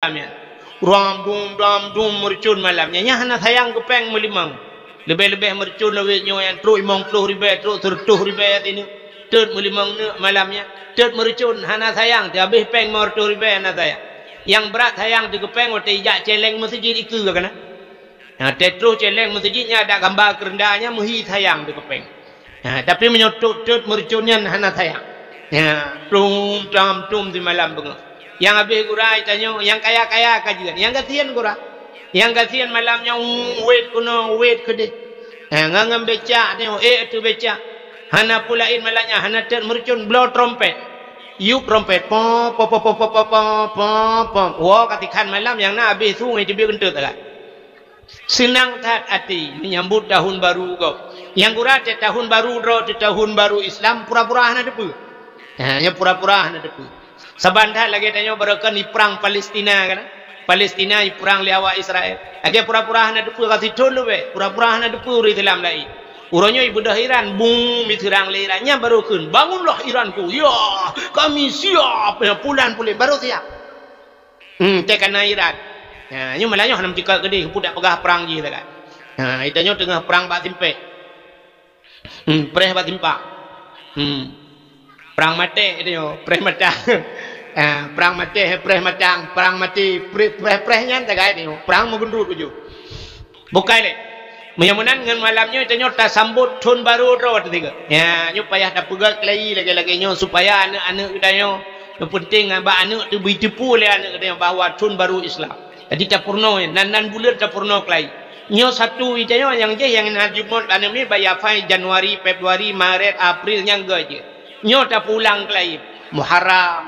malamnya. Ram dum mercun malamnya. Nya hana sayang kepeng melimang. Lebih-lebih mercun lebih yang terus 50 ribu terus 100 ribu ini. Tut melimang malamnya. Tut mercun hana sayang dia habis peng 100 ribu hana sayang. Yang berat sayang di kepeng waktu ijak celeng masjid itu kan. Nah, terus celeng masjidnya ada gambar kerendahnya muhi sayang di kepeng. Nah, tapi menyotut tut mercunnya hana sayang. Ya, tum di malam bunga. Yang habis gurai tanya, yang kaya-kaya kajian. Yang kasihan gura. Yang kasihan malamnya wait ke deh. Ngangam beca tengok tu beca. Hana pulain malamnya hana tut mercun blow trompet. Yuk trompet pop. Wah katikan malam yang nak habis sungai tu biar kentut tak. Senang tat hati menyambut tahun baru kau. Yang gura tahun baru tahun baru Islam pura-pura hana depu. Hanya pura-pura hana depu. Sebentar lagi tanya berakan di perang Palestina kan? Palestina di perang liawa Israel. Lagi pura-pura hana depu kasih dulu be. Pura-pura hana depu di dalam lain. Urangnya ibu dah Iran bung miserang Irannya baru kun. Bangunlah Iranku. Ya, kami siap. Pulan baru siap. Tekana Iran. Ya, nyu malahnya hanam jika gede budak pegah perang je tak. Ha, itanya tengah perang bak timpe. Preh bak timpa. Perang mati itu preh matang. Perang mati preh matang, perang mati prehnya tak gaya ni. Perang mengundut uju. Bukai le. Menyamunan dengan malamnya itanya tak sambut tahun baru ro tiga. Ya, nyu payah dak pegang kelai lagi-lagi nyu supaya anak-anak itanya yang penting abah anak tu bertipu le anak itanya bahawa tahun baru Islam. Jadi tak purno nan bulan tak purno kelai. Nyo satu itanya yang je yang najumut anak ni bayar fine Januari, Februari, Maret, April yang je. Nyo tak pulang kelai. Muharram,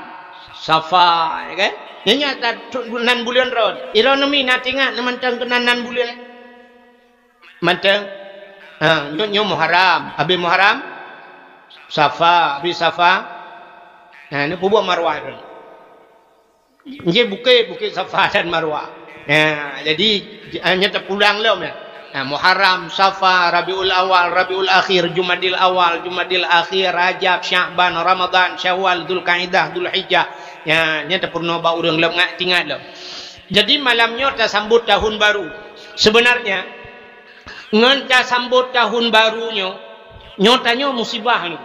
Safar, ya kan? Nyo tak nan bulan ron. Ira nami nak ingat mantang nan bulan. Mantang. Nyo Muharram, habis Muharram, Safar, habis Safar. Nah, ni buat Marwah ron. Nje bukit Safa dan Marwah. Ya, jadi hanya terpulang lah. Muharram, Safa, Rabiul Awal, Rabiul Akhir, Jumadil Awal, Jumadil Akhir, Rajab, Sya'ban, Ramadan, Syawal, Dzulqa'dah, Dzulhijjah. Ya, hanya terpurna ba urang lem ngak tingat lah. Jadi malamnya kita sambut tahun baru. Sebenarnya ngan kita sambut tahun barunya, nyatanya musibah ni.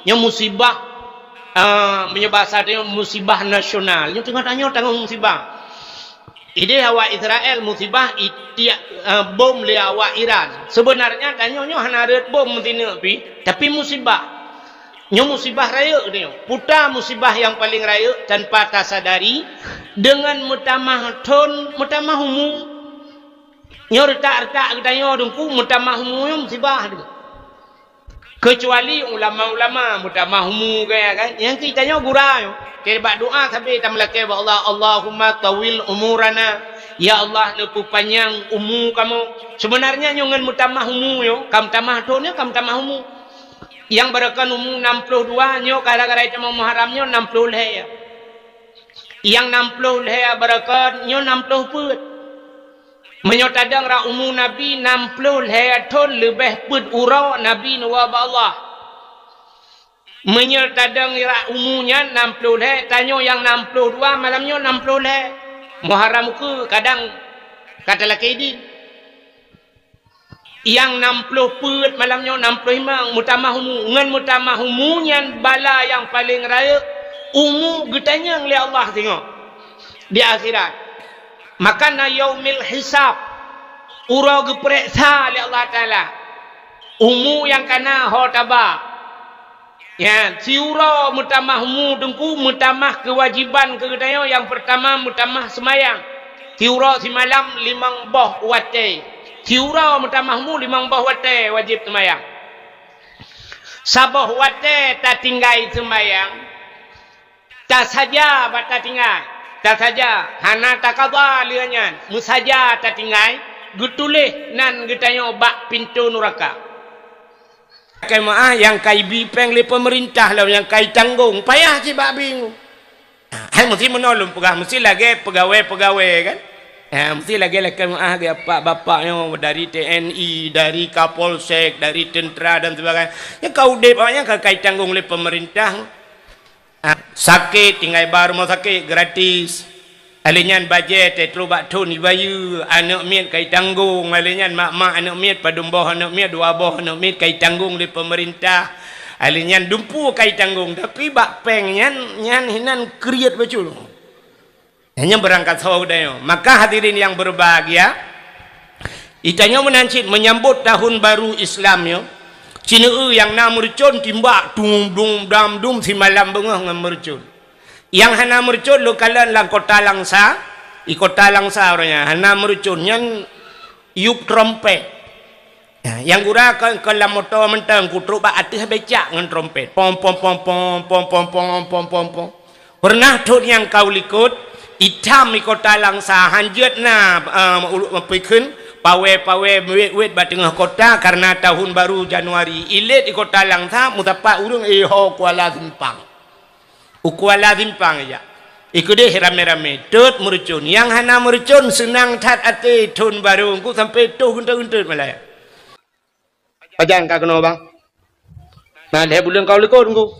Yang musibah menyebabkan dia musibah nasional. Yang tengah-tengah tanggung musibah. Ide awak Israel musibah itiak bom le awak Iran. Sebenarnya tanya-nya hana red bom mentina pi, tapi musibah. Nyo musibah raya dia. Puta musibah yang paling raya tanpa tasadari dengan mutamah ton mutamah umum. Nyo retak-retak tanya dengku mutamah umum musibah dia. Kecuali ulama-ulama mutamah umum kan yang kitanya gurau ke bak doa sampai kita melaki Allah Allahumma tawil umurana ya Allah lepu panjang umur kamu. Sebenarnya nyon mutamah umum yo kam tamah tonnya kam tamah umum yang berakan umur 62 nyo gara-gara itu Muharramnya 60 leh yang 60 leh berakan nyo 60 put. Menyotadang ra umur Nabi 60 tahun lebih put urau Nabi nuwab Allah. Menyotadang ra umurnya 60 tanya yang 62 malamnya 60 Muharram ke kadang kata laki din. Yang 60 put malamnya 65 mutamah umur. Ngan mutamah umurnya bala yang paling raya umur getanya oleh Allah tengok di akhirat. Makana yaumil hisab urau geperiksa oleh Allah Ta'ala umur yang kana ho tabak ya si urau mutamah umur dengku mutamah kewajiban kedaya yang pertama mutamah semayang si urau si malam 5 boh wate si urau mutamah umur 5 boh wate wajib semayang saboh wate tak tinggal semayang tak saja bata tinggal tak saja hana takadha lianya musaja tak tinggal gutulih nan getanya bak pintu neraka kemaah yang kai bipeng le pemerintah lah yang kai tanggung payah si bak bingung hai mesti menolong pegah mesti lagi pegawai kan mesti lagi kemaah dia bapak-bapaknya dari TNI dari Kapolsek dari tentera dan sebagainya yang kau depaknya kai tanggung le pemerintah sakit tinggal baru mau sakit gratis Alinyan bajet tetru bak tun ibayu anak miet kai tanggung alinyan mak-mak anak miet padumboh anak miet dua boh anak miet kai tanggung di pemerintah alinyan dumpu kai tanggung tapi bak peng nyan hinan kriat bacul hanya berangkat saudara maka hadirin yang berbahagia itanya menancit menyambut tahun baru Islam yo Cina yang na mercun timbak dung dung dam dum si malam bengah ngam mercun yang hana mercun lo kalian lang kota langsa i kota langsa orangnya hana mercun yang iup trompet ya, yang gura ke la motor mentang kutruk ba atih becak ngan trompet pom pom pom pom pom pom pom pom pom pom pernah tu yang kau likut hitam i kota langsa hanjut na pikun pawe wet ba tengah kota karena tahun baru Januari ilit di kota langsa mutapak urung iho Kuala Simpang Kuala Simpang aja ikut deh rame-rame tut mercun yang hana mercun senang tat ati tahun baru ku sampai tu guntur-guntur malaya pajan ka kena bang nah leh bulan kau lekor ku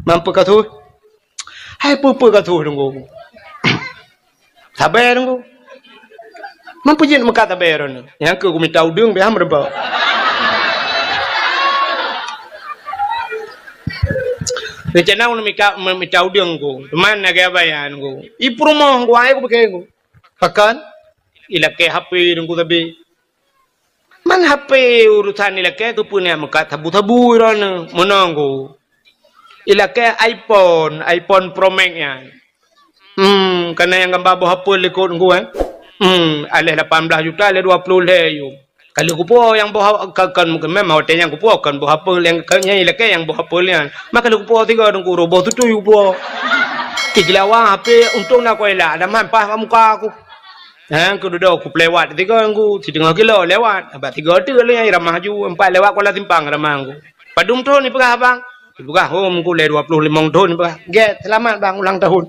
mampu ka tu hai pupu ka tu ku sabar ku mampu jin maka taberon yang ku minta udung be ham reba Rencana nak minta udang ko, teman nak bayan ko. Ipromo ko ay ko pakai ko. Pakan, ilake HP dong ko tabi. Man HP urusan ilake tu punya muka tabu-tabu ron menang ko. Ilake iPhone Pro Max yan. Karena yang gambar HP lekot ko alih 18 juta, alih 20 le. Kalau kupo yang bawa kan memang hotel yang kupo kan bawa apa yang kanya ilake yang bawa apa yang maka kalau kupo tiga orang kuro bawa tutu kupo tiga HP untung nak kuela ada mampah muka aku aku duduk aku lewat tiga aku 3 kilo lewat abang 3 tu le yang ramah ju 4 lewat Kuala Simpang ramah aku padum tu ni pegah bang pegah home ku le 25 tahun ni pegah get selamat bang ulang tahun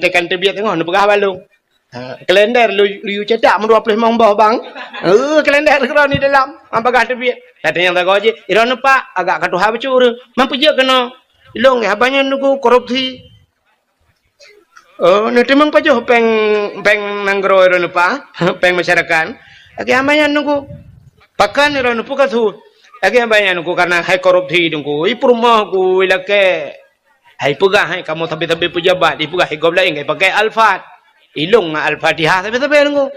tekan terbiak tengok ni pegah balung kalender lu cetak 25 bawah bang kalender kira ni dalam apakah terbit kata yang tak gaji iron pak agak katuh habis cur mampu je kena ilong ya banyak nuku korupsi nanti mang pajo peng nanggro iron pak peng masyarakat lagi amanya nuku pakan iron nuku katu lagi banyak nuku karena hai korupsi nuku i rumah ku ilake hai pegah hai kamu tapi pejabat di pegah hai gobla ingai pakai alfat ilung al-fatihah tapi nunggu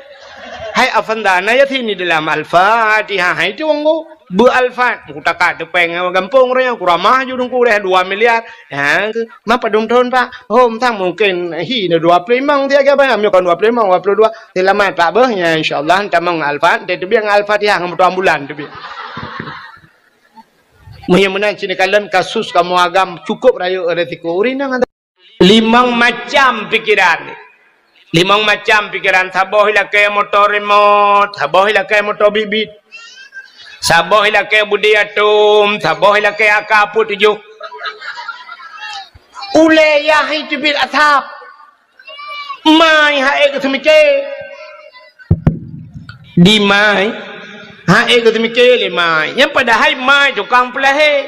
hai afandana ya sini dalam al-fatihah hai tu nunggu bu al-fat ku takak depeng gampung raya ku ramah ju nunggu dah 2 miliar ha ma padum thon pak hom thang mungkin hi ne 25 dia ke apa amyo kan 25 22 selamat pak behnya insyaallah tamang al-fat dia biang al-fatihah ngam bulan tu bi muhimnya sini kalian kasus kamu agam cukup rayu resiko urinang 5 macam pikiran 5 macam pikiran saboh hilake motor remote saboh hilake motor bibit saboh hilake budi atom saboh hilake akapu 7 ule ya hai tibit atap mai hae ke semike di mai hae ke semike le mai yang pada hai mai tukang pelahe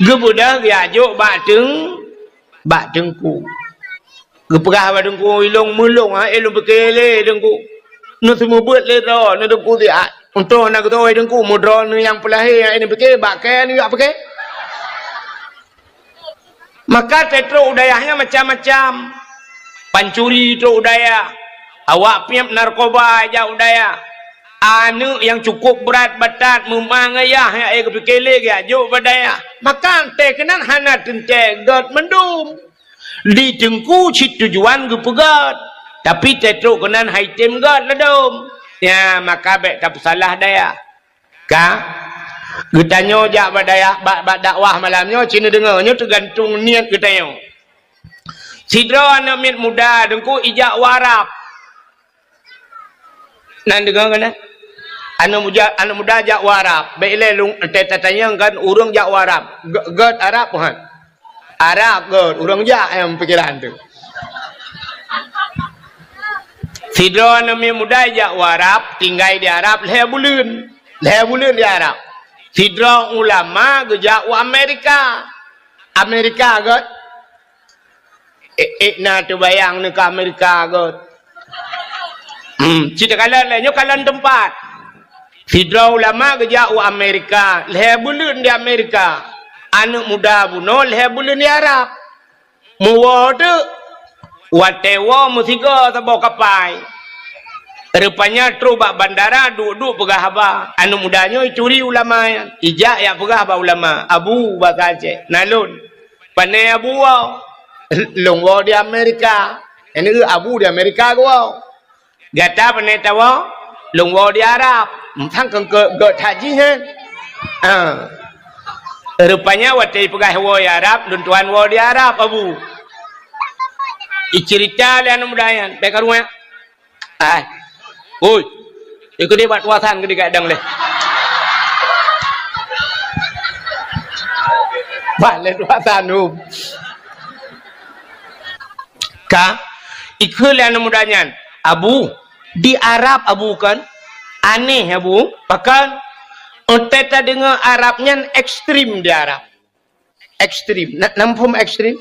gebudah ya jo bak tengku gepegah ba dengku ilong mulung elong bekele dengku nu semua buat le ro nu dengku dia untuk nak tu dengku modro nu yang pelahe ini bekele bakai ni apa ke maka tetro udayahnya macam-macam pancuri tu udaya awak piap narkoba aja udaya anu yang cukup berat batat memangayah ya bekele ya jo badaya maka tekenan hana tente god mendum di tengku cik tujuan gepegat tapi tetruk kenan haitem gad ladom ya maka bek tak salah daya ka getanyo jak badaya bak dakwah malamnya cina dengarnya tergantung niat getanyo sidra anak mit muda dengku ijak warap nan dengar kan anak muda jak warap bek le lung tetanya kan urang jak warap gad arab kan Arab god, orang jak yang pikiran tu. Sidra nami muda jak warap, tinggal di Arab, leher bulan di Arab. Sidra ulama gejak Amerika god. na tu bayang ni ke Amerika kot. Cerita kalan lainnya kalan tempat. Fidra ulama kerja u Amerika, leher bulan di Amerika. Anak muda buno leher bulan di Arab. Muwada watewa musiga tabo kapai. Rupanya terubak bandara duduk pegah haba. Anak mudanya curi ulama ya. Ijak ya pegah haba ulama. Abu bakal cek. Nalun. Panai abu wow. Longwo di Amerika. Ini abu di Amerika gua. Gata panai tawa. Longwo di Arab. Thang kan ke haji kan. Rupanya watai pegah wo di Arab. Luntuan wo di Arab abu. Icerita le anak mudayan. Bekar rumah. Oi. Ikut dia buat wasan ke dekat dang le. Balik wasan Ka ikut le anak mudayan. Abu di Arab abu kan aneh abu bahkan kita dengar Arabnya ekstrim di Arab ekstrim nampum ekstrim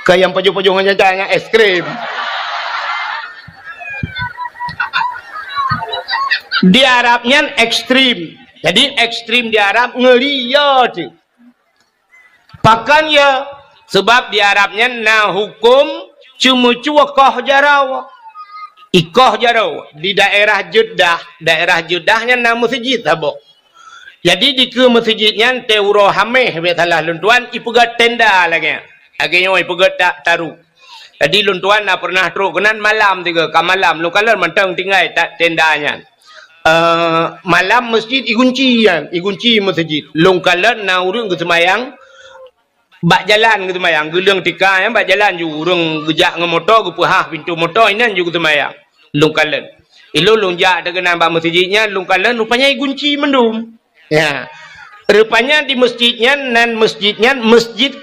kayak yang pojok-pojokannya jangan ekstrim di Arabnya ekstrim jadi ekstrim di Arab ngeri ya tu bahkan ya sebab di Arabnya nah hukum cuma kah jarau ikoh jarau di daerah Jeddahnya nama masjid abo. Jadi di ke masjidnya teuro hameh betalah luntuan ipugat tenda lagi. Agaknya ipugat tak taru. Jadi luntuan nak pernah teruk kenan malam tiga ke malam lu kalau mentang tinggal tak tendanya. Malam masjid igunci masjid. Long kalau na urang ke semayang bak jalan ke semayang gelang tika yang bak jalan ju urang gejak dengan motor ke pahah pintu motor inan ju ke semayang lung kalen ilo lung jak dengan bak masjidnya lung kalen rupanya igunci mendum ya rupanya di masjidnya nan masjidnya masjid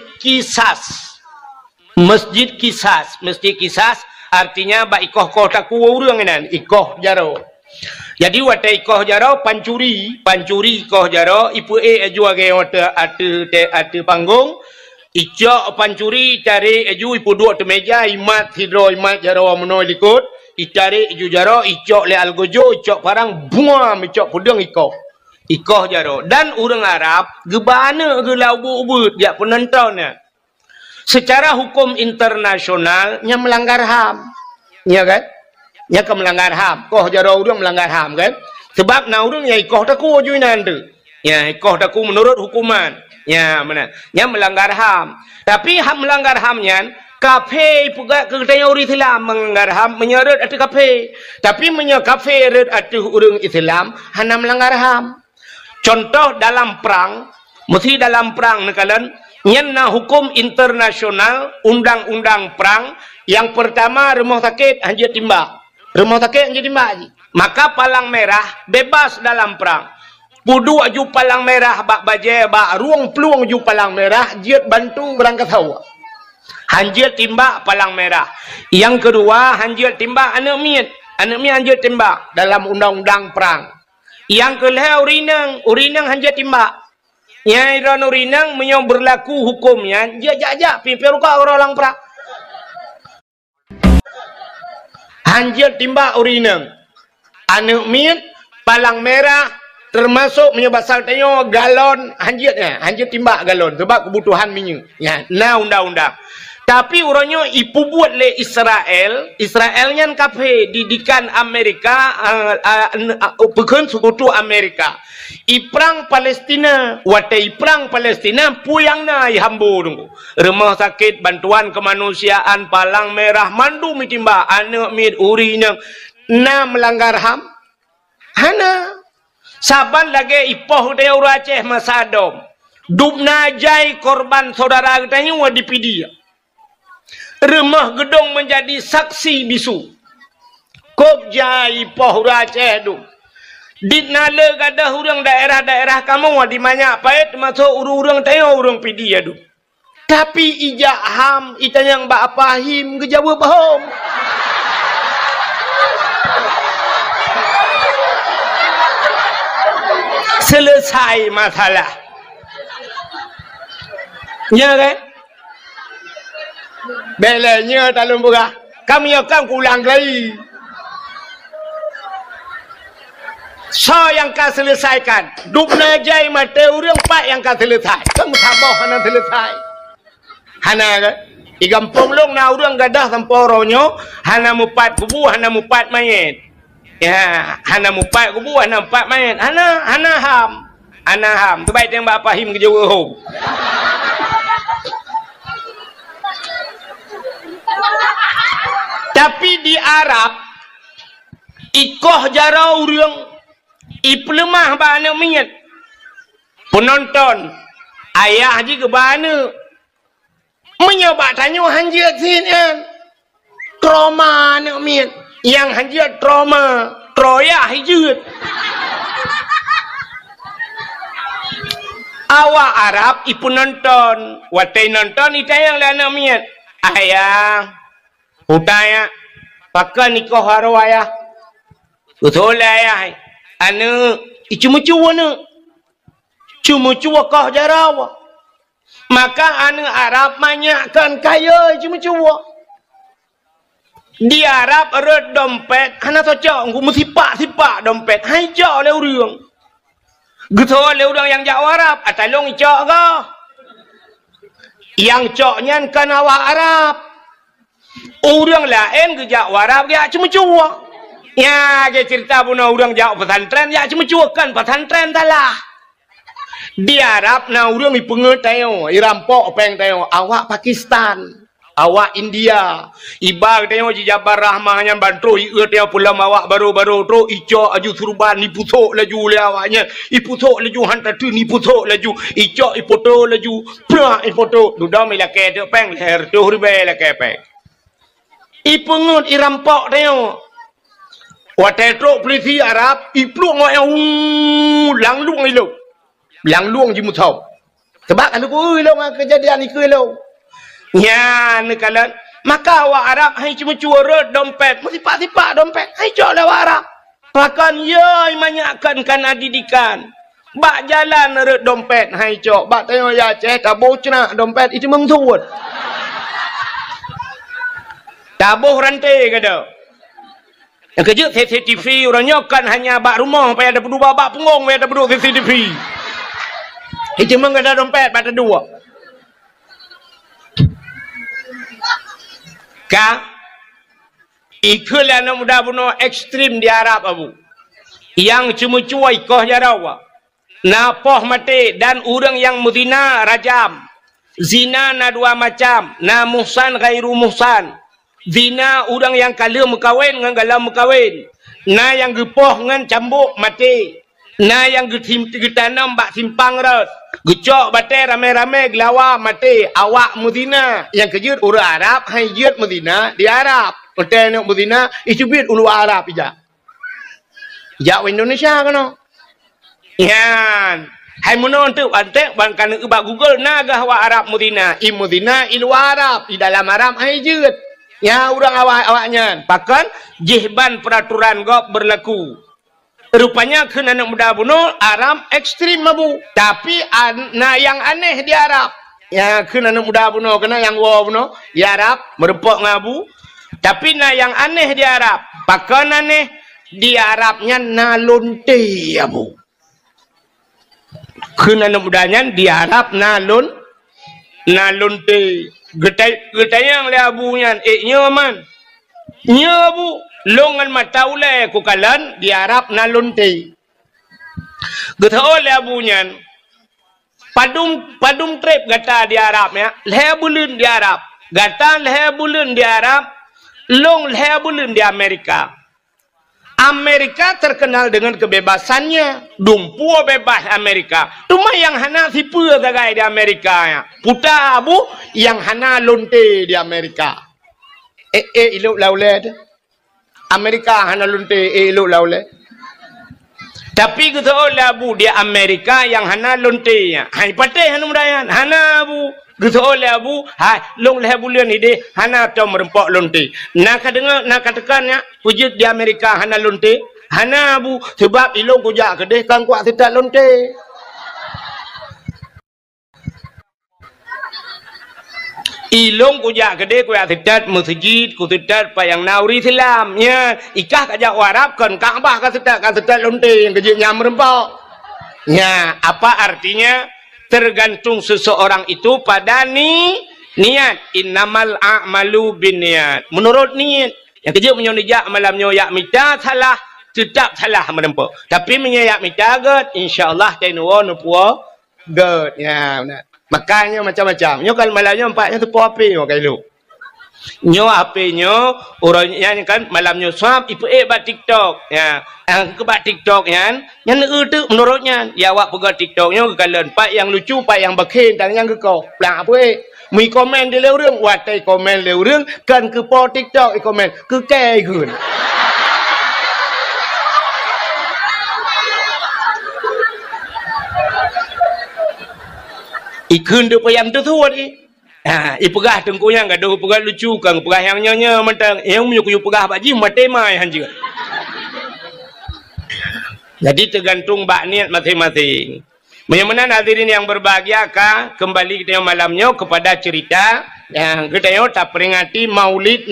kisas artinya bak ikoh taku urang inan ikoh jaro jadi wata ikoh jaro pancuri ikoh jaro ipu ajua ge wata atu panggung icok pancuri cari eju ipu dua tu meja imat hidro imat jaro menoi likut icari eju jaro icok le algojo icok parang buam icok pudeng ikoh jaro dan orang Arab gebana ge laubu-ubut jak penontonnya secara hukum internasional nya melanggar HAM ya kan nya ke melanggar HAM koh jaro urang melanggar HAM kan sebab na urang ya ikoh taku juinan tu ya ikoh taku menurut hukuman ya mana nya melanggar HAM tapi HAM melanggar HAM-nya kafe juga ketanya orang Islam melanggar HAM menyeret atu kafe tapi kafe red atu orang Islam hana melanggar HAM contoh dalam perang mesti dalam perang nekalan nya hukum internasional undang-undang perang yang pertama rumah sakit hanya timbak maka palang merah bebas dalam perang Pudu aju palang merah bak baje bak ruang peluang aju palang merah jiat bantu berangkat hawa. Hanjiat timbak palang merah. Yang kedua hanjiat timbak anak miat hanjiat timbak dalam undang-undang perang. Yang kelima urinang hanjiat timbak. Yang iran urinang menyong berlaku hukumnya jajak piperuka orang perang. Hanjiat timbak urinang. Anak miat palang merah termasuk menyebabkan tanya galon hanjit timbak galon sebab kebutuhan minyak ya nah undang-undang tapi orangnya ipu buat le Israelnya kafe didikan Amerika bukan sekutu Amerika iprang Palestina puyang na ihambu tunggu rumah sakit bantuan kemanusiaan palang merah mandu mitimba anak mit urinang na melanggar HAM hana saban lagi ipoh dia orang Aceh masadom dubna jai korban saudara katanya wadipi dia rumah gedung menjadi saksi bisu kop jai ipoh orang Aceh tu ditnala gadah orang daerah-daerah kamu wadi banyak pait masuk urang-urang tanya orang pidi adu tapi ijak HAM itanya yang bak fahim kejawab bahom selesai masalah ya kan Belenya talung burah. Kami akan ulang lagi. So yang kau selesaikan. Dupna jai mata urang pak yang kau selesai. Kamu tabah hana selesai. Hana ke? Di kampung long na urang gadah samporonyo. Hana mupat kubu, hana mupat mayat. Ya, hana mupat kubu, hana mupat mayat. Hana ham. Hana ham. Tu baik yang bapa him ke Jawa hom. Tapi di Arab ikoh jara urang iplemah bana minyat penonton ayah ji ke bana menyoba tanya hanjat sini trauma nak minyat yang hanjat trauma troya hijut awak Arab ipu nonton watai nonton itayang lana minyat ayah utaya pakai nikoh haro ayah betul ayah anu cuma-cuma nu cuma-cuma kah jarawa maka anu Arab banyakkan kaya cuma-cuma di Arab ada dompet hana cocok aku mesti sipak dompet hai cok le urang gitu le urang yang Jawa Arab atalong cok ke yang coknya kan awak Arab orang lain ke Jawa Arab ya cuma-cuma ya, ke cerita pun orang jauh pesantren, ya cuma cuakan pesantren talah. Di Arab, na orang ni pengertian, irampok peng tayo, awak Pakistan, awak India, ibar tayo di Jabar Rahmahnya bantu, ia tayo pulang awak baru-baru tu, icok aju surban, ni pusok laju le awaknya, ipusok laju hantar tu, ni pusok laju, icok ipoto laju, prak ipoto, duda mila ke tu peng leher tu hurbe la ke peng. Ipengut irampok tayo. Watai truk polisi Arab, ipluk ngok yang lang luang ilo. Lang luang je mutau. Sebab kan aku ilo kejadian iku ilo. Ya, nekalan. Maka awak Arab, hai cuma cuara dompet. Sipak-sipak dompet. Hai cok lah awak Arab. Makan ya, banyakkan kan didikan. Bak jalan rut dompet. Hai cok. Bak tengok ya, ceh, tabuh cenak dompet. Itu mengtuut. Tabuh rantai kata. Yang kerja CCTV orangnya kan hanya bak rumah supaya ada berdua bak punggung supaya ada berdua CCTV. Itu memang ada dompet pada dua. Kah? Ikulah nak muda bunuh ekstrim di Arab abu. Yang cuma cuai koh jarawa. Napoh mati dan orang yang muzina rajam. Zina na dua macam. Na muhsan gairu muhsan. Zina orang yang kala mekawin dengan gala mekawin. Na yang gepoh dengan cambuk mati. Na yang getanam bak simpang rat. Gecok batai rame-rame gelawa mati. Awak muzina. Yang kejut orang Arab hai jut muzina di Arab. Hotel nak muzina isubit ulu Arab ija. Ja Indonesia kan? Yan. Hai menon tu antek bangkan ubak Google naga wa Arab muzina. I muzina ilu Arab. I dalam Arab hai jut. Ya orang awak-awaknya. Bahkan jihban peraturan gop berlaku. Rupanya kena anak muda bunuh Arab ekstrim mabu. Tapi yang aneh di Arab. Ya kena anak muda bunuh kena yang wow bunuh. Di Arab merepok ngabu. Tapi yang aneh di Arab. Bahkan aneh di Arabnya nalunte abu. Kena anak mudanya di Arab nalunte. Getai yang le abunya nyaman nyabu longan mataule ku kalan di Arab nalunte getai le abunya padum trip gata di Arab ya le bulun di Arab gata le bulun di Arab long le bulun di Amerika. Amerika terkenal dengan kebebasannya. Dumpu bebas Amerika. Cuma yang hana sipu gagai di Amerika ya. Puta abu yang hana lonte di Amerika. Iluk lauled. Amerika hana lonte iluk lauled. Tapi kita oleh abu di Amerika yang hana lonte ya. Hai pateh hana mudayan. Hana abu. Kita oleh abu, hai long leh bulan ini hana tom merempok lonte. Nak dengar nak katakannya wujud di Amerika hana lonte, hana abu sebab ilong kujak kedeh kang kuat tidak lonte. Ilong kujak gede kuya sedat masjid ku sedat payang nauri Islam nya ikah kajak warap kan Ka'bah ka sedat lonting kejik nyam rempok nya apa artinya tergantung seseorang itu pada niat innamal a'malu binniat menurut niat yang kejik menyonijak malamnya yak mita salah tetap salah merempok tapi menyayak mita get insyaallah tenuwo nupuo get ya benar. Makanya macam-macam. Nyo kan malamnya empatnya tu po api mo kay lu. Nyo api nyo urangnya kan malamnya swab ipu bat TikTok ya. Ang ke bat TikTok yan. Yan tu menurutnya ya awak pegang TikTok nyo kekalen pak yang lucu pak yang bakhin tang yang ke kau. Plang apa mi komen di leu reung watai komen leu reung kan ke po TikTok i komen ke kai gun. Ikun tu payam tu tuan ni. Ipegah tengku yang gaduh pegah lucu kang pegah yang nyonya mentang yang menyukuyu pegah baji mate mai hanja. Jadi tergantung bak niat masing-masing. Bagaimana hadirin yang berbahagia kah kembali kita malamnya kepada cerita yang kita yo tak peringati Maulid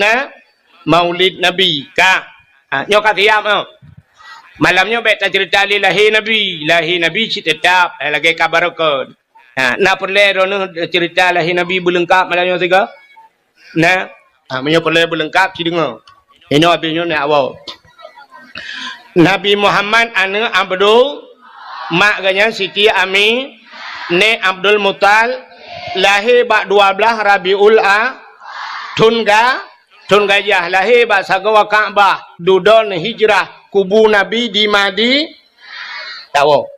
Nabi kah. Nyo katiam malamnya baik cerita lahir Nabi tetap lagi kabar kon. Nak perlu rono cerita lahir Nabi berlengkap malangnya tiga. Nah, menyo perlu berlengkap ki dengar. Ini abisnya nak awal. Nabi Muhammad ana Abdul mak ganya Siti Ami ne Abdul Mutal lahir bak 12 Rabiul Tun gajah lahir bak sagawa Ka'bah dudon hijrah kubu Nabi di Madi tahu.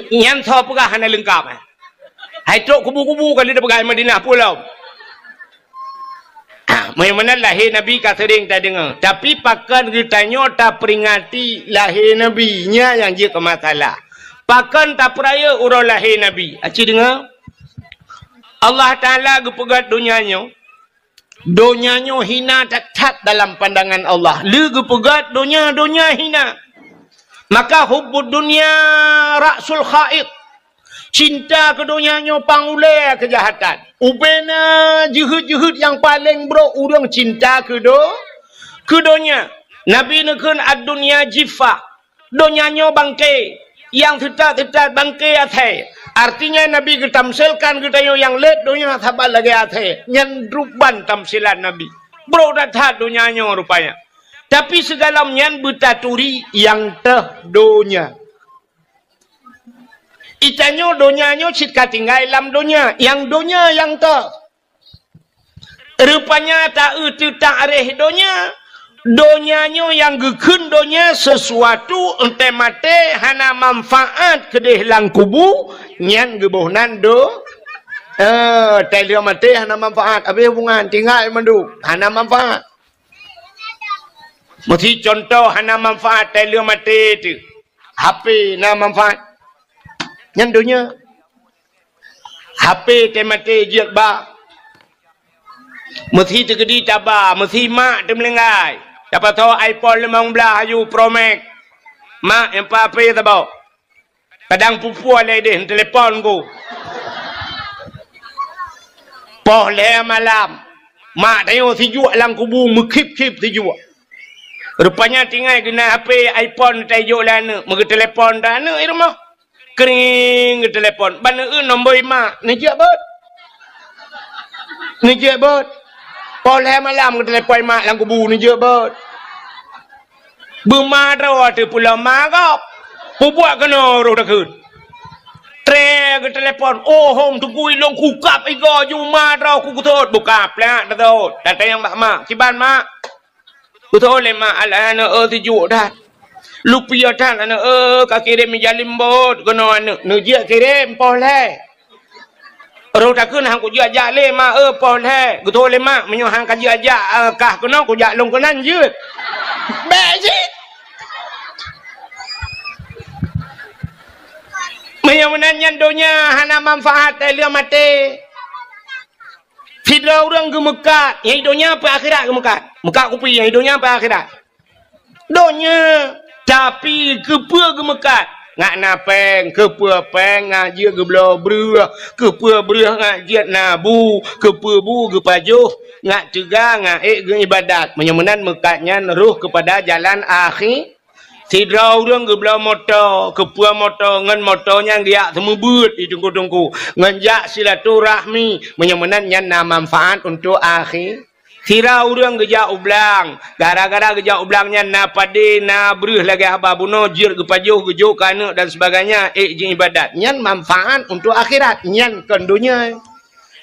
Yang tahu pegah hanya lengkap. Hai truk kubu-kubu kali dia pegang Madinah pulau. Mana lahir Nabi kata sering tak dengar. Tapi pakan ditanya tak peringati lahir Nabi nya yang dia ke masalah. Pakan tak peraya urang lahir Nabi. Acik dengar. Allah Ta'ala gepegat dunianya. Dunianya hina tak dalam pandangan Allah. Lu gepegat dunia hina. Maka hubbud dunia ra'sul khaid. Cinta ke dunianya pangulai kejahatan. Ubena juhud-juhud yang paling bro urang cinta ke dunia. Nabi nekun ad-dunia jifah. Dunianya bangkai. Yang tetap bangkai atai. Artinya Nabi ketamsilkan kita yang let dunia sabar lagi atai. Nyandruban tamsilan Nabi. Bro datang dunianya rupanya. Tapi segala menyan bertaturi yang dunia. Itanyo dunianya cita tinggal dalam dunia. Yang dunia yang rupanya tak areh dunia. Dunianya yang gekun dunia sesuatu ente mate hana manfaat kedih lang kubu. Nyan gebohnan telia mate hana manfaat. Habis hubungan tinggal mandu. Hana manfaat. Mesti contoh hana manfaat telia mati tu. HP na manfaat. Yang dunia. HP te mati jiak ba. Mesti tergedi tabar, mesti mak te melengai. Dapat tahu iPhone 15 ayu Pro Max. Mak yang apa tu bau. Kadang pupu alai deh telefon ku. Poh le malam. Mak tengok si juak lang kubu mekip-kip si juak. Rupanya tinggal kena HP iPhone tajuk lah ni. Mereka telefon dah ni rumah. Kering ke telefon. Bana nombor mak. Ni je bot. Poleh malam ke telefon mak lang kubu ni je bot. Bermadra tu pula magap. Pubuat kena roh dah kun. Tre ke telefon. Oh hom tunggu ilong kukap iga jumadra ku kutut. Buka plak dah tu. Datang yang mak. Ciban mak. Betul le mak ala tijuk dah. Lupa dah ana ka kirim jalim bot kono ana. Nujia kirim poleh. Ro tak kun hang ku jia le mak poleh. Betul le mak menyo hang ka jia kah kono ku jak long konan je. Beji. Menyo menanyan donya hana manfaat dia mati. Tidak orang gemekat. Yang hidupnya apa akhirat gemekat. Mekat kupi yang hidupnya apa akhirat. Donya. Tapi kepa gemekat. ngak na peng ke pua peng ngak je ge blo breh ke pua breh ngak je na bu ke pua bu ge pajuh ngak cegah ngak ge ibadat menyemenan mekatnya ruh kepada jalan akhir Sidra orang ke belah motor, ke puan motor, ngan motornya dia semua buat di tungku-tungku. Nganjak silaturahmi, menyemenan yang manfaat untuk akhir. Sidra orang gejak ublang, gara-gara gejak ublangnya na pade, na berih lagi haba bunuh, jir ke pajuh, gejuk kanak dan sebagainya, jin ibadat. Yang manfaat untuk akhirat, yang ke dunia.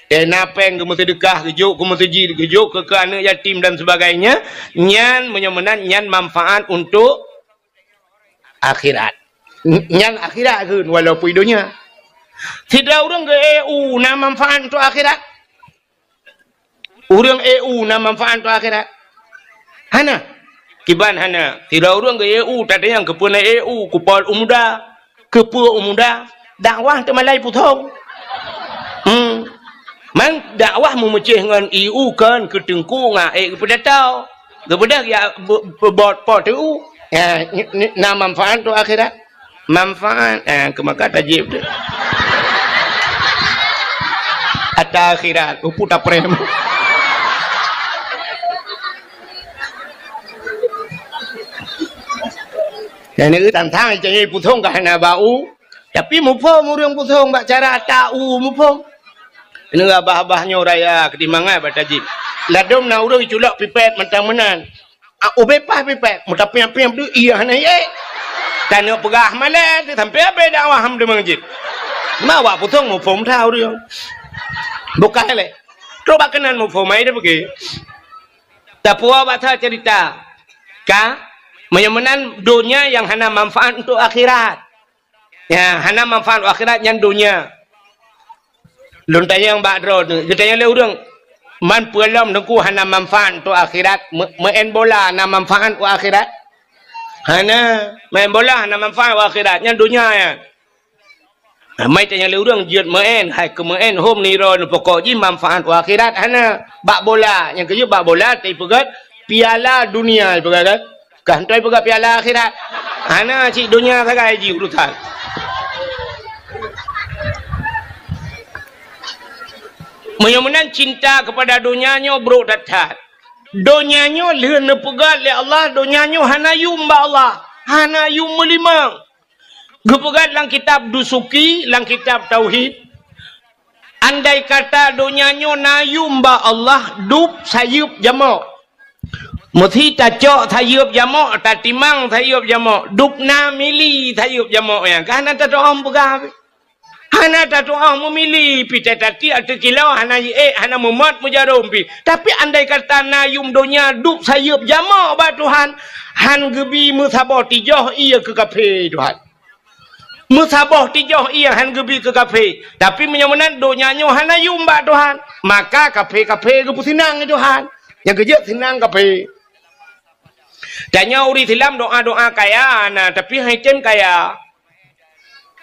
Dan apa yang kamu sedekah, gejuk, kamu sejir, gejuk ke anak yatim dan sebagainya. Yang menyemenan, yang manfaat untuk akhirat. Yang akhirat ke walaupun dunia. Tidak orang ke EU na manfaat untuk akhirat. Orang EU na manfaat untuk akhirat. Hana. Kiban hana. Tidak orang ke EU tak ada yang ke puna EU, ke Pol Umuda, ke Pua Umuda, dakwah temalai putong. Man dakwah memecah dengan EU kan ke tengku ngak kepada tau. Kepada ya bot tu. Ya, na manfaat tu akhirat. Manfaat kemaka tajib tu. Ada akhirat, upu tak prem. Dan ini tantang jadi putung kahana bau. Tapi mupom orang putung bak cara tahu mupom. Ini abah-abahnya raya ketimangan batajib. Ladom na orang culak pipet mentang-menan. Ubepah pipet, tapi apa tu iya hana ye. Tanah pegah malah tu sampai apa dakwah ham de masjid. Mawa putung mupom tahu dia. Bukan le. Coba kenan mupom ai dia pergi. Tapi awak cerita. Ka menyemenan dunia yang hana manfaat untuk akhirat. Ya, hana manfaat untuk akhirat yang dunia. Lun tanya yang bakro tu, kita tanya le urang man pulam nengku hana manfaat untuk akhirat, main bola hana manfaat untuk akhirat. Hana main bola hana manfaat untuk akhirat yang dunia ya. Mai tanya le urang jiat main, hai ke main home ni ron pokok ji manfaat untuk akhirat hana bak bola, yang kerja bak bola tai pegat piala dunia pegat. Kan tu pegat piala akhirat. Hana cik dunia sagai ji urusan. Menyemenan cinta kepada dunianya bro datat. Dunianya lehen pegat le Allah, dunianya hana yum ba Allah. Hana yum melimang. Gepegat lang kitab dusuki, lang kitab tauhid. Andai kata dunianya nayum ba Allah, dup sayup jamak. Muthi tacok sayup jamak, tatimang sayup jamak, dup na mili sayup jamak yang. Kana ta doam pegat. Hana tak doa memilih pita tati atau kilau hana hana memat mujarum pi. Tapi andai kata nayum dunia duk sayup jamak ba Tuhan, han gebi musabah tijoh ia ke kafe Tuhan. Musabah tijoh ia han gebi ke kafe. Tapi menyemenan dunianya hana yum ba Tuhan. Maka kafe-kafe ke pusinang Tuhan. Yang kerja senang kafe. Tanya uri silam doa-doa kaya na tapi haitem kaya.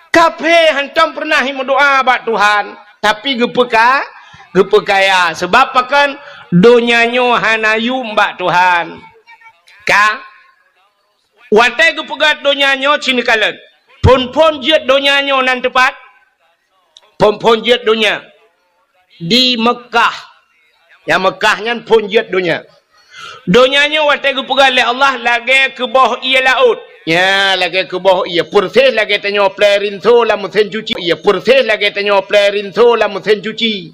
Kafe hantam pernah doa bak Tuhan, tapi gepekaya sebab pakan donyanya hanayum bak Tuhan. Ka watai gepegat donyanya cini kalan. Pon jet donyanya nan tepat. Pon jet donya di Mekah. Ya Mekahnya pon jet donya. Donyanya watai gepegat le Allah lagi ke bawah ia laut. Ya lagi ke bawah ia purses lagi tanya plerin so la mesin cuci ia purses lagi tanya plerin so la mesin cuci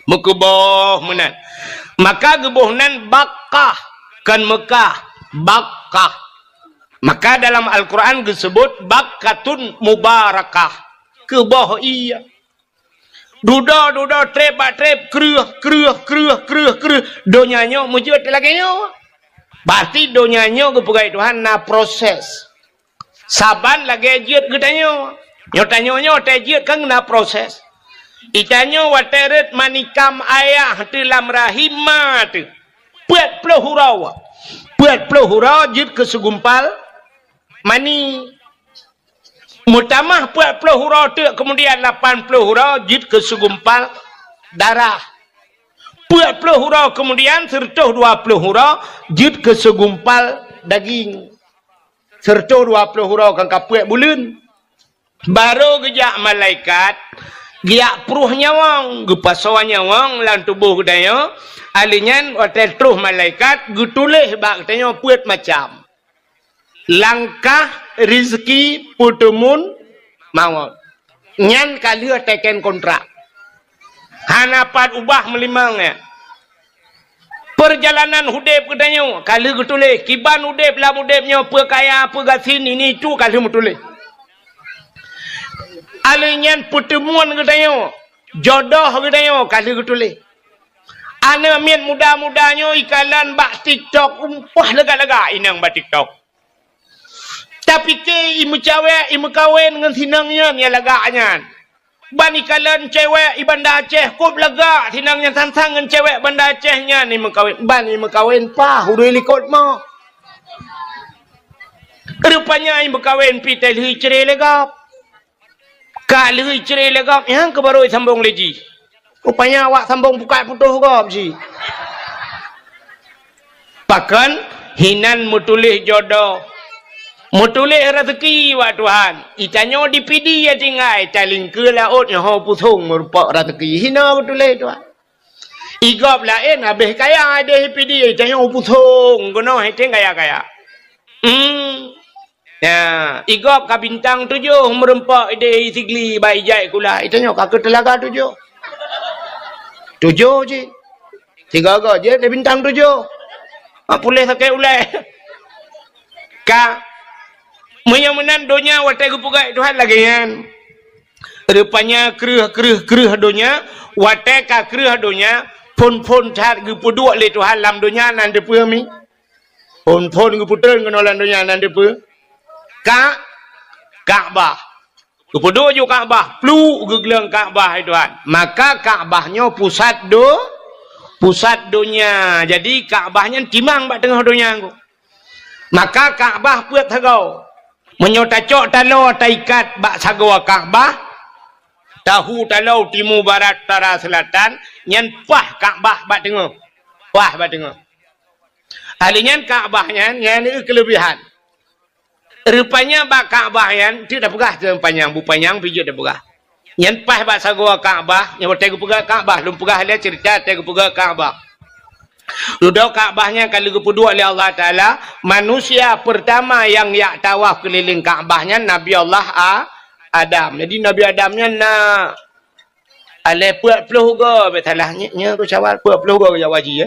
muka bawah menan maka gebuh nan Bakkah kan Mekah Bakkah maka dalam Al-Quran disebut Bakkatun Mubarakah ke bawah ia duda trep kreuh donyanya mujud lagi nyo. Berarti donyanya kepegai Tuhan na proses. Saban lagi jiat gedanya. Nyotanya jiat kan na proses. Itanya wateret manikam ayah dalam rahimat. Puat pelahura. Puat pelahura jiat kesegumpal. Mani. Mutamah puat pelahura tu kemudian 8 pelahura jiat kesegumpal darah. 40 hurau kemudian serta 20 hurau jid ke segumpal daging. serta 20 hurau kan kapuek bulan. Baru gejak malaikat, giak pruh nyawang, gepasoan nyawang lan tubuh gedaya, alinyan hotel truh malaikat, getulih bak gedaya puet macam. Langkah rezeki putumun mawon. Nyan kali teken kontrak. Hanapat ubah melimangnya. Perjalanan hudep gedanya, kali getulih kiban hudep lah hudepnya perkaya pergasin ini tu kali mutulih. Alinyan pertemuan gedanya, jodoh gedanya kali getulih. Ana mian muda-mudanya ikalan bak TikTok umpah lega-lega inang bak TikTok. Tapi ke imu cewek imu kawin dengan sinangnya ni laganya. Ban ikalan cewek ibanda Aceh kop lega sinangnya sansang dengan cewek banda Acehnya ni mengkawin. Ban imu kawin pa hudui likot mo. Rupanya imu kawin pitel hui cerai legap. Kak hui cerai legap yang ke baru sambung leji. Rupanya awak sambung buka putuh gap si. Pakan hinan mutulih jodoh. Mutulih rezeki wa Tuhan. Itanyo dipidi ya tinggai taling ke laut yang ho pusung merupak rezeki. Hina mutulih Tuhan. Igap lain habis kaya ada dipidi itanyo pusung gono hete kaya-kaya. Ya, igap ka bintang 7 merempak ide sigli bai jai kula. Itanyo ka ke telaga 7. 7 je. 3 je ada bintang 7. Apa boleh sakai ulai. Ka menyamunan donya watai gupugai Tuhan lagi kan. Rupanya kereh donya watai ka kereh donya pun cat gupuduk le Tuhan lam donya nan depa mi. Pun guputren kenolan donya nan depa. Ka'bah. Gupuduk ju Ka'bah, plu gegeleng Ka'bah Tuhan. Maka Ka'bahnya pusat donya. Jadi Ka'bahnya timang bak tengah donya ku. Maka Ka'bah puat thagau. Menyotacok talau taikat bak sagwa Ka'bah. Tahu talau timur barat utara selatan. Nyan pah Ka'bah bak tengah. Pah bak tengah. Alinyan Ka'bahnya nyan kelebihan. Rupanya bak Ka'bah yan tidak pegah je panjang bu panjang pijak dah pegah. Nyan pah bak sagwa Ka'bah, nyan tegu pegah Ka'bah, lum pegah dia cerita tegu pegah Ka'bah. Duduk Ka'bahnya kali ke-2 oleh Allah Ta'ala. Manusia pertama yang yak tawaf keliling Ka'bahnya Nabi Allah Adam. Jadi Nabi Adamnya nak ale puat puluh go betalahnya tu cawal puat puluh go ya waji ya.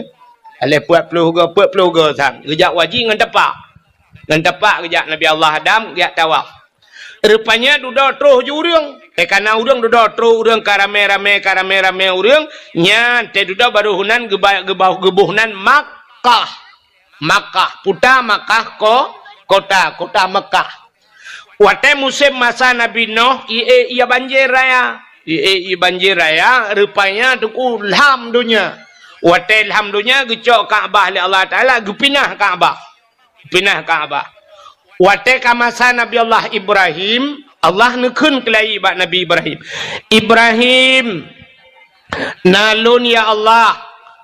Ale puat puluh go sang. Gejak waji ngan tepak. Ngan tepak gejak Nabi Allah Adam yak tawaf. Rupanya duduk terus jurung. Karena urang duduk terus urang karame-rame urang nya te duduk baru hunan gebuhnan Makkah puta Makkah kota Makkah. Wate musim masa Nabi Nuh ia banjir raya rupanya tuku ilham dunia. Wate ilham dunia gecok Ka'bah li Allah Taala gepinah Ka'bah. Wate ka masa Nabi Allah Ibrahim Allah nekun kelai bak Nabi Ibrahim nalun ya Allah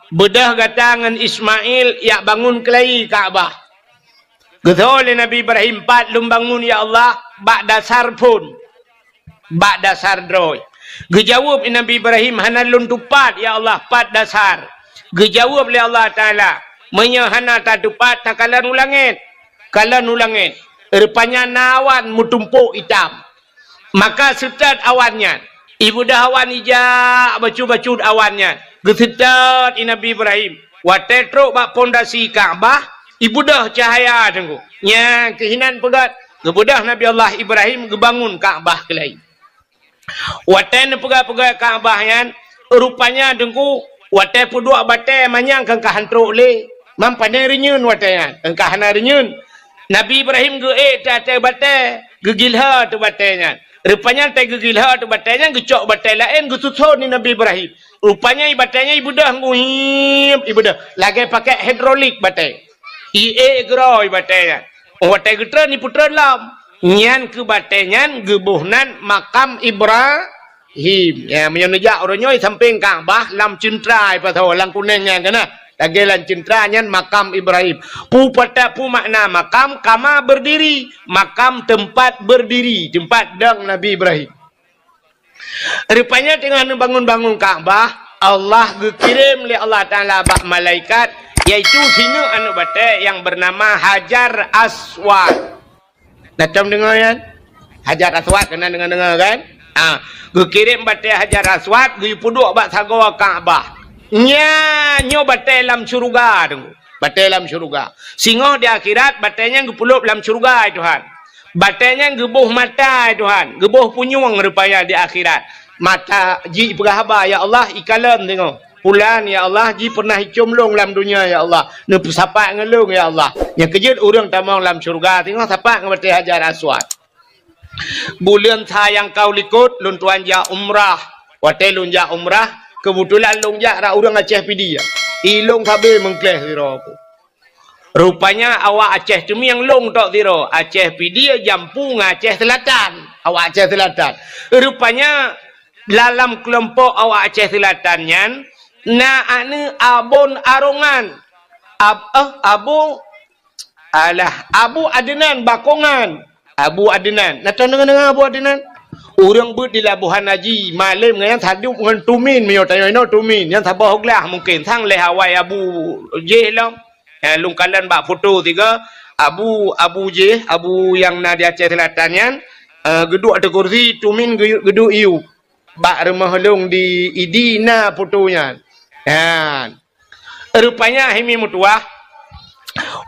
bedah gatangan Ismail ya bangun kelai Ka'bah. Getol Nabi Ibrahim 4 lum bangun ya Allah bak dasar pun bak dasar droy. Gejawab Nabi Ibrahim hanalun tupat ya Allah 4 dasar. Gejawab oleh Allah Taala menyahana ta tupat takalan ulangit. Kalan ulangit. Rupanya nawan mutumpuk hitam. Maka setat awannya. Ibu dah awan ijak bacu-bacu awannya. Gesetat Nabi Ibrahim. Watetruk bak pondasi Ka'bah. Ibu dah cahaya tengku. Nya kehinan pegat. Gebudah Nabi Allah Ibrahim gebangun Ka'bah kelai. Waten pegat-pegat Ka'bah yan. Rupanya tengku. Wate puduk batai manyang kengkah hantruk le. Mampanai renyun watean. Kengkah hana renyun. Nabi Ibrahim ge batai. Gegilha tu batainya. Rupanya tak gegilha tu batainya gecok batai lain gesusun ni Nabi Ibrahim. Rupanya batainya ibu dah nguhim ibu dah lagi pakai hidrolik batai. Groi batainya. Batai getra ni putra lam. Nyan ke batainya gebuhnan makam Ibrahim. Ya menyonejak orangnya samping Ka'bah lam cintrai patho lang kunengnya kana. Dagelan cintranya makam Ibrahim. Pu pada pu makna makam kama berdiri, makam tempat berdiri, tempat dang Nabi Ibrahim. Rupanya dengan bangun-bangun Kaabah, Allah kirim oleh Allah Taala bak malaikat, yaitu hina anu bate yang bernama Hajar Aswad. Macam dengar kan? Hajar Aswad kena dengar kan? Kirim bate Hajar Aswad, gi puduk bak sagawa Kaabah. Nyo batai dalam syurga tu. Batai dalam syurga. Singo di akhirat batainya ngepulup dalam syurga Tuhan. Batainya gebuh mata Tuhan. Gebuh punyung rupanya di akhirat. Mata ji perahaba ya Allah ikalam tengok. Pulan ya Allah ji pernah hicum long dalam dunia ya Allah. Ne sapak ngelung ya Allah. Yang kejut orang tamang dalam syurga tengok sapak ngebatai Hajar Aswad. Bulan sayang kau likut lun tuan ja umrah. Watai lun ja umrah. Kebetulan long jak rak orang Aceh pidi ya. Ilong sabe mengkleh zero aku. Rupanya awak Aceh tu yang long tok zero. Aceh pidi jampu Aceh Selatan. Awak Aceh Selatan. Rupanya dalam kelompok awak Aceh Selatan nyan na ane abon arongan. Abu Adnan Bakongan. Abu Adnan. Nak tahu dengan Abu Adnan? Orang ber di Labuhan Haji malam yang tadi dengan tumin mio tayo no tumin yang sabah hoglah mungkin sang leh Hawaii Abu J lam lungkalan bak foto tiga Abu J Abu yang na di Aceh Selatan yan geduk ada kursi tumin geduk iu bak rumah long di idina fotonya kan rupanya himi mutuah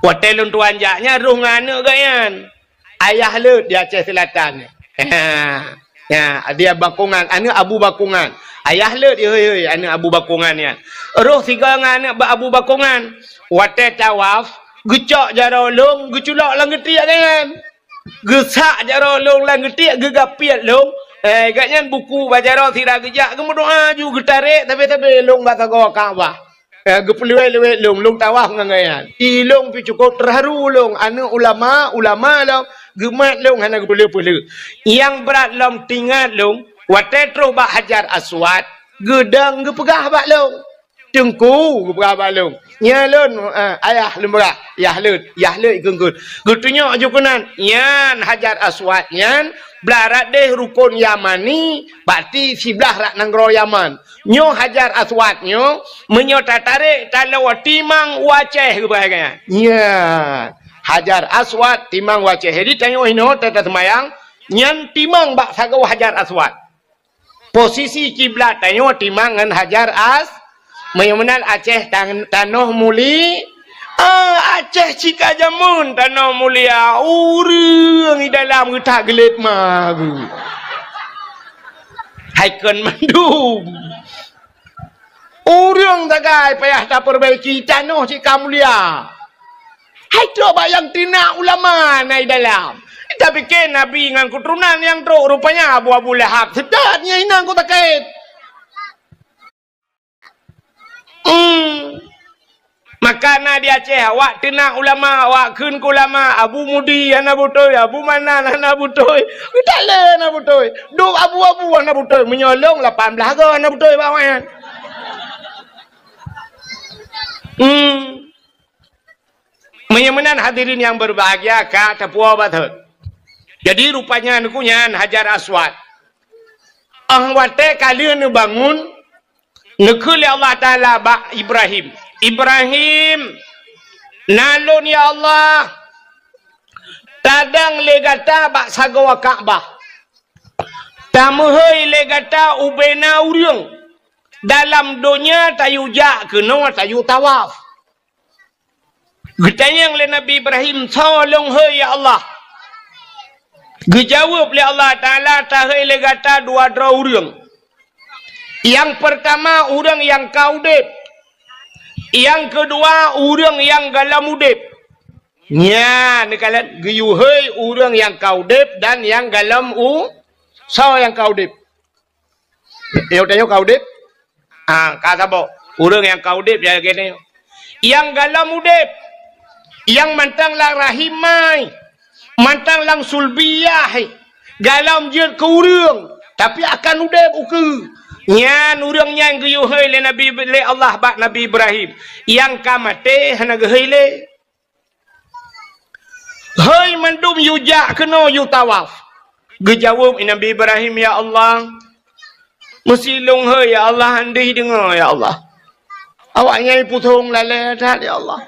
hotel tuan jaknya ruh ngane gayan ayah le di Aceh Selatan ya, dia Bakongan, anak Abu Bakongan. Ayah le dia hei anak Abu Bakongan ya. Roh tiga anak Abu Bakongan. Wate tawaf, gecok jaro long, geculak lang getiak kan. Gesak jaro long lang getiak gegapiat long. Agaknya buku bajaro sira gejak kemudoa ju getarik tapi long bata go Kaabah. Gepelue long tawaf ngangayan. Ilong pi cukup terharu long anak ulama long. Gemat long hana gepelue. Yang berat long tinggal long, watai terus bak Hajar Aswad, gedang gepegah bak long. Tengku gepegah bak long. Nya lon ayah lemberah, yah le ikengkun. Getunyo ajukunan, nyan Hajar Aswad nyan belarat deh rukun Yamani, berarti sebelah rak nanggro Yaman. Nyo Hajar Aswad nyo menyo tarik kalau timang waceh kebahagiaan. Nyan Hajar Aswad timang waceh. Jadi tengok hino tata semayang nyan timang bak sagaw Hajar Aswad. Posisi kiblat tengok timang ngan Hajar Menyamenal Aceh tanah muli. Aceh cika jamun tanah mulia. Urang di dalam kita gelit magu. Haikan mandum. Urang tagai payah tak perbaiki tanah cika mulia. Hai coba yang tina ulama nai dalam. Kita bikin Nabi dengan keturunan yang teruk rupanya Abu Lahab. Sedatnya inang ku takait. Maka na di Aceh awak tina ulama awak kun ku ulama Abu Mudi ana butoy Abu Manan ana butoy. Kita le ana butoy. Duk abu-abu ana butoy menyolong 18 ga ana butoy bawan. Menyamanan hadirin yang berbahagia ka tapua bathut. Jadi rupanya nukunya Hajar Aswad. Wate kalian bangun nekul Allah Taala ba Ibrahim. Ibrahim nalun ya Allah. Tadang legata ba sagawa Kaabah. Tamuhoi legata ubena urang. Dalam dunia tayu jak kena tayu tawaf. Getanyang le Nabi Ibrahim tolong hai ya Allah. Gejawab le Allah Taala tahai le gata dua urang. Yang pertama urang yang kaudep. Yang kedua urang yang galam udep. Nya nekalan geyuhai urang yang kaudep dan yang galam yang kaudep. Yo tayo kaudep. Kasabo urang yang kaudep ya kene. Yang galam udep. Yang mantang lang rahimai, mantang lang sulbiyah, galam je ke urang, tapi akan udep uke. Nyan urang nyan geyu hei le Nabi le Allah bak Nabi Ibrahim. Yang kamate hana gehei le. Hei mandum yu jak kena yu tawaf. Gejawab Nabi Ibrahim, ya Allah. Mesilung hei ya Allah andih dengar ya Allah. Awak nyai putung lale dah ya Allah.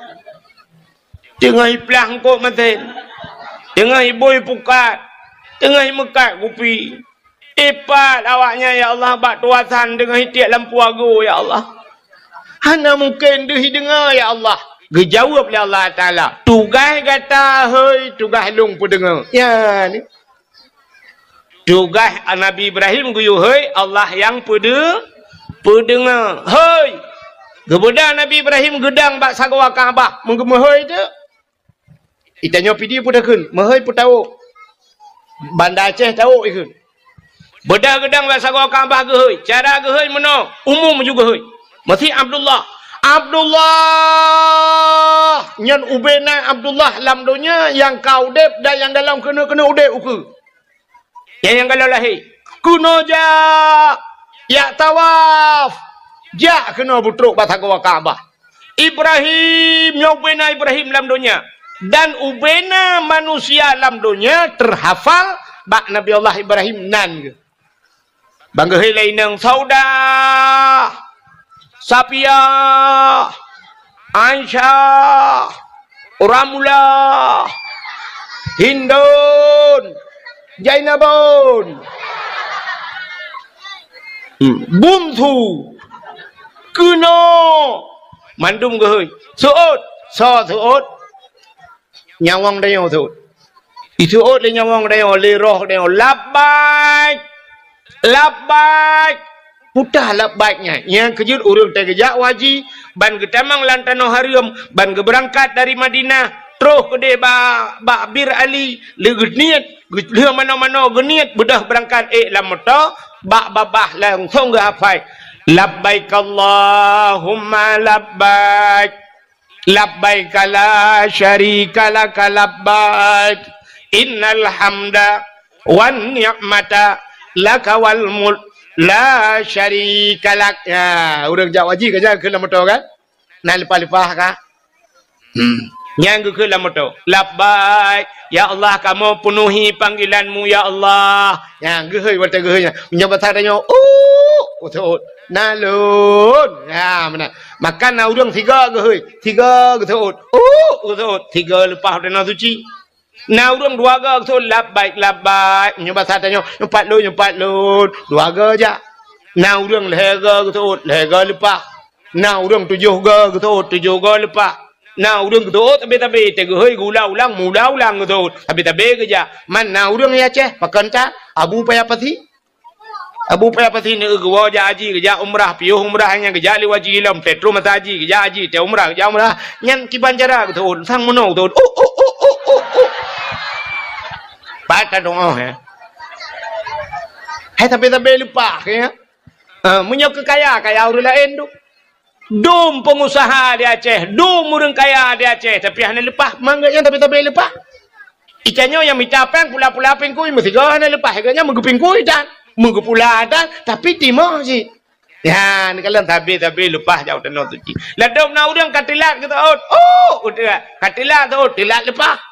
Dengar pelang kok maten. Dengar boy pukat. Dengar mekat kupi. Ipat awaknya ya Allah bak tuasan dengan hitiak lampu agu ya Allah. Hana mungkin dia dengar ya Allah. Gejawab oleh Allah Ta'ala. Tugas kata hei tugas long pun dengar. Ya ni. Tugas Nabi Ibrahim guyu hei Allah yang pendengar. Hei. Kemudian Nabi Ibrahim gedang bak sagawa Kaabah. Menggema hei tu. Itanya pidi pun dah kun. Mahai pun tahu. Bandar Aceh tahu ikut. Bedah gedang bahasa gua Kaabah gehoi. Cara gehoi mana? Umum juga gehoi. Masih Abdullah. Abdullah. Nyan ubena Abdullah lam dunia yang kau dep dan yang dalam kena udep uku. Yang kalau lahir. Kuno ja. Ya tawaf. Ja kena butruk bahasa gua Kaabah. Ibrahim. Yang ubena Ibrahim lam dunia. Dan ubena manusia lam dunia terhafal bak Nabi Allah Ibrahim nan ke. Bangga helai nang Sauda, Sapia, Aisyah, Ramula, Hindun, Jainabun, Buntu, Kuno, Mandum gehoi, Suud, Suud, Nyawang dayo Suud. Isuud le nyawang dayo, le roh dayo, labbaik. Labbaik. Putah labbaiknya. Yang kejut urung tegejak waji. Ban getamang lantano harium. Ban geberangkat dari Madinah. Terus ke dia bak Bir Ali. Le geniat. Dia mana-mana geniat. Bedah berangkat. Lamata. Bak babah langsung ke hafai. Labbaik Allahumma labbaik. Labbaik la syarika laka labbaik. Innal hamda wan ni'mata laka wal mulk la syarika lak. Ya, urang jak waji kerja ke lamoto kan? Nak lepas-lepas ka? Yang ke lamoto. Labbaik. Ya Allah, kamu penuhi panggilanmu ya Allah. Yang gehoi wata gehoi. Menyebut tanya, betul. Nalun. Ya, mana? Makan na urang tiga gehoi. Tiga betul. Betul. Tiga lepas dana suci. Nah urang dua ga betul labbaik labbaik nyoba tanya empat lun dua ga aja. Nah urang lega betul lega lepas. Nah urang tujuh ga betul tujuh ga lepas. Nah urang betul tapi tega hoi gula ulang betul tapi kerja. Man nah urang ya Aceh pakan ta Abu Payapati. Abu Payapati ni gua haji kerja umrah piuh umrah hanya kerja li waji lam petro mata haji kerja haji te umrah kerja umrah nyan kibanjara betul sang mono betul. Baca doa ya. Hai tapi lupa ya. Punya kekaya orang lain tu. Dum pengusaha di Aceh, dum orang kaya di Aceh tapi hanya lepas mangga yang tapi lepas. Ikannya yang minta peng pula pengkui mesti kau hanya lepas harganya menggepingkui dan menggepula dan tapi timah sih. Ya, ni kalian tapi lepas jauh tenor tu. Ladom na orang katilat kita udah katilat tu tilat lepas.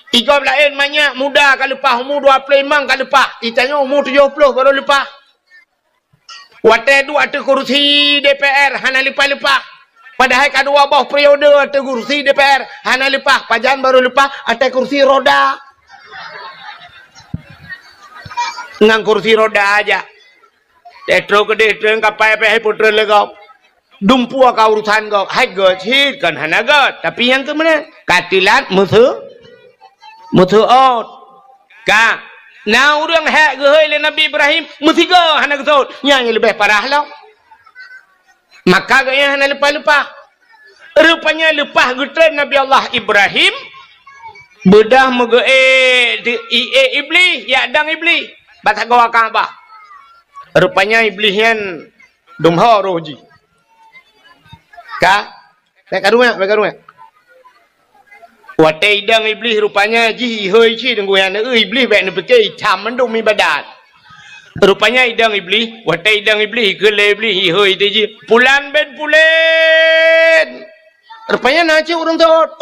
Tiga lain banyak muda kalau lepas umur 25 kalau lepas. Itanya umur 70 baru lepas. Wate dua ada kursi DPR hana lepas. Padahal kedua bawah periode ada kursi DPR hana lepas. Pajan baru lepas ada kursi roda. Ngang kursi roda aja. Detro ke detro kapai pe putra legau. Dumpu ka urusan kau. Hai gocit kan hana got. Tapi yang ke mana? Katilat musuh. Mutuot ka na urang hak gehoi le Nabi Ibrahim mutiga hana getut yang lebih parah lah maka gaya hana lepas rupanya lepas getut Nabi Allah Ibrahim bedah mege iblis ya dang iblis bata gawa Kaabah rupanya iblis yang dumha roji ka karuang Wate idang iblis rupanya ji hoi chi dengan yang iblis baik nak pergi caman dong mi badat. Rupanya idang iblis, watai idang iblis, kelai iblis, hihoi dia. Pulan ben pulen. Rupanya naci orang tot.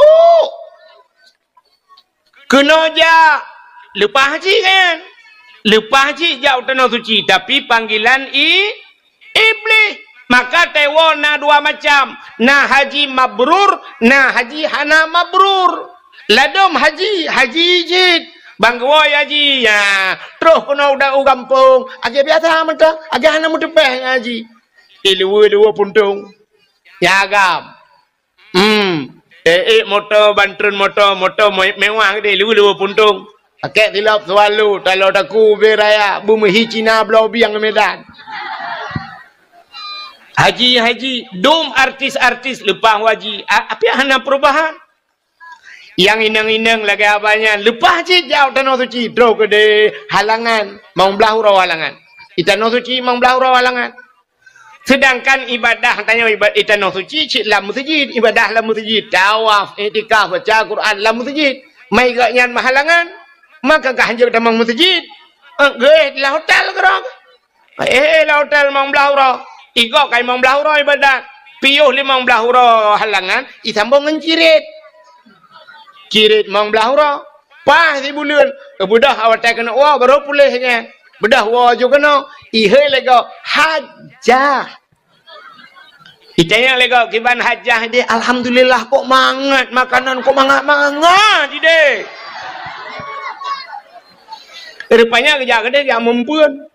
Kena je. Lepas haji kan? Lepas haji jauh tanah suci. Tapi panggilan iblis. Maka tewa na dua macam. Na haji mabrur, na haji hana mabrur. Ladom haji jid. Bang Goy haji ya. Terus kena udah gampung. Agi biasa mentah, agi hana mutepeh haji. Ilua puntung. Ya agam. Motor bantun motor mewah gede ilua puntung. Akek tilap selalu kalau daku beraya bumi Cina belau biang Medan. Haji dom artis lepas haji. Apa hana perubahan? Yang inang-inang lagi apanya lepas haji jauh tanah suci draw ke de halangan mau belah hurau halangan tanah suci mau belah hurau halangan. Sedangkan ibadah tanya ibadah tanah suci cik lam masjid ibadah lam masjid tawaf i'tikaf baca Quran lam masjid mai gaknyan halangan maka kah hanjak tamang masjid la hotel kerang la hotel mau belah hurau igok kai mau belah hurau ibadah piuh limang belah hurau halangan itambung ngencirit kirit mang belahura pas di bulan bedah awak tak kena wah baru pulihnya bedah wah juga kena ihai lego hajah itanya lego kiban hajah dia alhamdulillah kok mangat makanan kok mangat dia rupanya kerja gede yang mempuan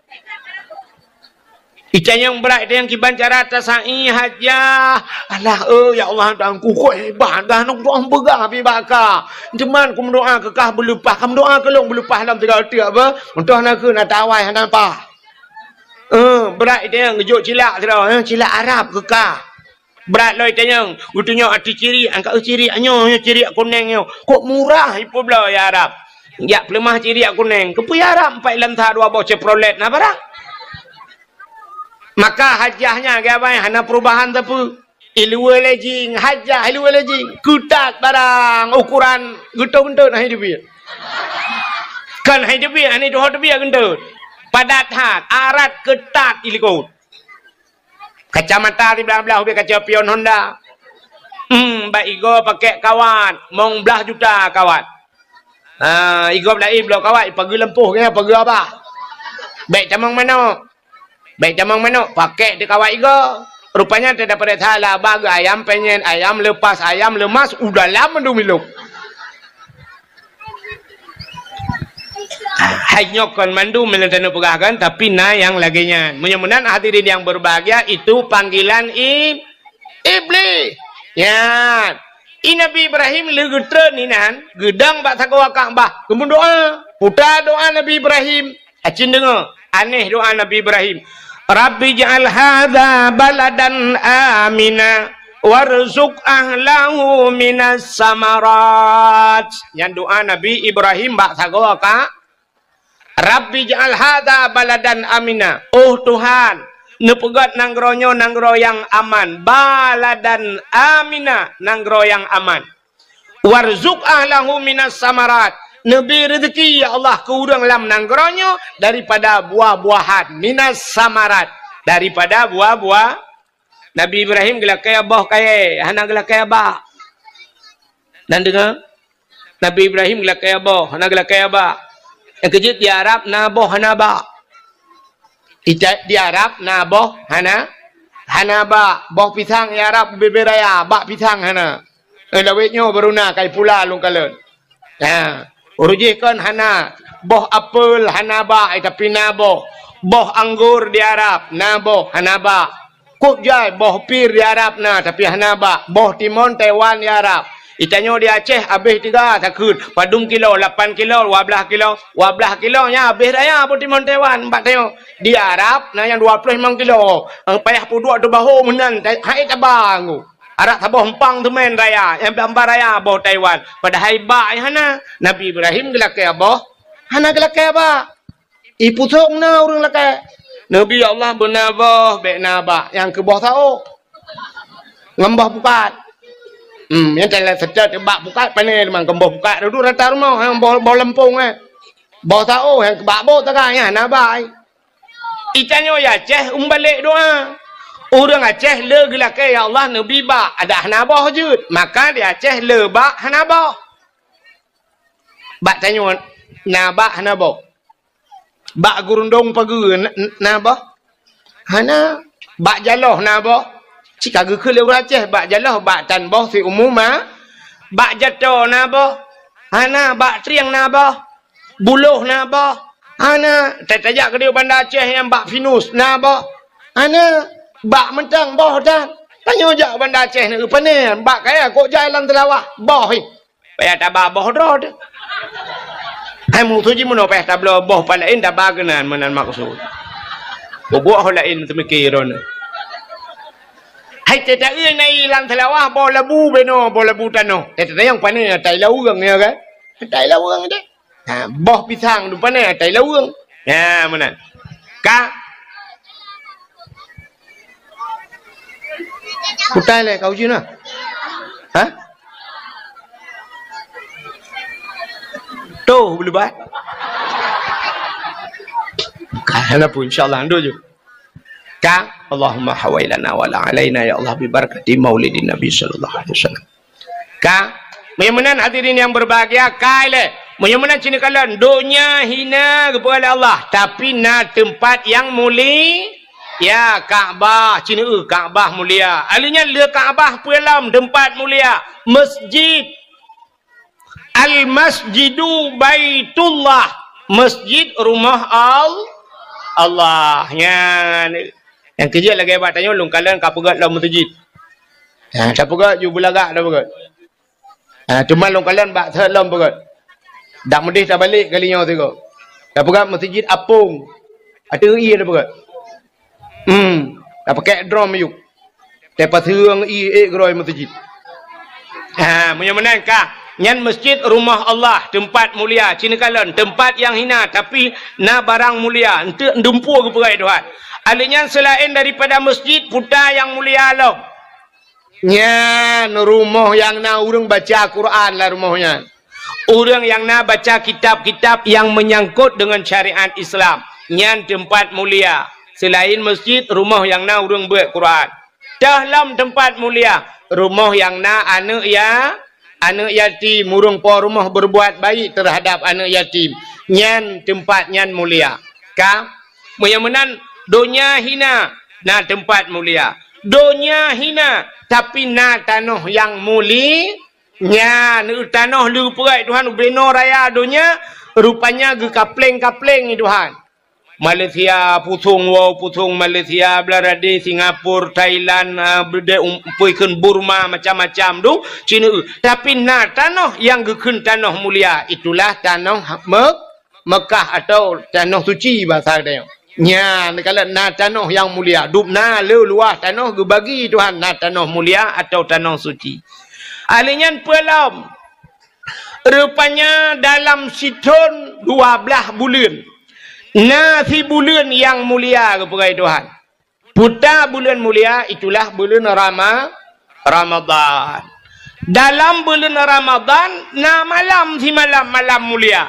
Icanya yang berat yang kiban cara tasai hajah. Alah ya Allah tangku kok hebat dah nak doa begah pi baka. Cuman ku doa kekah berlupah, kamu doa kelong berlupah dalam tiga hati apa? Untuk nak ke nak tawai hana apa? Berat dia yang ngejuk cilak tira, cilak Arab kekah. Berat loi tanya, gutunya arti ciri, angkat ciri anyo ciri kuning yo. Kok murah ipu bela ya Arab. Ya pelemah ciri kuning. Kepu ya Arab 4 lantar 2 bau Chevrolet na barang. Maka hajahnya ke apa hana perubahan tapi ilmu lejing hajah ilmu lejing kutat barang ukuran gentut-gentut nah hidup dia kan hidup dia ini doh dia gentut padat hat arat ketat ilikut kacamata di belah-belah dia kaca pion Honda Mbak Igo pakai kawat mong belah juta kawat Igo belah belah kawat pagi lempuh ke pagi apa baik camang mana baik jamang manuk pakai di kawat igo rupanya tidak pada salah bagi ayam penyen ayam lepas ayam lemas udah lama dumiluk hanya kon mandu melentano pegahkan tapi na yang laginya mudah-mudahan hadirin yang berbahagia itu panggilan iblis ya Nabi Ibrahim legutren inan gedang bak sakwa Ka'bah kemudian doa putar doa Nabi Ibrahim acin dengar aneh doa Nabi Ibrahim Rabbi ja'al hadha baladan amina warzuq ahlahu minas samarat. Yang doa Nabi Ibrahim bak sagoa ka Rabbi ja'al hadha baladan amina. Oh Tuhan, nepegat nanggronyo nanggro yang aman. Baladan amina, nanggro yang aman. Warzuq ahlahu minas samarat. Nabi rezeki ya Allah ke urang lam nanggronyo daripada buah-buahan minas samarat daripada buah-buah. Nabi Ibrahim gelak kaya boh kaya hana gelak kaya ba dan dengar Nabi Ibrahim gelak kaya boh hana gelak kaya ba yang kejut di Arab na boh hana ba di Arab na boh hana ba boh pisang di Arab beberaya ba pisang hana lawetnya baru na kai pula lung kalen urujihkan hana boh apel hana ba tapi na boh anggur di Arab na boh hana ba kuk jai boh pir di Arab na tapi hana ba boh timon Taiwan di Arab itanya di Aceh habis 3 takut padung kilo 8 kilo 12 kilo nya habis raya boh timon Taiwan 4 tayo di Arab na yang 25 kilo payah puduk tu bahu menan hai tabang Arak taboh empang tu main raya, yang gambar raya boh Taiwan. Pada haiba hana Nabi Ibrahim gelak ke boh, hana gelak ke ba. Ipu sok na urang lak. Nabi Allah benaboh be naba yang ke boh tao. Ngembah bukat. Yang telah sejat bak bukat pane mang kemboh bukat dulu rata rumah yang boh lempung Boh tao yang ke bak boh taganya naba. Itanya ya Aceh balik doa. Orang Aceh le gelak ya Allah Nabi ba ada hanabah je. Maka di Aceh le ba hanabah. Bak tanya nabah hanabah. Bak gurundong pagi nabah. Hana bak jaloh nabah. Jika ke orang Aceh bak jaloh bak tanbah si umumah. Bak jatuh nabah. Hana bak triang nabah. Buluh nabah. Hana tajak ke dia bandar Aceh yang bak finus nabah. Hana bak mentang boh dah. Tanya jak bandar Aceh ni apa ni? Bak kaya kok jalan telawah boh ni. Payah tabah boh dah. Hai musuji mun payah tablah boh palain dah baganan menan maksud. Bubuh lain semikiran. Hai tak nai lan telawah boh labu beno boh labu tano. Tak yang pani tai lawang ya kan? Tai lawang dah. Ha, boh pisang tu mana tai lawang. Ya, mana? Ka. Kutai le kau jina. Ha? Tu boleh buat. Kana pun insyaallah ando je. Ka, Allahumma hawailana wala alaina ya Allah bi barakati maulidin Nabi sallallahu alaihi wasallam. Ka, menyamanan hadirin yang berbahagia, kaile menyamanan cina kalian dunia hina kepada Allah tapi na tempat yang mulia ya Kaabah cina Kaabah mulia alinya le Kaabah pelam tempat mulia masjid al masjidu baitullah masjid rumah Allah yang kerja lagi buat tanya long kalian kapegat dalam masjid siapa pegat you belagak dah pegat cuma long kalian bak salam pegat dak medih dah balik kalinya tengok. Dah pegang masjid apung. Ada i dah pegang. Dah pakai drum yuk. Depa thurang i groi masjid. Menyamanan ka nyan masjid rumah Allah tempat mulia cina kalon tempat yang hina tapi na barang mulia ente ndempur ke perai Tuhan. Alinya selain daripada masjid putar yang mulia lo. Nyan rumah yang na urang baca Quran lah rumahnya. Orang yang nak baca kitab-kitab yang menyangkut dengan syariat Islam. Nyan tempat mulia. Selain masjid, rumah yang nak orang buat Quran. Dalam tempat mulia. Rumah yang nak anak yatim. Urang po rumah berbuat baik terhadap anak yatim. Nyan tempat nyan mulia. Ka? Menyamanan dunia hina. Na tempat mulia. Dunia hina. Tapi na tanah yang mulia. Nya nu tanah lu perai Tuhan beno raya dunia rupanya ge kapleng-kapleng ni Tuhan. Malaysia putung Malaysia belaradi Singapura Thailand puikeun Burma macam-macam tu Cina tapi na tanah yang gekeun tanah mulia itulah tanah Mekah atau tanah suci bahasa dia. Nya kalau na tanah yang mulia dupna le luah tanah ge bagi Tuhan na tanah mulia atau tanah suci. Alinya pelam. Rupanya dalam situn 12 bulan. Nasi bulan yang mulia kepada Tuhan. Putar bulan mulia itulah bulan Ramadan. Dalam bulan Ramadan na malam si malam mulia.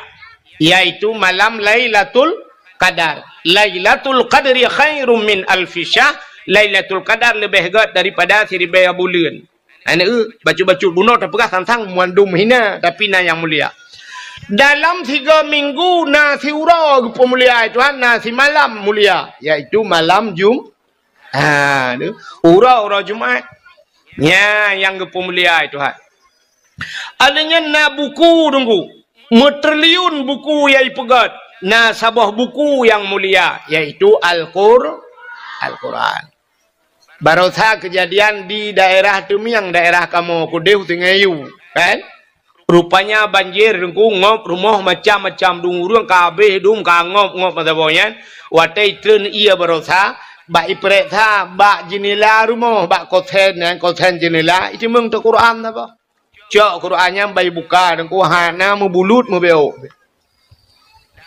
Yaitu malam Lailatul Qadar. Lailatul Qadri khairum min alfi syahr. Lailatul Qadar lebih hebat daripada 1000 bulan. Anak baju-baju bunuh tak pernah tantang muandum hina tapi na yang mulia. Dalam 3 minggu na si ura pemulia Tuhan na si malam mulia yaitu malam ura Jumaat. Ya yang pemulia Tuhan. Adanya na buku tunggu. Metriliun buku yang pegat. Na sabah buku yang mulia yaitu Al-Quran. Barusan kejadian di daerah Tumiang, daerah kamu Kudeu Tingayu, kan? Rupanya banjir dengku ngop rumah macam-macam dungurung kabeh dum kangop macam watai tren ia barusan bak iprek tha bak jenela rumah bak koten jenela itu mung tu Quran apa? Cak Qurannya bai buka dengku hana membulut membeo.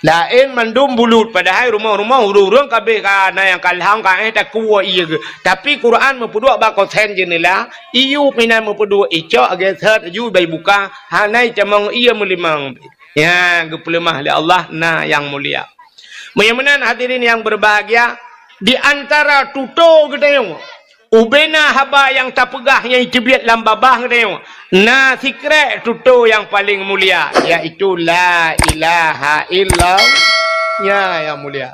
Lain mandum bulut padahal rumah-rumah urung kabeh kana yang kalhang ka tak kuat iya ke tapi Quran mempudua ba konten jenela iu pinan mempudua ica ageset ju bai buka hanai camang iya melimang ya gepelemah li Allah na yang mulia Menyamanan hadirin yang berbahagia, di antara tuto gedayong ubena haba yang tak pegah yang itibiat dalam babah gedayong, na sikre tuto yang paling mulia, yaitu la ilaha illallah. Ya yang mulia.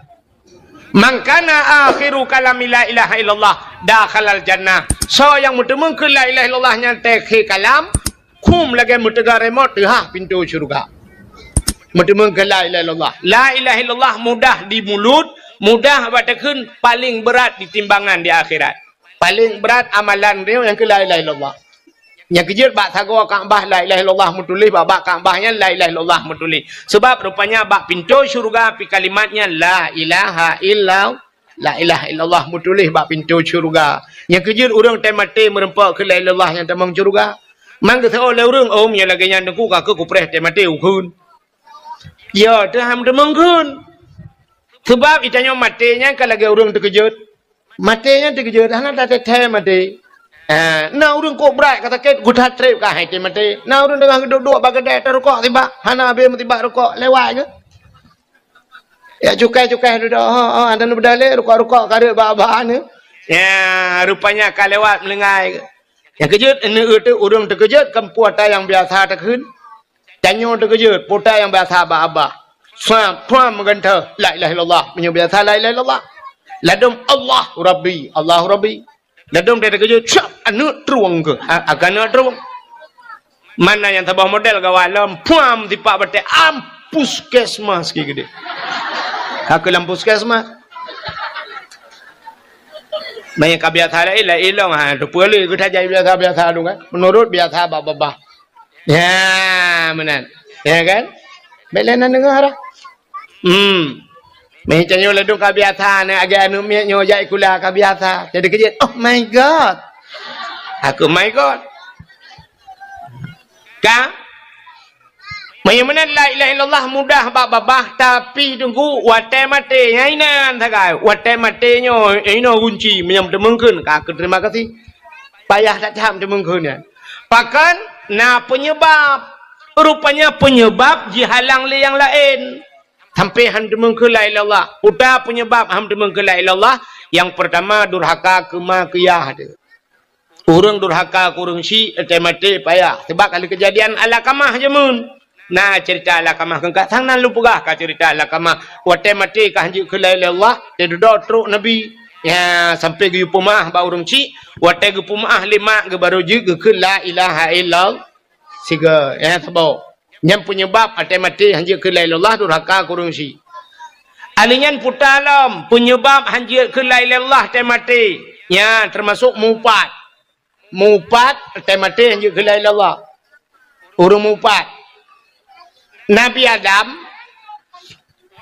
Mangkana akhiru kalami la ilaha illallah dakhalal jannah. So yang mutemung ke la ilaha illallah nya tekhi kalam kum lagi mutega remote ha pintu syurga. Mutemung ke la ilaha illallah. La ilaha illallah mudah di mulut, mudah batakun, paling berat di timbangan di akhirat. Paling berat amalan dia yang ke la ilaha illallah. Yang kejut bak sago Kaabah la ilaha illallah mutulih, bak Kaabahnya la ilaha illallah mutulih. Sebab rupanya bak pintu syurga pi kalimatnya la ilaha illallah, la ilaha illallah mutulih bak pintu syurga. Yang kejut urang tai mati merempak ke la ilaha illallah yang tamang syurga. Mang ke tho le urang om nya lagi nya ku ka ke ku preh tai mati ukun. Ya tu ham tamang kun. Sebab itanya matinya kalau lagi urang terkejut. Matinya terkejut hana tak tai mati. Na urang kok berat kata ket gudat trip ka hai te mate. Na urang tengah duduk bagadai terukok tiba. Hana be tiba rukok lewat ke. Ya cukai-cukai duduk. Ada nu bedale rukok-rukok kada ba-ba ni. Ya rupanya ka lewat melengai ke. Yang kejut ini tu urang terkejut kan puata yang biasa terkeun. Tanyo terkejut puata yang biasa ba-aba. Puan menganta la ilaha illallah, menyo biasa la ilaha illallah. Ladum Allah Rabbi, Allah Rabbi. Ladung dia terkejut, syap, anu teruang ke? Akan anu teruang. Mana yang tabah model kawalam, puam tipak batik, ampus kesmas ke gede. Aku lampus kesmas. Banyak kebiasaan lah, ilong ha, tu boleh kita jadi biasa tu kan? Menurut biasa babah. Ya, benar. Ya kan? Belenan dengar. Macam nyo ledung kabiasa ni agak anu miak nyo jai kula kabiasa. Jadi kejut, oh my god. Aku my god. Ka? Mana la ilaha illallah mudah babah tapi tunggu wate mate nyainan tagai. Wate mate nyo ino kunci menyam temengkeun. Ka terima kasih. Payah tak cam temengkeun ya. Pakan na penyebab. Rupanya penyebab dihalang le yang lain. Sampai ham demeng ke la ilallah. Udah penyebab ham demeng ke la ilallah. Yang pertama durhaka kema kiyah dia. Urang durhaka kurang si mati payah. Sebab kalau kejadian ala kamah je mun. Nah cerita ala kamah kengkat sang nan lupugah ka cerita ala kamah. Wate mati ka hanji ke la ilallah. Dia duduk teruk nabi. Ya sampai ge pumah ba urang si. Wate ge pumah lima ge baru je ke la ilaha illallah. Siga ya sebab yang penyebab atai mati hanjir ke la ilallah durhaka kurang si. Alingan putalam penyebab hanjir ke la ilallah atai mati. Ya termasuk mupat. Mupat atai mati hanjir ke la ilallah. Urung mupat. Nabi Adam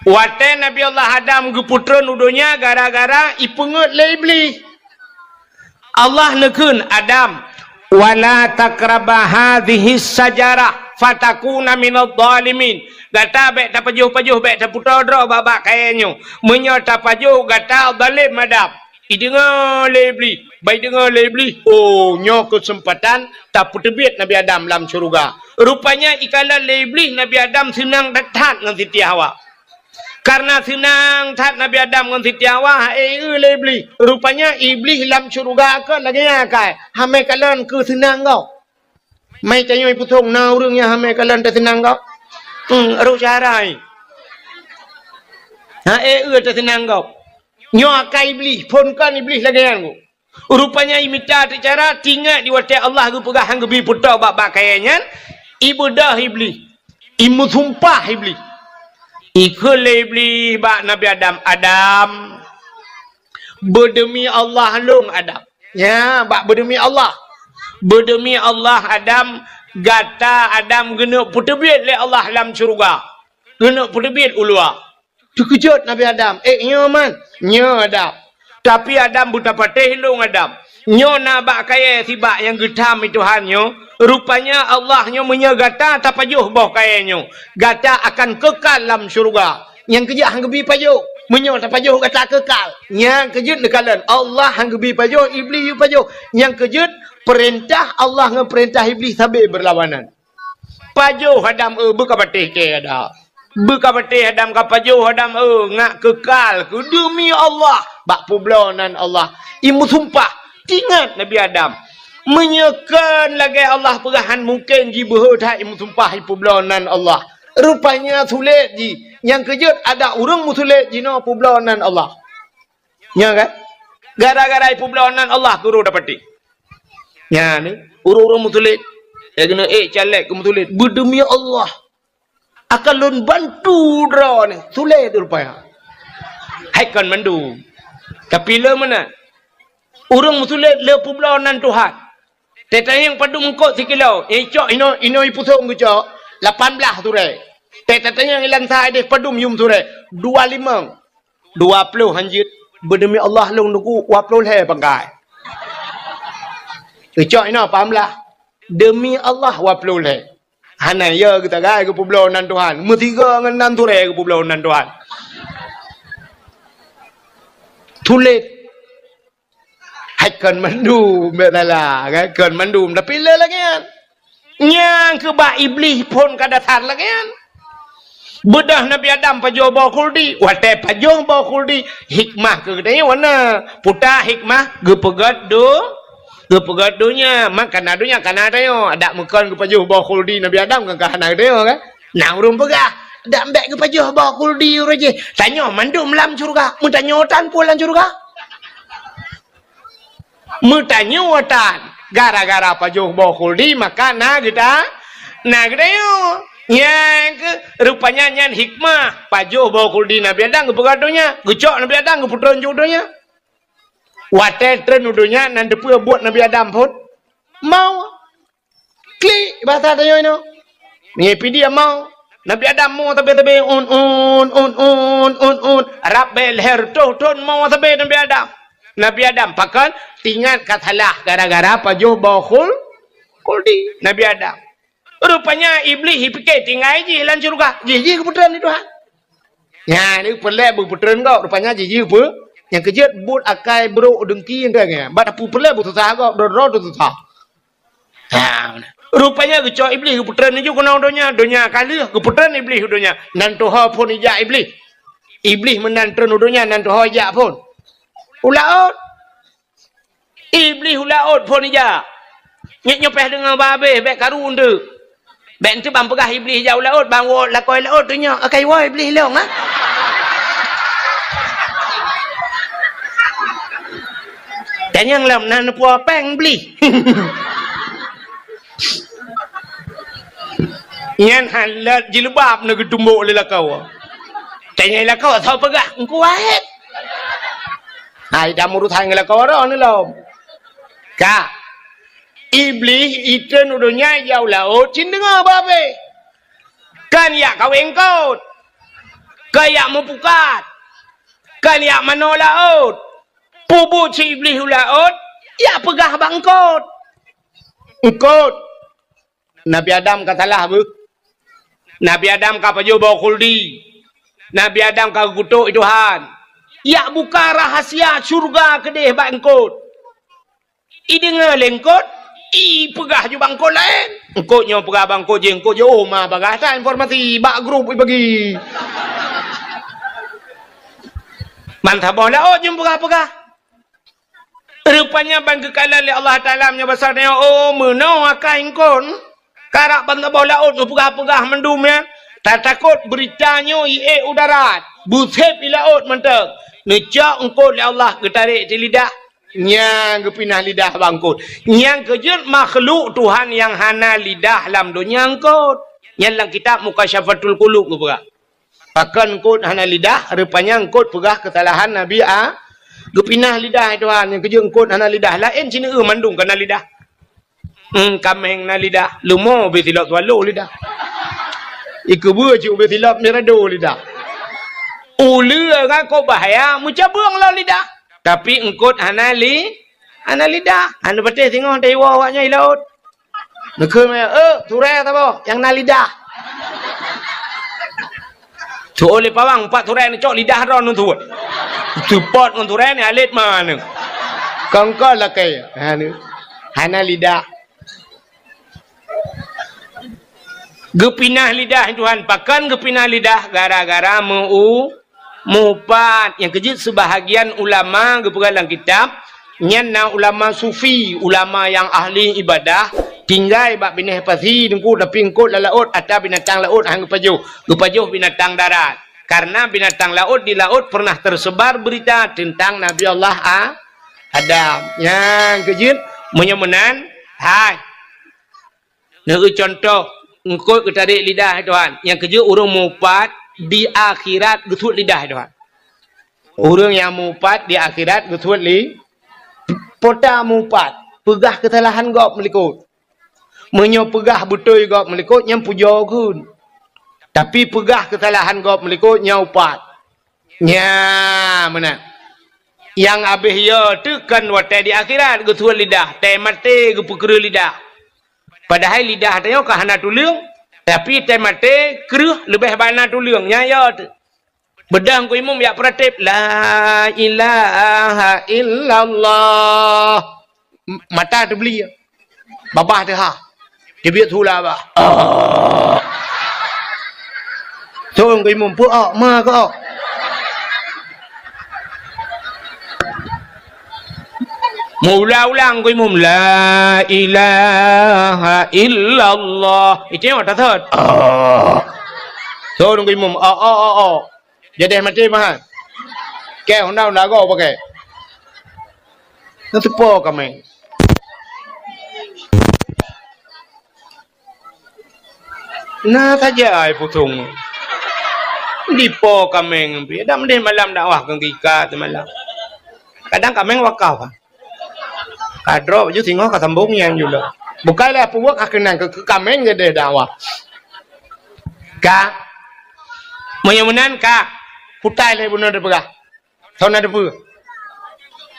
wate Nabi Allah Adam ke putra nudunya gara-gara ipengut le iblis. Allah nekeun Adam wala takraba hadhihi sajarah fatakuna minadh dhalimin. Gata bek ta pajuh-pajuh bek ta putodro babak kaenyo. Menyo ta pajuh gata zalim madap. Idengar lebli, baik dengar lebli. Oh, nyo kesempatan tak putebit Nabi Adam dalam syurga. Rupanya ikala lebli Nabi Adam senang datang dengan Siti Hawa. Karena senang tat Nabi Adam dengan Siti Hawa, lebli. Rupanya iblis dalam syurga ke lagi akai. Hamai kalan ke senang kau. Mai tanyo ibu thong na urangnya hamai kalan ta senang kau. Aru carai. Ha ta senang kau. Nyo akai iblis, pun kan iblis lagi anggo. Rupanya imita cara tinggal di wate Allah gu pegah hang bi putar bab kayanya. Ibu dah iblis. Imu sumpah iblis. Ikul iblis bak Nabi Adam. Adam berdemi Allah long Adam. Ya, bak berdemi Allah. Berdemi Allah Adam gata Adam kena putebit le Allah dalam syurga. Kena putebit ulua. Terkejut Nabi Adam. Nyo man. Nyo Adam. Tapi Adam buta patih long Adam. Nyo na bak kaya sibak yang getam itu hanyo. Rupanya Allah nyo menyegata tak pajuh boh kaya nyo. Gata akan kekal dalam syurga. Yang kejut hang gebi pajuh. Menyo tak pajuh gata kekal. Yang kejut dekalan Allah hang gebi pajuh, iblis yu pajuh. Yang kejut perintah Allah dengan perintah iblis sampai berlawanan. Pajuh Adam buka patih ke ada. Bekapati hadam kapaju hadam ngak kekal ku demi Allah bak publonan Allah imu sumpah tingat Nabi Adam menyekan lagi Allah perahan mungkin ji berhutah imu sumpah publonan Allah rupanya sulit ji yang kejut ada orang musulit ji no publonan Allah nya kan gara-gara publonan Allah guru dapati nya ni orang musulit ya kena calek ke musulit berdemi Allah akan lun bantu draw ni sulit rupanya haikan mandu tapi le mana orang musulit le publonan Tuhan tetanya yang padu mengkot sikilau cok ino ipusung ke cok 18 sure tetanya yang ilan sahai deh padu yum sure 25 20 hanjit berdemi Allah long nuku 20 le bangkai cok ino 18 demi Allah 20 le hana ya kita gai ke publonan Tuhan mutiga ngan ture ke publonan Tuhan tulit haikan mandu betala kan mandu tapi le lagi kan nyang ke ba iblis pun kadatan lagi kan bedah Nabi Adam pajo ba khuldi wate pajo ba khuldi hikmah ke dia warna puta hikmah Gepegadunya makan adunya kana tayo ada makan ke pajuh ba khuldi Nabi Adam kan kana tayo kan nang rum pegah dak ambek ke pajuh ba khuldi uraje tanyo mandum lam surga mun tanyo tan pulan surga mun tanyo tan gara-gara pajuh ba khuldi maka na kita na tayo yang ke rupanya nyan hikmah pajuh ba khuldi Nabi Adam gepegadunya gecok Nabi Adam geputron jodohnya wate tren udunya nan depu buat Nabi Adam pun mau klik bahasa tayo ino ngepi dia mau Nabi Adam mau tabe un rabel her ton mau tabe Nabi Adam pakan tingat katalah gara-gara pajuh bakhul kuldi Nabi Adam rupanya iblis hipike tinggai ji lan surga ji keputusan itu ha ya ni pelek berputusan kau rupanya ji apa yang kejut but akai bro dengki kan bat apu pele but susah kok doro susah rupanya kecoh iblis keputran ni juga donya kali keputran iblis donya nan toha pun ija iblis menantren donya nan toha ija pun ulaut iblis ulaut pun ija nyopeh dengan babe bek karun tu bek tu bang pegah iblis ija ulaut bang wo lakoi laut donya akai wo iblis long ah dan yang lam nan puas peng beli yang halat jilbab nak tumbuk le lakau tanya lakau tahu pegah engkau wahid hai dah murut hang lakau ro ni lom ka iblis itu nudunya jauh laut cin dengar babe kan ya kau engkau kayak mempukat kan ya manolaut pubu si iblis ulaut ya pegah bangkot engkot Nabi Adam katalah bu Nabi Adam ka pajo ba khuldi Nabi Adam ka gutuk Tuhan ya buka rahasia surga kedeh bangkot idengar lengkot pegah ju bangkot lain engkotnya pegah bangkot je engkot je ma bagasa informasi bak grup bagi mantap bola jum pegah rupanya bang kekala oleh Allah Ta'ala menyebasarnya menau akai ingkon karak bang bola pegah-pegah mendumnya tak takut beritanya udarat busep ilaut mentek necak engkau oleh Allah ketarik di lidah nyang kepinah lidah bangkut nyang kejut makhluk Tuhan yang hana lidah lam dunia engkau yang dalam kitab Mukasyafatul Qulub pakan engkau hana lidah rupanya engkau pegah kesalahan Nabi gepinah lidah Tuhan yang kejut engkau hana lidah lain cina mandung kena lidah kameng na lidah lumo betilap tualu lidah iku buju betilap mirado lidah ulu kan kau bahaya mucabung lo lidah tapi engkau hana lidah anu pete tengok dewa awaknya di laut nekeu turai apa yang na lidah tu oleh pawang 4 turai ni cok lidah ron tu support ngan turai ni alit mana kangka lakai hana lidah Gepinah lidah Tuhan, pakan gepinah lidah gara-gara mupat. Yang kejut sebahagian ulama gepegalang kitab, nyana ulama sufi, ulama yang ahli ibadah, tinggal bak bineh pasi dengku tapi engkut laut atau binatang laut hang gepajuh binatang darat. Karena binatang laut di laut pernah tersebar berita tentang Nabi Allah Adam. Yang kejut menyemenan, hai. Negu contoh engkut ke tarik lidah Tuhan. Yang kejut urang mupat di akhirat getut lidah Tuhan. Urang yang mupat di akhirat getut pota mupat pegah kesalahan gop melikut. Menyo pegah betul gop melikut yang puja kun. Tapi pegah kesalahan gop melikut nya upat. Nya mana? Yang abih ya tekan watai di akhirat getut lidah, teh mati gepukru lidah. Padahal lidah tanya kahana tulang, tapi teh mati keruh lebih bana tulangnya ya tu. Bedang ku imam ya pratip la ilaha illallah. Mata tu beli. Babah tu ha. Dia biar tu lah bah. Tolong ku imam pu ma ko. Ulang ku imam la ilaha illallah. Itu yang tak thot. Tolong ku imam jadi mati mah. Kau hendak lagu pakai. Nanti po kami. Nah saja ai putung. Di po kami ngambil. Dah mending malam dakwah kengkika tu malam. Kadang kami wakau. Kadro je tengok kat sambung yang juga. Bukanlah puak akenan ke kami gede dakwah. Ka. Menyemenan ka. Putai le bunuh de pegah. So na de pu.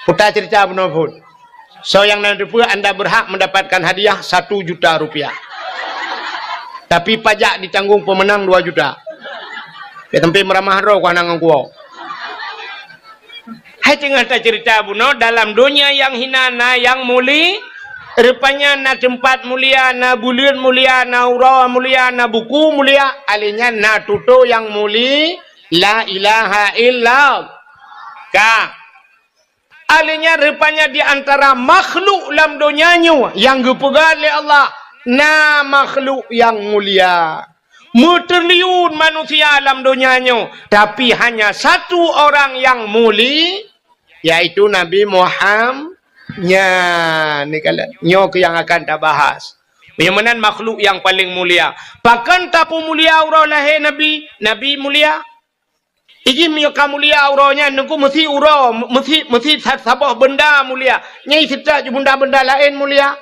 Putai cerita bunuh pun. So yang na de pu anda berhak mendapatkan hadiah 1 juta rupiah. Tapi pajak ditanggung pemenang 2 juta. Ya tempe meramah ro ku anang ku. Hai tengah cerita bunuh dalam dunia yang hinana yang muli. Rupanya na tempat mulia, na bulan mulia, na urau mulia, na buku mulia. Alinya na tuto yang muli. La ilaha illallah. Alinya rupanya di antara makhluk dalam dunianya yang dipegang oleh Allah. Na makhluk yang mulia. Muterliun manusia dalam dunianya. Tapi hanya satu orang yang muli. Yaitu Nabi Muhammad. Ni kalau nyok yang akan kita bahas. Bagaimana makhluk yang paling mulia. Bahkan tapu mulia urau lahir Nabi. Nabi mulia. Iji miyoka mulia uraunya nunggu mesti urau, mesti sabah benda mulia. Nyai sita benda-benda lain mulia.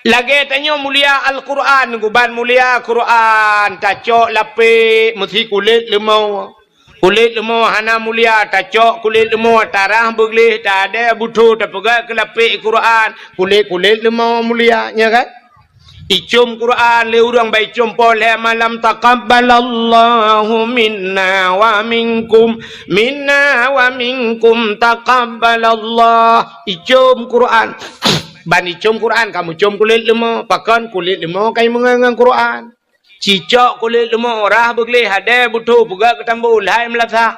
Lagi tanya mulia Al-Quran, nunggu ban mulia Quran, tacok lapik, mesti kulit lemau. Kulit lemau hana mulia, tacok kulit lemau tarah beglih, tak ada butuh terpegat ke lapik Quran. Kulit lemau mulia, ya kan? Icum Quran le urang bai icum pole malam taqabbalallahu minna wa minkum taqabbalallah. Icum Quran. Ban icum Quran kamu cium kulit lemau, pakan kulit lemau kai mengangang Quran. Cicok kulit lemau rah beglih hade butuh buga ketambu lai melasa.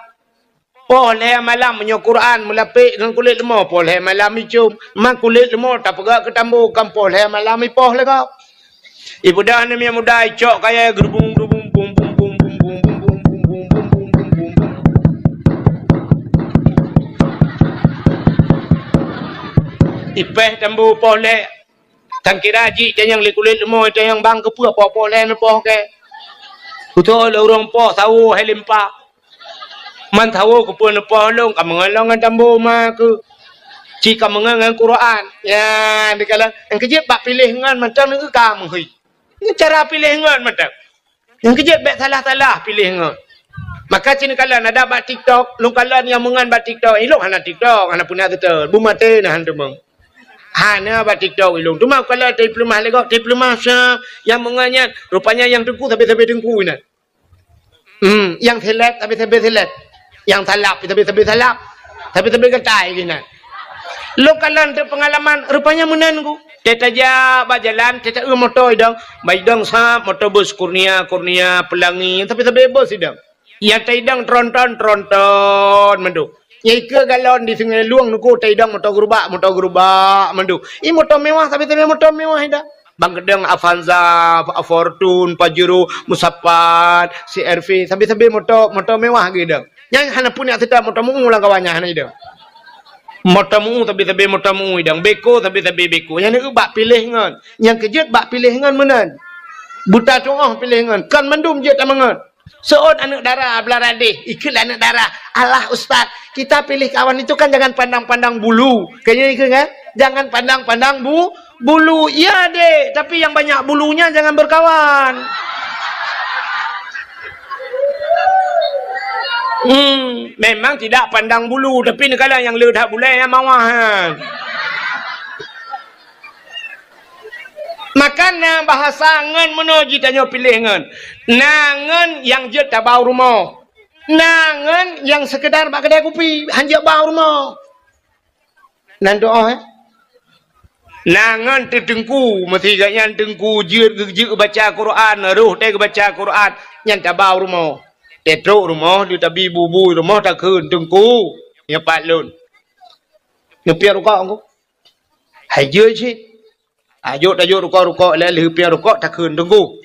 Pole malam menyo Quran melapik dengan kulit lemau, pole malam icum. Mak kulit lemau tak pegak ketambu kam pole malam ipoh le kau. Ibu dah ni yang muda icok kaya gerbung bum bum bum bum bum bum bum bum bum bum bum bum. Ipeh tambu pole. Tangkira ji yang likulit lemau yang bang kepu apa pole nepoh ke. Betul orang poh tahu helimpa. Man tahu kepu nepoh long kamangalong tambu mak ke. Jika mengangan Quran, ya dikala yang kejip bak pilih ngan macam ni ke kamu hui. Ini cara pilih ngan macam. Yang kejip bak salah-salah pilih ngan. Maka cini kala ada bak TikTok, lu kala yang mengan bak TikTok, ilung hana TikTok, hana punya tu, bumate nah hantu meng. Hana bak TikTok ilung. Tu mak kala diploma lego, diploma yang mengannya, rupanya yang tengku tapi tengku ini. Yang selet tapi selet. Yang talap tapi talap. Tapi ketai gini. Lo kalian tu pengalaman rupanya menangu. Tetaja bajalan, tetaja motor idang, baidang sa motor bus kurnia pelangi, tapi bebas idang. Yang taidang tronton mendu. Yang ke galon di sungai luang nuku taidang motor gerubak mendu. Ini motor mewah tapi motor mewah idang. Bang Kedeng, Avanza, Fortune, Pajero, Musapat, CRV, tapi motor mewah gitu. Yang hana punya tidak motor mu ulang kawannya hana itu. Motamu tapi motamu idang beko tapi beko yang ni bak pilih ngan yang kejut bak pilih ngan menan buta congah pilih ngan kan mendum je tak mangan seon anak darah belarade ikut anak darah Allah ustaz kita pilih kawan itu kan jangan pandang-pandang bulu kayaknya ikut kan jangan pandang-pandang bulu iya dek tapi yang banyak bulunya jangan berkawan. Memang tidak pandang bulu tapi negara yang ledak bulai yang mawahan. Makanya bahasa ngan menuju tanya pilih ngan. Nangan yang je tak bau rumah. Nangan yang sekedar bak kedai kopi hanya bau rumah. Nan doa Nangan tertengku mesti yang tengku je baca Quran, roh teh baca Quran yang tak bau rumah. Tetro rumah dia tabi bubu rumah tak kun tengku ya pat lun ngepiar rukak aku haje je ayo rukak le lepiar rukak tak kun tengku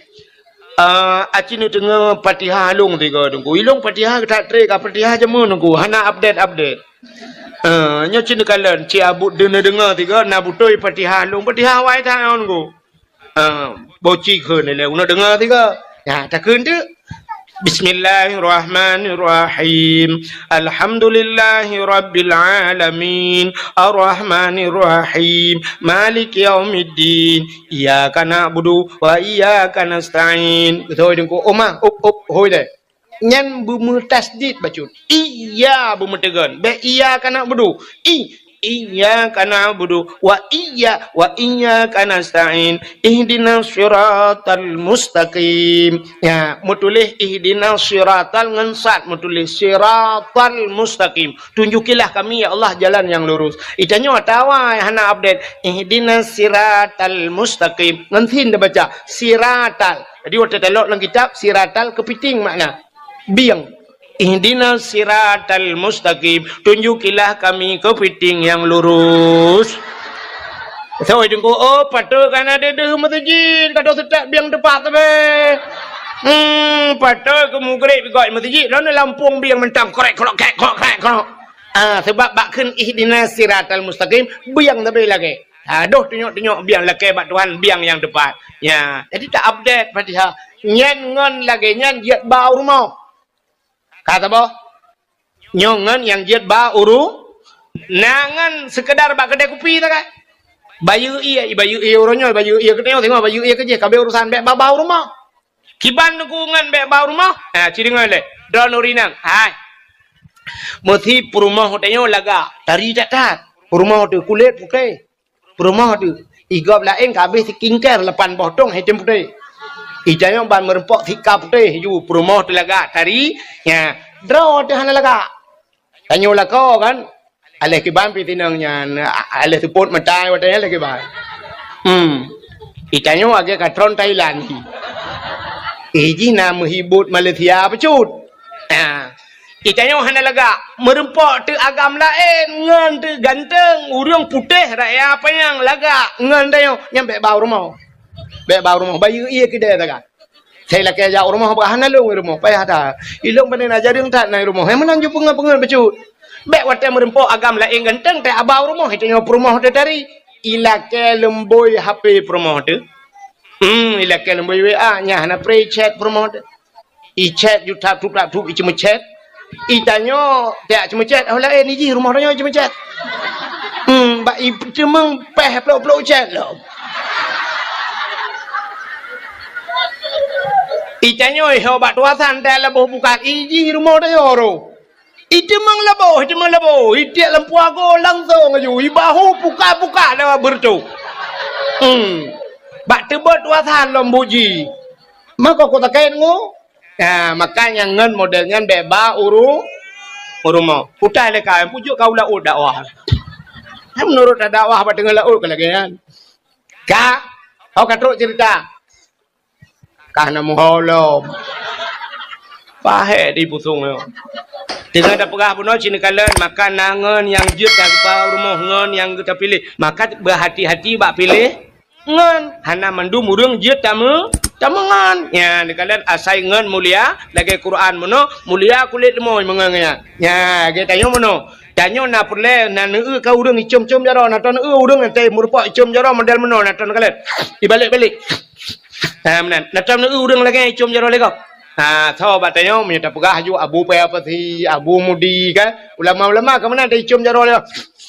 aci ni tengah Fatihah long tiga tengku ilong Fatihah tak tre ka Fatihah jemu tengku hana update nya cin kalan ci abut dengar tiga na butoi Fatihah long Fatihah wai ta tengku boci kun le una dengar tiga ya tak kun tu. Bismillahirrahmanirrahim. Alhamdulillahi rabbil alamin. Ar-Rahmanirrahim. Maliki yaumiddin. Iyyaka na'budu wa iyyaka nasta'in. Thôi đừng có hôi đây. Nhân bumi tasdid bacut. Iya bumi tegan. Be iyyaka na'budu. Iyyaka na'budu wa iyyaka nasta'in ihdinas siratal mustaqim ya mutulih ihdinas siratal ngensat mutulih siratal mustaqim tunjukilah kami ya Allah jalan yang lurus itanya tawa hana update ihdinas siratal mustaqim ngantin dia baca siratal jadi waktu telok dalam kitab siratal kepiting makna biang ihdinas siratal mustaqim tunjukilah kami kepiting yang lurus. Saya tunggu patut kan ada masjid kado setak biang tepat tapi patut kemugrek goi masjid lalu lampung biang mentang korek sebab bak kun ihdinas siratal mustaqim biang tapi lagi aduh tunjuk biang lagi bak Tuhan biang yang tepat ya jadi tak update Fatihah nyen ngon lagi nyen jet bau rumah kata boh nyongan yang jet ba uru nangan sekedar bak kedai kopi tak kan bayu iya orangnya bayu iya ketemu tengok bayu iya kerja kabeh urusan bek bau rumah kiban dukungan bek bau rumah ciri ngale don urinang hai mesti perumah hotelnya laga dari tak perumah tu kulit putih perumah tu igap lain kabeh skincare lepan potong hitam putih ijanya ban merempok tika putih ju perumah tu laga tari ya draw tu hana laga tanyo lako kan aleh kiban pitinangnya aleh support matai watanya lagi ban ijanya age katron Thailand iji nam hibut Malaysia pecut ijanya hana laga merempok tu agam lain ngan tu ganteng urang putih raya apa yang laga ngan tayo nyampe bau rumah bayu iya kedai tak saya laki aja rumah bahana lu rumah payah dah ilong panen aja dia tak naik rumah yang menanju pengen becut bek wate merempok agam lain ganteng tak abau rumah itu nyawa rumah tu dari ilake lemboi HP rumah tu ilake lemboi WA nya hana pre chat rumah tu i chat YouTube tu cuma chat itanyo tak cuma chat oh lain ni rumah tu cuma chat bak i cuma peh pelok chat lo itanyo hebat tuasan dah leboh bukan iji rumah dah yoro itu mang leboh itiak lempu aku langsung aja ibahu buka dah bertu bak tebot tuasan lembuji maka kau takain ngo makanya ngan modelnya beba rumah putai lekai pujuk kau lah dakwah menurut dakwah apa dengan laut kelagian Kak, kau katruk cerita. Kah nak mengholom. Pahek di pusung yo. Dengan ada pegah pun cina kalian makan nangan yang jut yang kepala rumah ngan yang kita pilih. Maka berhati-hati bak pilih ngan. Hana mandum urang jut tamu ngan. Ya, kalian asai ngan mulia lagi Quran mono mulia kulit moy mengangnya. Ya, kita tanya mono. Tanya na perle na neu ka urang icum-cum jaro na ton urang nanti merupa icum jaro model mono na ton kalian. Dibalik-balik. Ha menan. Na ton neu urang lagi icum jaro lego. Ha, tahu batanya minta pegah ju Abu Payapati, Abu Mudi kan. Ulama-ulama ke mana ada icum jaro dia.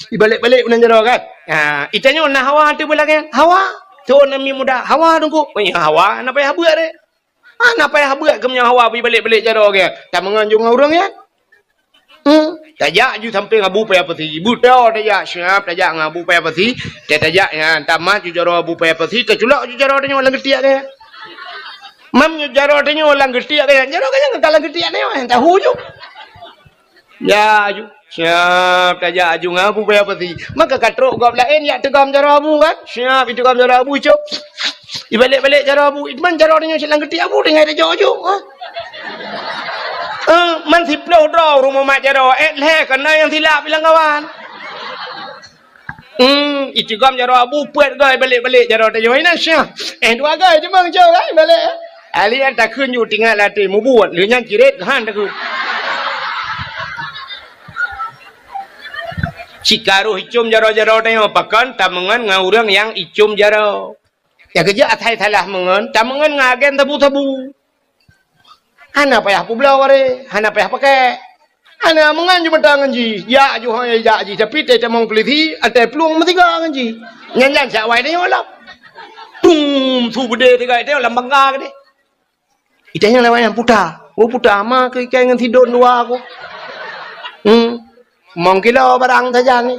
Dibalik-balik unan jaro kan. Ha, itanya na hawa tu pula kan. Hawa. Tu nami muda. Hawa tunggu. Oh, ya hawa nak payah buat dia. Ha, nak payah buat ke hawa balik-balik jaro kan. Tak menganjung orang kan. Tajak ju sampai Abu Payapati. Buta tajak siap tajak Abu Payapati. Tajak ya tamat ju jaro Abu Payapati. Terculak ju jaro dia orang getiak dia. Mam jaro tanya orang getiak kan. Jaro kan kalau getiak ni orang tahu ju. Ya ju. Siap tajak aju ngabu Payapati. Maka katruk gap lain ya tegam jaro abu kan. Siap itu gam jaro abu cuk. Dibalik-balik jaro abu. Itman jaro tanya silang getiak abu dengan ada ju. Man siplau draw rumah mak jaro. Leh kena yang silap bilang kawan. Itu gam jaro abu puat gay balik-balik jaro tanya ini siap. Dua gay je bang jauh kan balik. Alian tak kunอยู่ tinggal latih mu buat หรือยัง kiret han tak kun Cikaru icum jaro-jaro tanya pakan tamangan ngaurang yang icum jaro ya kerja atai salah mengan tamangan ngagen tabu-tabu hana payah publau are hana payah pakai hana mengan ju mentangan ji ya ju ha ya ji tapi te tamang peliti ate pluang metiga kan ji nyan-nyan sak wai tanya lah tum tu bede tiga itu lambang ka ni itanya lewat yang putar. Oh putar mah ke ikan dengan tidur dua aku. Mong kilo barang saja ni.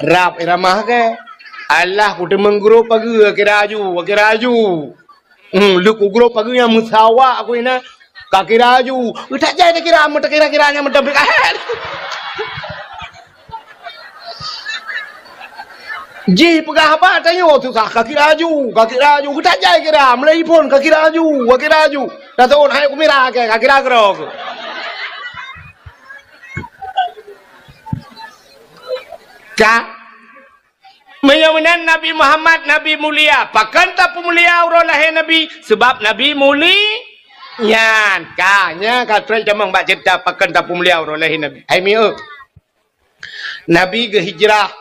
Rap iramah ke. Allah kuda menggrup pagi kaki raju. Lu ku grup pagi yang musawa aku ini kaki raju. Tak jadi kira mata kira-kiranya mata berkahet. Ji pegah apa tanya tu kaki raju kita jai kira mulai pun kaki raju dah tahu hai kumira ke kaki raju ka menyamanan Nabi Muhammad Nabi mulia pakan tak mulia urang lahir Nabi sebab Nabi muli nyan kanya katran jamang bak cerita pakan tak mulia urang lahir Nabi hai mi Nabi ke hijrah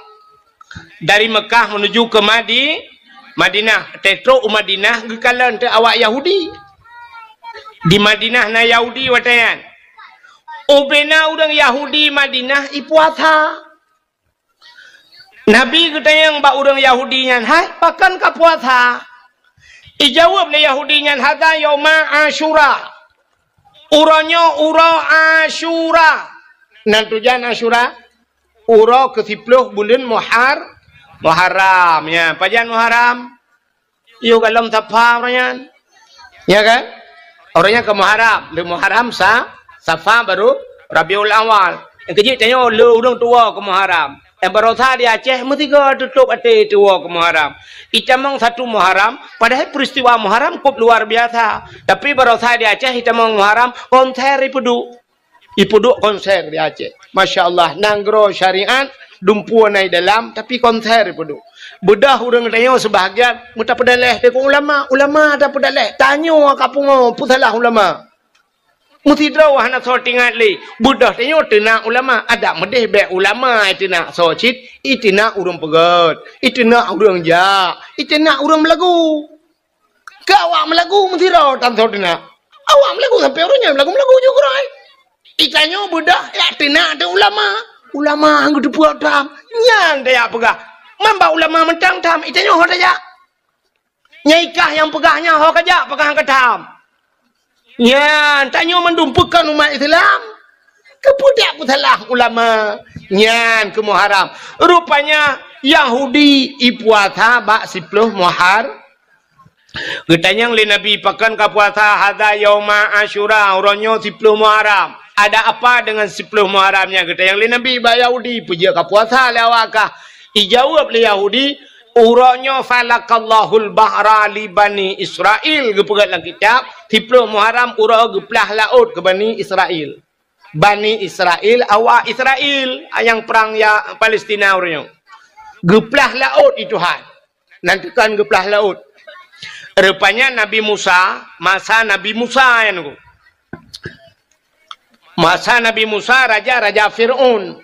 dari Mekah menuju ke Madinah. Tetro Madinah gekalan te awak Yahudi. Di Madinah na Yahudi watayan. Obena urang Yahudi Madinah ipuasa. Nabi getayang ba urang Yahudi nyan, "Hai, pakan ka puasa?" Ijawab le Yahudi nyan, "Hada yauma Asyura." Uranya ura Asyura. Nan tujuan Asyura Ura ke-10 bulan Muharram ya. Pajan Muharram. Yo galom Safar orangnya. Ya kan? Orangnya ke Muharram. Le Muharram Safar baru Rabiul Awal. Yang kecil tanya le urang tua ke Muharram. Yang baru di Aceh mestiga tutup ate tua ke Muharram. Itamang satu Muharram padahal peristiwa Muharram cukup luar biasa. Tapi baru di Aceh itamang Muharram konser Ipuduk konser di Aceh. Masya Allah. Nanggro syariat. Dumpu naik dalam. Tapi konser ipuduk. Bedah orang tanya sebahagian. Muta pedaleh. Dia ulama. Ulama ada pedaleh. Tanya kapung. Putalah ulama. Mesti draw anak so tinggal li. Bedah tanya. Tina ulama. Ada medih baik ulama. Itina so cit. Itina urang pegat. Itina urang jak. Itina urang melagu. Kawak melagu. Mesti draw. Tan so tina. Awak melagu. Sampai orangnya melagu juga. Itanya budak ya tina ada ulama anggur dibuat dam nyan dia pegah mamba ulama mentang dam itanya ho aja nyaikah yang pegahnya ho kaja pegah ke dam nyan tanya mendumpukan umat Islam kebudak putalah ulama nyan ke Muharram rupanya Yahudi ipuasa bak 10 Muharram Getanyang li Nabi pakan ka puasa hada yauma Asyura uronyo 10 Muharram. Ada apa dengan 10 Muharramnya? Getanyang li Nabi ba Yahudi puja ka puasa lawakah. Ijawab li Yahudi uranya falakallahul bahra li bani Israel gepegat dalam kitab 30 Muharram ura geplah laut ke bani Israel. Bani Israel awak Israel yang perang ya Palestina uranya. Geplah laut itu Tuhan. Nanti kan geplah laut. Rupanya Nabi Musa, masa Nabi Musa yang masa Nabi Musa raja Fir'aun.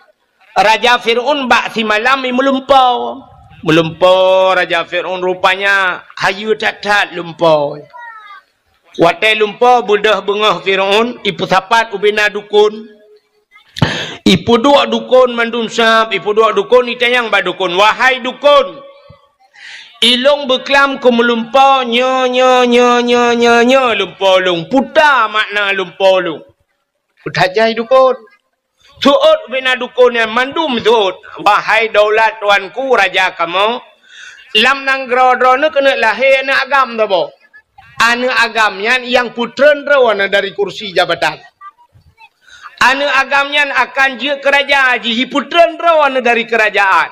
Raja Fir'aun bak si malam melumpau. Melumpau Raja Fir'aun rupanya hayu tak lumpau. Watai lumpau budah bengah Fir'aun ipu sapat ubina dukun. Ipu dua dukun mandun sap, ipu dua dukun itayang ba dukun. Wahai dukun, ilong beklam ku melumpau nya lumpau lung. Puta makna lumpau lung. Utajai dukun. Tuut bina dukun yang mandum tuut. Wahai daulat tuanku raja kamu. Lam nang grodro nu kena lahir na agam tu bo. Anu agamnya yang putren rawana dari kursi jabatan. Anu agamnya akan je kerajaan. Jihi putren rawana dari kerajaan.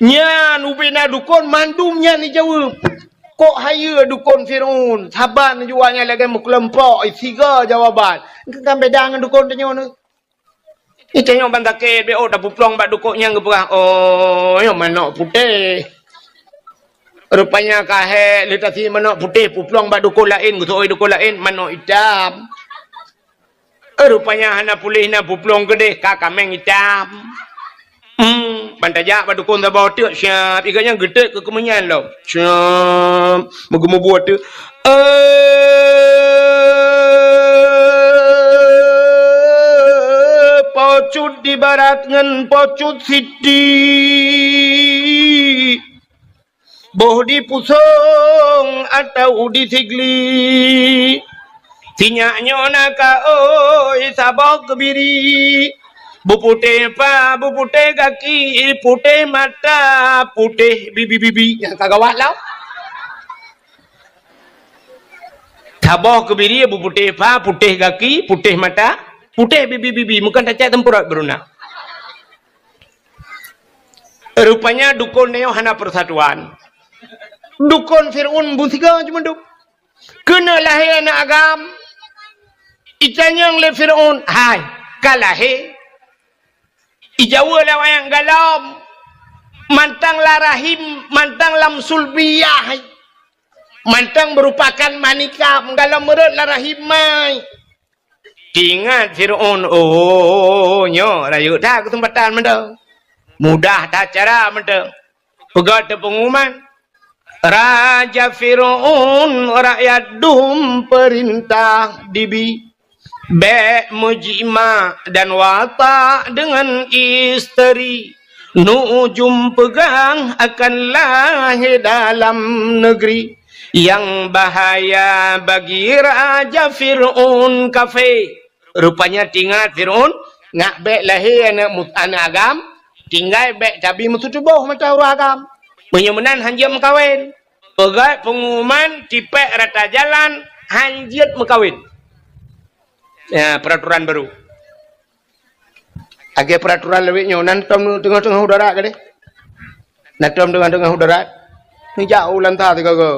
Nyan ubina dukun mandumnya ni jawab. Kok haya dukun Fir'aun. Saban jualnya lagi mukelempok. Tiga jawaban. Kan beda dengan dukun tanya ni. Itu yang bantakit, oh dah puplong bak dukuknya ngeperah. Oh, yang manok putih. Rupanya kahek letasi manok putih, puplong bak dukuk lain, gusoi dukuk lain, manok hitam. Rupanya hana pulih na puplong gede, kakameng hitam. Bantajak bak dukun tak bawa tu, siap. Ikatnya gede ke kemenyan lo. Siap. Mogemu buat tu. Pocut di barat ngan pocut siti boh di pusong atau di sigli sinyaknya naka oi sabok kebiri bupute pa bupute kaki putih mata putih bibi yang kagawat lau sabok kebiri bupute pa putih kaki putih mata putih bibi bukan tak tempurat beruna. Rupanya dukun neo hana persatuan. Dukun Fir'aun buntiga cuma duk. Kena lahir anak agam. Itanya le Fir'aun, hai, kalahe. Ijawa lah wayang galam. Mantang larahim, mantang lam sulbiyah. Mantang merupakan manikah, galam merut larahim mai. Ingat Fir'aun, oh, nyo, rayu dah kesempatan menda. Mudah tak cara menda. Pegat pengumuman. Raja Fir'aun, rakyat dum perintah dibi. Be mujima dan wata dengan isteri. Nujum pegang akan lahir dalam negeri. Yang bahaya bagi Raja Fir'aun kafe. Rupanya tinggal Fir'aun ngak bek lahir anak agam, tinggal bek cabi musuh tubuh mata urang agam. Penyemenan hanjir mekawin. Pegat pengumuman tipek rata jalan hanjir mekawin. Ya, peraturan baru. Agak peraturan lebih nyonan tengah-tengah udara ke deh. Natom tengah-tengah udara. Ni jauh lantah tiga ke.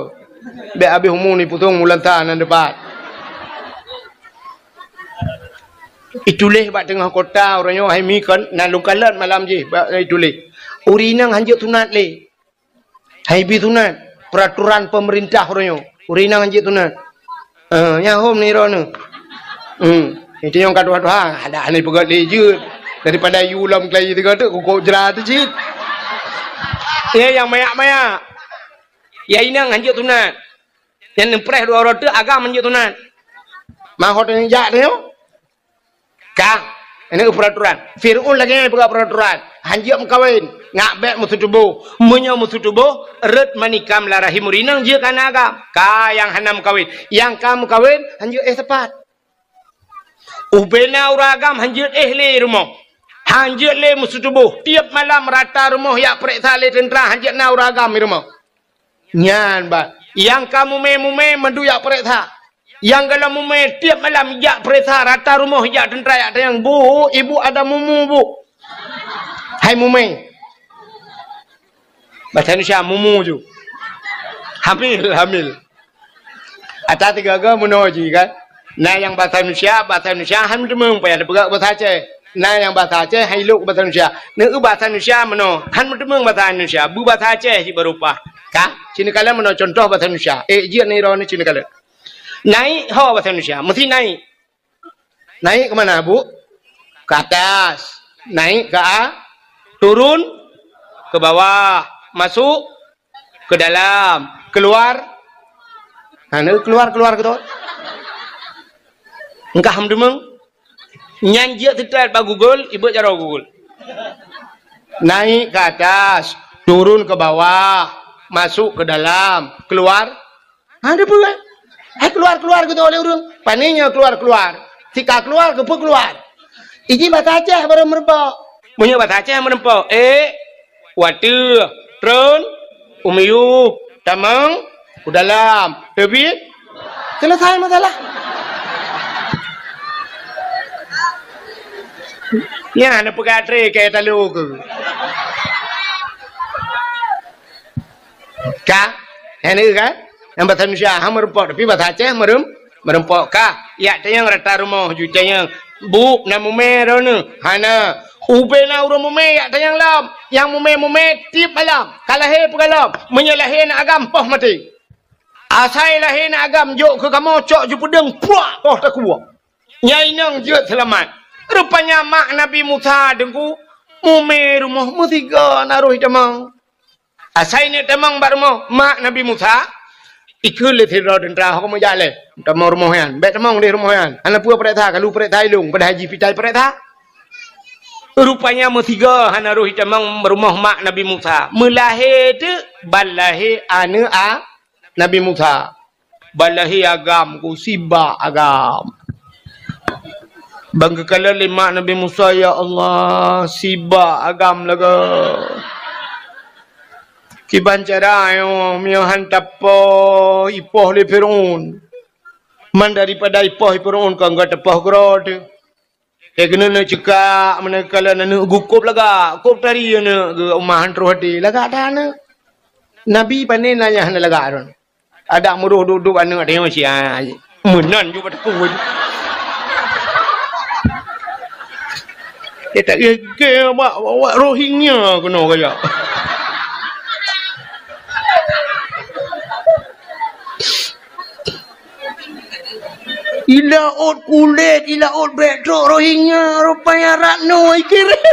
Bek habis umum ni putung mulantah nan depan. Itulah bak tengah kota orangnya hai mi kan nan lukalan malam je bak itulah. Urinang hanjut tunat le. Hai bi tunat peraturan pemerintah orangnya. Urinang hanjut tunat. Nya hom ni rono. Itu yang kata-kata ada aneh pegat lejut daripada yulam kelai tiga tu kok jerat tu cit. Ya yang mayak-mayak. Ya inang hanjut tunat. Yang nempres dua orang tu agam hanjut tunat. Mahot yang jak tu. Kang, ini peraturan. Fir'aun lagi pegang peraturan. Hanjir mengkawin, ngak bek musuh tubuh, munya musuh tubuh, red manikam larahim murinang je kan agam. Ka yang hanam kawin, yang kamu kawin hanjir tepat. Ubena uragam hanjir le rumah. Hanjir le musuh tubuh. Tiap malam rata rumah yak periksa le tentera hanjir na uragam rumah. Nyan ba. Yang kamu me mendu yak periksa. Yang kalau mume tiap malam jak periksa rata rumah jak tentera yak yang bu, ibu ada mumu bu. Hai mume. Bahasa Indonesia mumu ju. Hamil. Atas tiga ke menuju kan. Nah yang bahasa Indonesia ham demeng payah ada pegang bahasa Aceh. Nah yang bahasa Aceh hai luk bahasa Indonesia. Neu bahasa Indonesia meno han demeng bahasa Indonesia. Bu bahasa Aceh si berupa. Kah? Cina kala meno contoh bahasa Indonesia. Jia ni ro ni cina kala. Naik ho bahasa Indonesia, mesti naik. Naik ke mana, Bu? Ke atas. Naik ke turun ke bawah, masuk ke dalam, keluar. Nah, keluar ke tu. Engkau ham demeng. Nyanjia tidak ba Google, ibu cara Google. Naik ke atas, turun ke bawah, masuk ke dalam, keluar. Ada pun. Keluar gitu oleh orang. Paninya keluar. Tika keluar keluar. Iji bahasa Aceh baru merempok. Punya bahasa Aceh merempok. Watu, tron, umiyup, tamang, dalam, terbit. Selesai masalah. Ya, nak pegatri kayak talu ke. Kah? Ini kan? Yang bahasa Indonesia merempok, tapi bahasa Aceh merempok kah? Ya, tayang rata rumah ju tayang. Bu, na mume ro ne. Hana, ube na uro mume ya tayang lam. Yang mume tip alam. Kalahe pegalam, menyalahin agam poh mati. Asai lahin agam jok ke kamu cok ju pedeng puak poh tak kuat. Nyai nang je selamat. Rupanya mak Nabi Musa dengku mume rumah mutiga naruh temang. Asai ni temang bar rumah mak Nabi Musa. Ikut le thira dan trah ko mo jale tamang rumohan bet tamang di rumohan ana pua preta kalu preta ilung pada haji pitai preta rupanya metiga hana roh tamang rumah mak Nabi Musa melahe de balahe anu Nabi Musa balahe agam ku siba agam bangga kala lima Nabi Musa ya Allah siba agam laga Kiban cara yo miohan tapo ipoh le Firaun. Man daripada ipoh Firaun kan gak tapoh grod. Kena nak cekak mana kala nak gukup laga. Kup tari nak umahan rohati laga ada na. Nabi panen nanya hana laga aron. Ada muruh duduk anu ada yang masih menan juga pada kuat. Tak ke awak Rohingya kena kaya. Ila ot kulit, ila ot betrok Rohingya, rupanya Ratno kirim.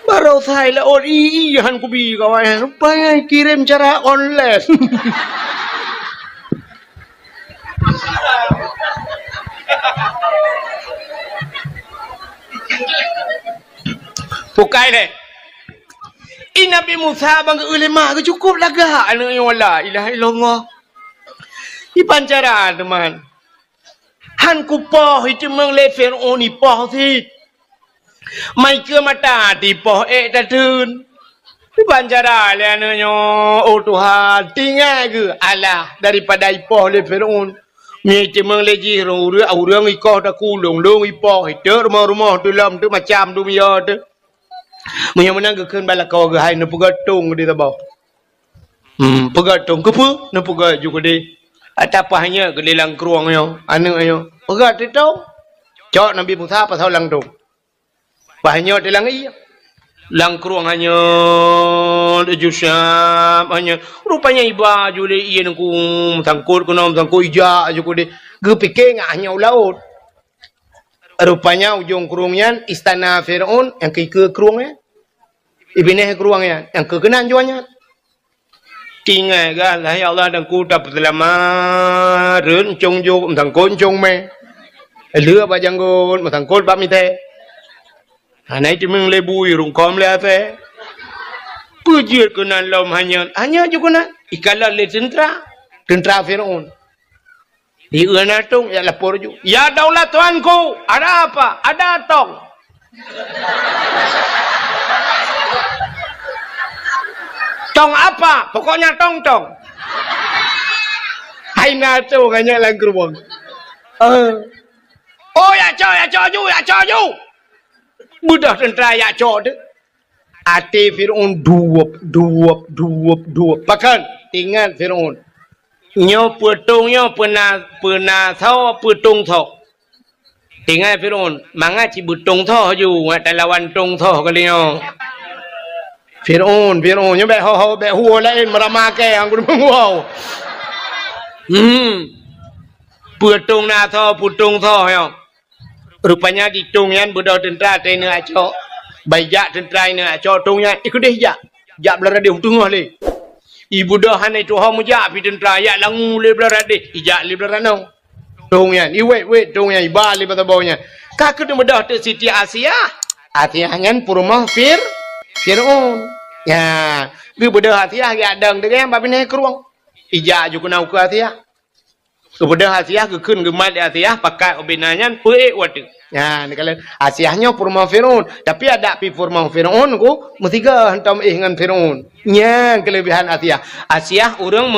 Baru saya lah ot iihan kubi kawan, rupanya kirim cara online. Pukai deh. Nabi Musa bang ulama ke cukup laga anu wala ilaha illallah. Ipancara teman. Han kupoh itu meng le Firaun ipoh si. Mai ke mata di poh tadun. Ipancara le anu nyo oh Tuhan tinggal ke Allah daripada ipoh le Firaun. Mi cemeng le ji urang ikoh ta kulung long ipoh itu rumah-rumah tu lam tu macam tu miya tu. Munya menang kekeun bala kau ge hai na pegatung di tabau. Pegatung kepu na pega juga di. Atapahnya ke lang kruang yo, anu ayo. Pegat tu tau. Cok Nabi Musa pasal lang tu. Bahnya di lang iya. Lang kruang hanya de jusam hanya rupanya iba jule iya ku sangkut ku nom sangkut ija juga di. Ge pikir hanya laut. Rupanya ujung kerungnya istana Firaun yang ke kerungnya ibineh kerungnya yang kekenan juanya tinggal lah ya Allah dan ku dapat lama rencong jo tang koncong me lừa ba janggon tang kol ba mi te anai ti meng lebu irung kom le ate pujir kenan lom hanya juga na ikala le tentara Firaun. Ia natung ya lapor ju. Ya daulat tuanku, ada apa? Ada tong. Tong apa? Pokoknya tong. Hai natung hanya langgeruang. Oh ya cho ju. Budak tentera yak cok tu. Hati Fir'aun duap. Bahkan ingat Fir'aun. Nyo petungnya pernah tahu petung tahu. Tinggal Fir'aun. Manga ci betung tahu ju. Ngata lawan tung tahu kali nyo. Fir'aun. Nyo bet huo lain meramake. Angku menguau. Petung na tahu petung tahu yo. Rupanya di tungyan budak tentera tena acok. Baik tentera ini acok tungyan ikut deh jak. Jak belara dia tengah le. Ibu dah hanai tu hamu jak pi tentera ya langu le belara deh. Ijak le belara nong. Tungyan wait tungyan iba le batabaunya. Kak tu mudah tu Siti Asia. Asia ngan purmah Fir'aun. Ya, bi budak Asia ya dang dengan babi ne keruang. Ijak ju kena ukur Asia. Kemudian Asia kekun gemat Asia pakai obinanyan puik watu. Ya, ni kalau Asiahnya purma Fir'aun. Tapi ada pi purma Fir'aun ku mesti hantam dengan Fir'aun. Ya, kelebihan Asia. Asia orang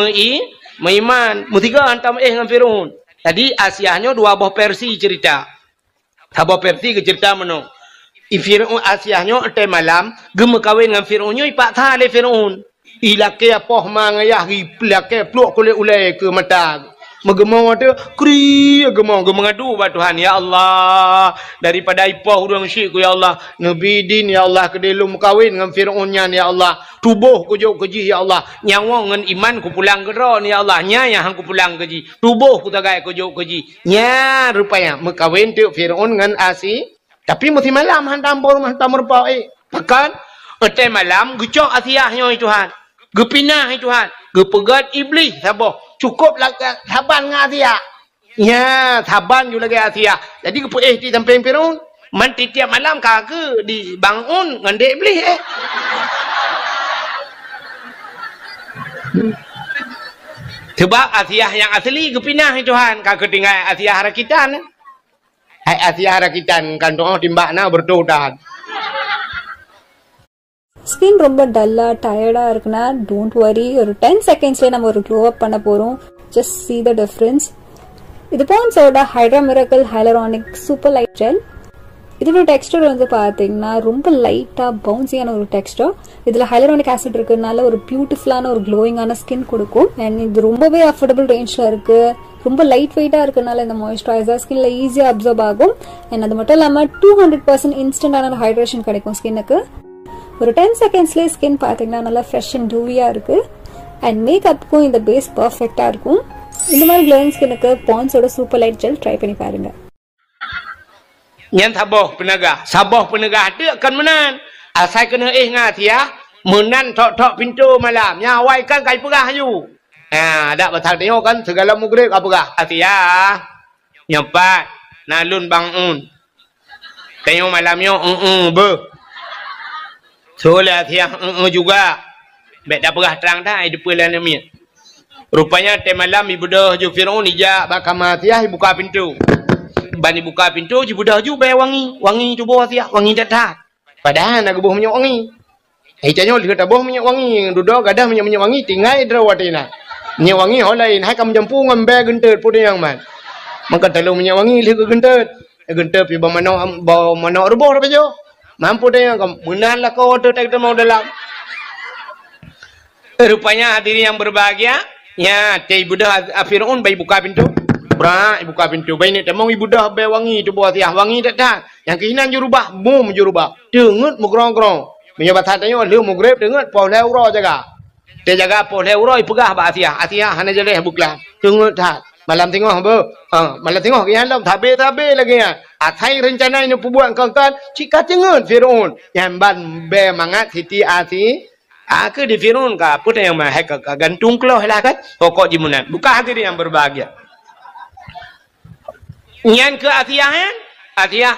meiman. Mesti hantam dengan Fir'aun. Tadi Asiahnya dua buah versi cerita. Dua versi ke cerita mana? Fir'aun Asiahnya ente malam gem kawin dengan Fir'aunnya ipak tha le Fir'aun. Ilake apa mangayah iplake pluk kule ulai ke mata. Megemau ada kri gemau mengadu ba Tuhan ya Allah daripada ipah urang syirk ya Allah nabi din ya Allah kedelum kawin dengan Fir'aunnya ya Allah tubuh kujuk keji ya Allah nyawa ngan iman ku pulang geron ya Allah nya hang ku pulang keji tubuh ku tagai kujuk keji nya rupanya mekawin tu Fir'aun ngan Asi tapi mesti malam hantam merpau pakan ete malam gecok Asiahnya Tuhan gepinah Tuhan gepegat iblis sabah cukup lah taban dengan Asia. Ya, taban juga lagi Asia. Jadi kepu di samping Fir'aun. Manti tiap malam kagak dibangun dengan dek iblis Sebab Asia yang asli kepinah Tuhan. Kagak tinggal Asia harakitan. Hai Asia harakitan kan doa timbakna berdoa. Skin ரொம்ப டல்லா டயர்டா இருக்குன்னா don't worry ஒரு 10 செகண்ட்ஸ்ல நம்ம ஒரு க்ளோ அப் பண்ண போறோம் ஜஸ்ட் see the difference இது பான்ஸோட hydra miracle hyaluronic super light gel இதோட டெக்ஸ்டர் வந்து பாத்தீங்கன்னா ரொம்ப லைட்டா பவுன்சியான ஒரு டெக்ஸ்டர் இதுல ஹைலரானிக் ஆசிட் இருக்கறனால ஒரு பியூட்டிஃபுல்லான ஒரு க்ளோயிங்கான ஸ்கின் கொடுக்கும் and இது ரொம்பவே அஃபோர்டபிள் ரேஞ்ச்ல இருக்கு ரொம்ப லைட் வெயிட்டா இருக்கறனால இந்த மாய்ஸ்சரைசர் ஸ்கின்ல ஈஸியா அப்சர்வ் ஆகும் and அது மட்டும் இல்லாம 200% இன்ஸ்டன்டான ஹைட்ரேஷன் கிடைக்கும் ஸ்கின்னுக்கு ஒரு 10 செகண்ட்ஸ்லயே ஸ்கின் பாத்தீங்கன்னா நல்லா ஃப்ரெஷ் அண்ட் டூவியா இருக்கு அண்ட் மேக்கப்புக்கும் இந்த பேஸ் பர்ஃபெக்ட்டா இருக்கும் இந்த மாதிரி க்ளோயிங் ஸ்கின்னுக்கு பான்ஸோட சூப்பர் லைட் ஜெல் ட்ரை பண்ணி பாருங்க Nyan sabah penegah tu akan menan asal kena ngatia menan tok pintu malam nyawai kan kai pegah ju ada batal tengok kan segala mugrib apa pegah Asia nyampat nalun bangun tengok malamnya be soalnya Asia juga bet dah pegah terang dah depan lain ni rupanya tem malam ibu dah ju Fir'aun ija bakam Asia buka pintu bani buka pintu ibu dah ju bay wangi tu bawah Asia wangi dah padahal nak buah minyak wangi canyo lihat buah minyak wangi duduk gadah minyak wangi tinggal drawatina minyak wangi hol lain hai kam jampu ngambe gentet putih yang man maka telu minyak wangi lihat gentet pi bawa mano rubuh apa jo mampu deh yang menan lah kau tu tak mau dalam rupanya hadirin yang berbahagia ya teh ibu dah Fir'aun bayi buka pintu buka pintu bayi ni temang ibu dah bayi wangi tu buat tiah wangi tak yang keinan jurubah mum jurubah dengut mugrong-grong menyobat hatanya lu mugrib dengut pau leuro jaga dia jaga pau leuro ipegah ba Asia hana jeleh buklah dengut tak malam tengok malam tengok kian lam tabe lagi ya atai rencana ini pubuan kan cika tengut Fir'aun yang ban be mangat Siti Asi ke di Fir'aun ka puta yang mah ka gantung keloh lah kan pokok jimunan buka hadirin yang berbahagia nyan ke Asia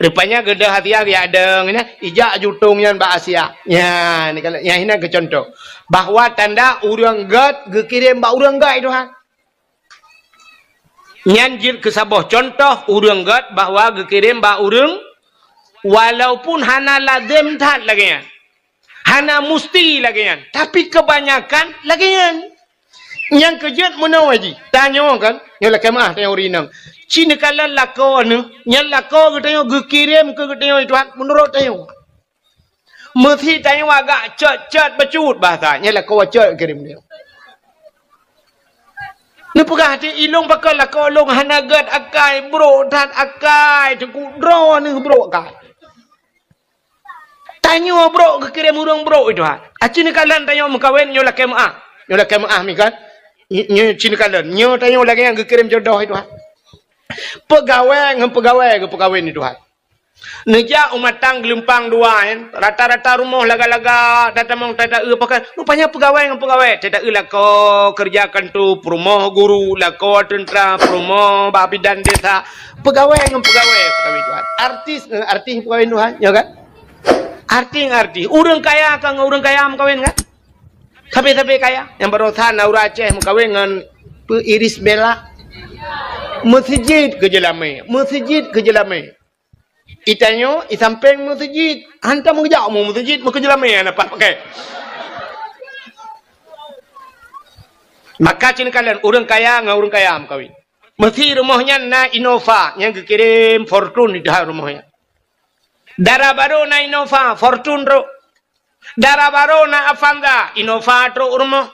rupanya gedah Asia dia ada ngene ijak jutung yan ba Asia ya ni kalau yang ini ke contoh bahwa tanda urang gad gekirim ba urang gai Tuhan nyanjir ke sabah contoh urang gad bahwa gekirim ba urang walaupun hana lazim tak lagi hana musti lagi tapi kebanyakan lagi yang kejut menawaji tanya kan nyola kemah teori nang Cina kala lako ni, nyal lako kita yang kirim ke kita yang Tuhan menurut tayo. Mesti tayo agak cet bacut bahasa, nyal lako cet kirim dia. Ni pegah hati ilung pakai lako long hanagat akai bro dan akai cukup draw ni bro akai. Tanyo bro ke kirim urang bro itu ha. Cina kala tayo mengkawin nyol laki maah mi kan. Nyo cina kala nyo tayo lagi yang kirim jodoh itu ha. Pegawai ke pegawai ni Tuhan. Neja umatang gelempang dua kan. Rata-rata rumah laga-laga datamong tata pakai. Rupanya pegawai tata lako kerjakan tu rumah guru, lako tentera, rumah babidan desa. Pegawai Tuhan. Artis pegawai Tuhan, ya kan? Arti. Urang kaya mengkawin kan? Sampai kaya yang berusaha Naura Aceh mengkawin dengan Iris Bella. Masjid ke Jelame. Itanyo isampeng masjid. Hantar mengejak mu masjid ke Jelame dapat pakai. Maka cina kalian orang kaya mengkawin. Mesti rumahnya na Innova yang kirim Fortune di rumahnya. Darah baru na Innova Fortune ro. Darah baru na Avanza Innova ro rumah.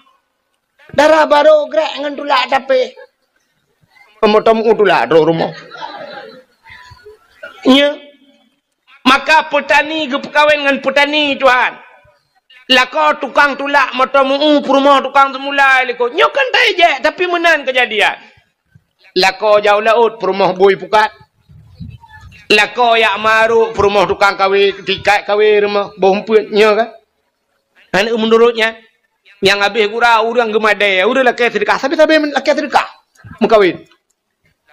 Darah baru gerak ngan tulak tapi pemotom utulah do rumah. Nya. Maka petani ke perkawin dengan petani Tuhan. Lako tukang tulak motom rumah tukang semula liko. Nyo kan tak je tapi menan kejadian. Lako jauh laut rumah boy pukat. Lako yak maru rumah tukang kawin tikai kawin rumah bomput nyo kan. Anak menurutnya yang habis gurau orang gemadai, orang laki sedekah, sampai laki sedekah mengkawin.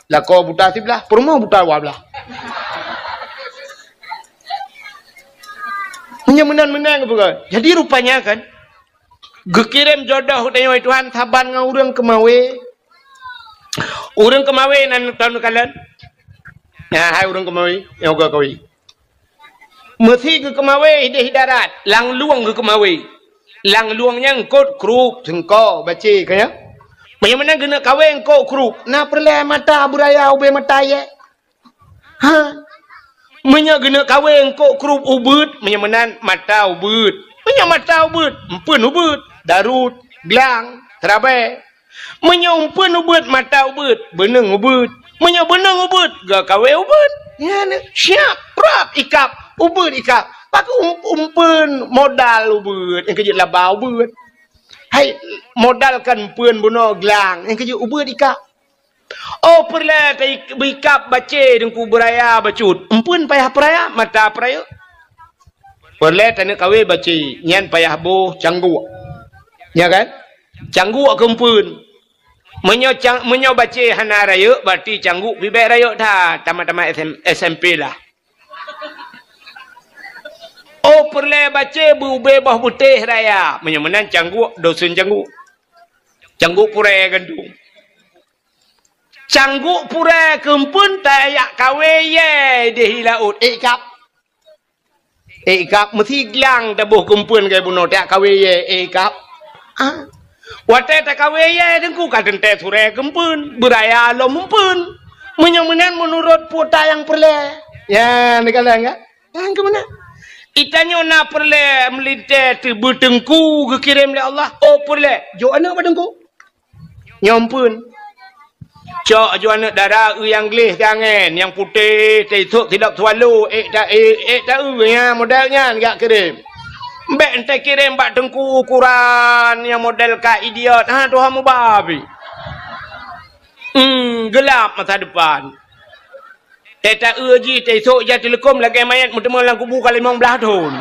Lako buta sebelah, perumah buta wablah. Menang bukan. Jadi rupanya kan, gekirim jodoh dengan Tuhan saban dengan orang kemawe. Orang kemawe nan tahun kalian. Ya, hai orang kemawe, yang gak kawin. Mesti ke kemawe hidarat, lang luang ke kemawe. Lang luangnya ngkot kruk sengko baca kaya. Bagaimana kena kawin kau kruk? Na perle mata buraya ube mata ye. Ha. Menya kena kawin kau kruk ubud, menyamanan mata ubud. Menya mata ubud, empun ubud, darut, gelang, terabai. Menya empun ubud, mata ubud, beneng ubud. Menya beneng ubud, ga kawin ubud. Ya ne, siap, prap ikap, ubud ikap. Pakai umpun modal ubud, yang kerja labau ubud. Hai modalkan pun bunuh gelang yang kerja ubud ikap. Oh perle ikap baca dengku beraya bacut. Empun payah peraya mata peraya. Perle tanya kawe baca nyan payah boh canggu. Ya kan? Canggu kempun. Menyo baca hana raya berarti canggu bibek raya dah tamat-tamat SMP lah. Oh perle baca bube bah putih raya. Menyamanan canggu dosun canggu. Canggu pure gandung. Canggu pure kempun tayak kawe ye dehi laut. Ikap. Ikap mesti gelang tabuh kempun kaya bunuh tayak kawe ye ikap. Ah. Wate tak kawe ye dengku kaden teh sure kempun. Beraya lo mumpun. Menyamanan menurut puta yang perle. Ya ni kalian enggak? Yang kemana? Itanya nak perle melite tu bertengku kekirim oleh Allah. Oh perle. Jo anak bertengku. Nyompun. Cok jo anak darah yang gelih tangan, yang putih tesok tidak swallow. Tak ya modelnya enggak kirim. Mbak ente kirim bak tengku ukuran yang model ka idiot. Ha Tuhan mu babi. Gelap masa depan. Tak uji esok je telekom lagi mayat bertemu dalam kubu kali 15 tahun.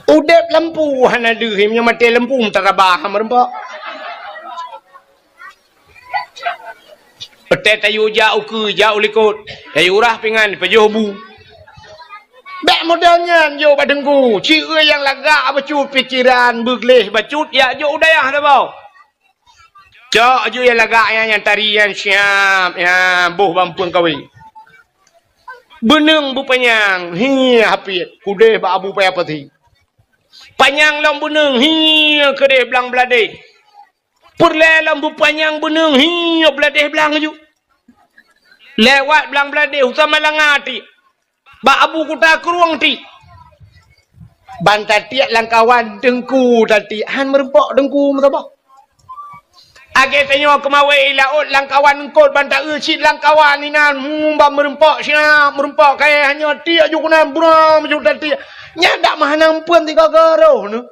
Udep lampu hana dehim yang mati lampu terabah merempak. Petai tayu jauh ke jauh likut. Tayu urah pingan pejuh bu. Bek modelnya jo badengku. Cik yang lagak bacut pikiran bergelih bacut ya jo udayah dah bau. Cok je yang lagak yang tarian siap ya boh bampung kawin. Beneng bu penyang hi hapit kudeh ba abu payah peti. Penyang long beneng hi kedeh belang belade. Perle lambu panjang beneng hiyo beladeh belang ju. Lewat belang beladeh utama langati. Ba abu kuta keruang ti. Bantat tiak langkawan dengku tadi han merempok dengku mutapa. Age tanyo kemawe laut langkawan engkot bantat eucit langkawan ni nan mumba merempok sina merempok kaya hanya tiak ju kunan buram ju tadi. Nya dak mahanang pun tiga garo nu.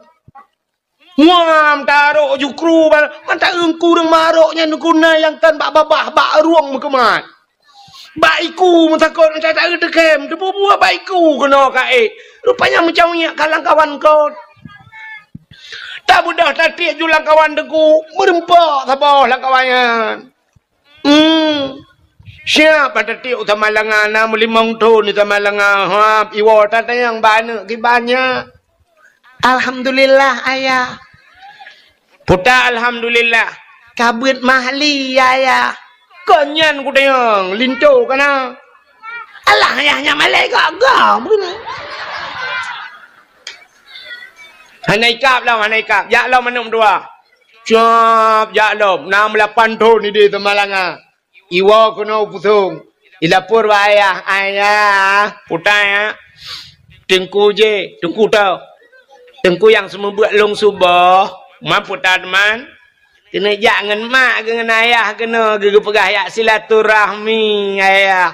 Muam taruh jukru mantap engku reng maroknya nukuna yang kan bak babah bak ruang mekemat. Baiku mentakut tak ada dekem debu buah baiku kena kae. Rupanya macam ni kalang kawan kau. Tak mudah tadi julang kawan deku merempak sabah lang kawannya. Siapa tadi utama langana mulimong tu utama langana iwa tata yang banyak kibanyak. Alhamdulillah ayah. Puta alhamdulillah. Kabut mahli ayah. Konyan ku tayang linto kana. Alah ayahnya malaikat gam. Hanai kap lah hanai kap. Ya lah manum dua. Cap ya lah 68 tahun ni di Temalanga. Iwa kena putung. Ilapur wa ayah. Puta ya. Tengku je, tengku tau. Tengku yang semua buat long subah, mampu teman. Kena jangan mak dengan ayah kena gege pegah ya silaturahmi ayah.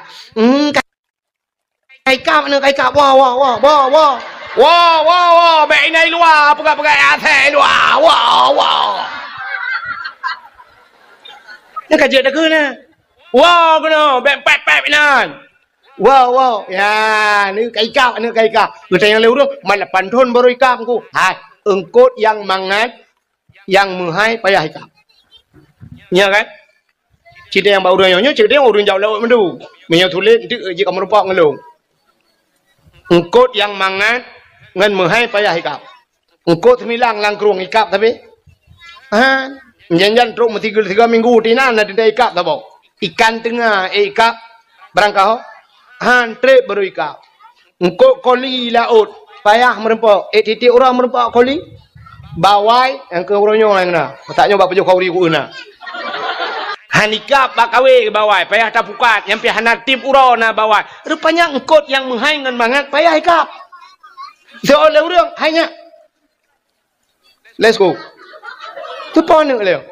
Kai kap mana kai kap wah baik ini luar pegah ya teh luar wah. Nak kerja dah kena. Wah kena pep nan. Wow, ya, ni kaikap. Kita yang lewat malah pantun baru ikap ku. Hai, engkot yang mangat, yang menghai payah ikap. Ya kan? Cerita yang baru nyonya, cerita yang urun jauh lewat mendu. Menyo tulis itu jika merupak ngelung. Engkot yang mangat, ngan menghai payah ikap. Engkot semilang langkrung ikap tapi. Jangan teruk mesti 3 minggu tinan ada ikap tak bau. Ikan tengah ikap berangkau. Trip baru ikap. Engkau koli laut. Payah merempok. Titik orang merempok koli. Bawai. Yang ke orangnya orang kena. Tak nyoba pejuh kauri ku kena. Hanikap bak kawe ke bawai. Payah tak pukat. Yang pihak natip urang na bawai. Rupanya engkau yang menghaingan banget. Payah ikap. Seolah orang. Hanya. Let's go. Tu pun nak leo.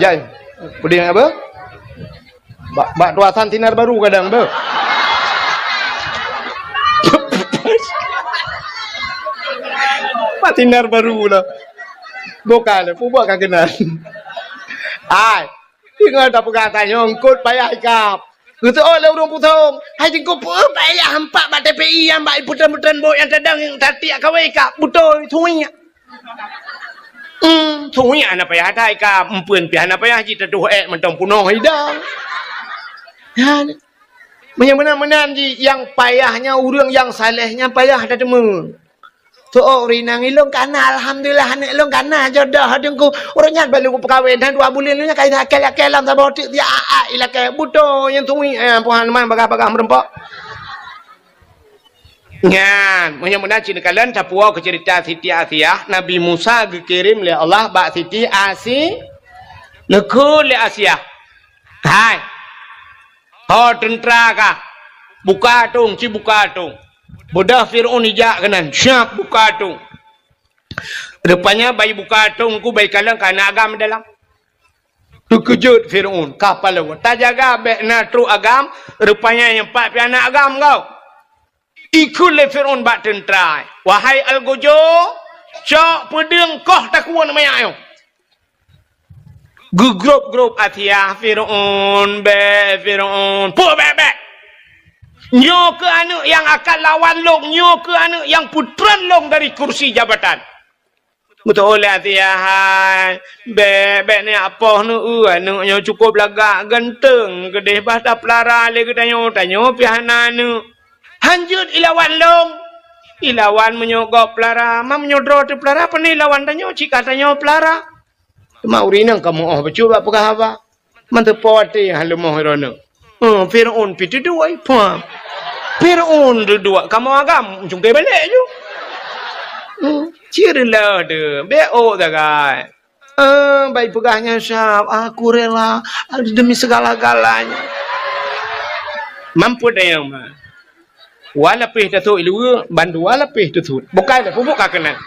Jangan. Puding apa? Bak tuasan tinar baru kadang ber. Bak tinar baru lah. Bukan, buat kan kenal. Ai, tinggal tak pegang tanya ngkut payah ikap. Kata oh le urang putung. Hai jengko payah hampak bak TPI yang bak putan-putan bok yang tadang yang tati kawe ikap betul thuinya. Thuinya na payah tai ikap empun pihak na payah ji teduh mentong punoh hidang. Yang benar-benar yang payahnya urang yang salehnya payah dah temu. Tu rinang ilong kana alhamdulillah anak ilong kana jodoh dengku orangnya balu perkahwin dan 2 bulan nya kai akel-akelan ta botik dia ilake buto yang tungui puhan man bagah-bagah merempok. Ngan, mudah-mudahan cina kalian capua ke cerita Siti Asiyah Nabi Musa dikirim oleh Allah bak Siti Nekul le Asiyah. Hai. Oh tentera kah? Buka tung, buka tung. Budak Fir'aun ijak kanan. Syak buka tung. Rupanya bayi buka tung ku bayi kalang kana agam dalam. Terkejut Fir'aun. Kapal lewat. Tak jaga bek na tru agam. Rupanya yang 4 pianak agam kau. Ikut le Fir'aun bak tentera. Wahai Al-Gojo. Cok pedeng koh takuan mayak yo. Grup Asiyah Fir'aun Fir'aun be nyo ke anak yang akan lawan long, nyo ke anak yang putran long dari kursi jabatan. Betul oleh Asiyah be ni apa nu anaknya cukup lagak ganteng gedeh bahasa pelara le tanyo pihana nu hanjut ilawan long ilawan menyogok pelara mam nyodro te pelara apa ni lawan tanyo cika tanyo pelara. Maurinang kamu bercuba apakah apa? Mantepati halu mohirana. Fir'aun pitu dua ipa. Fir'aun dua kamu agam jungke balik je. Cirilah de. Beo dah guys. Baik pegahnya syab, aku rela demi segala-galanya. Mampu dah yang mah. Walapih tu ilu bandu walapih tu. Bukan dah pupuk kakenan.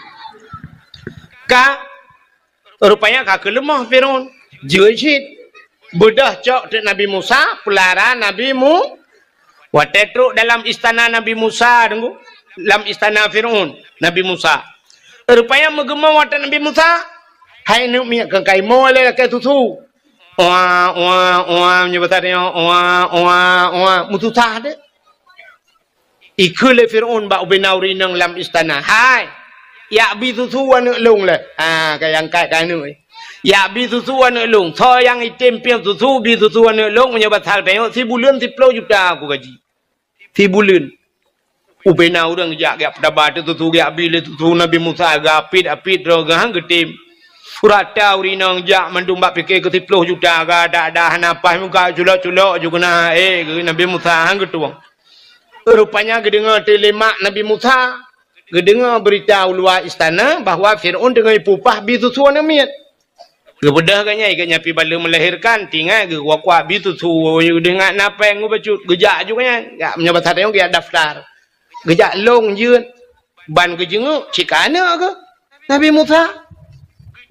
Ka rupanya ka kelemah Firaun. Jejit bedah cok de Nabi Musa, pelara Nabi Mu. Watetruk dalam istana Nabi Musa tunggu. Dalam istana Firaun Nabi Musa. Rupanya menggema watak Nabi Musa. Hai nuk miak kai mole kai tutu. Wah nyebatnya wah mututah de. Ikule Firaun ba ubenauri nang lam istana. Hai. Ya bi tutu wan lung le. Yang kai nu. Ya bi tutu wan lung. Tho yang item piam tutu bi tutu wan lung menyebat hal pe 10 bulan 10 juta aku gaji. 10 bulan. Ubena orang jak gap dapat tutu gap bi le tutu Nabi Musa gapit apit ro gang getim. Surata urinang jak mandumba fikir ke 10 juta ga dah napas muka culok-culok juga na Nabi Musa hang getuang. Rupanya gedengar telemak Nabi Musa, gedengar berita luar istana bahawa Firaun dengan pupah bitutu namiat. Kebedah kanya pi bala melahirkan tinggal ke wakwa bitutu dengan napeng bacut gejak juga nya. Gak menyabat ada yang dia daftar. Gejak long jeun ban gejenguk cikana ke Nabi Musa.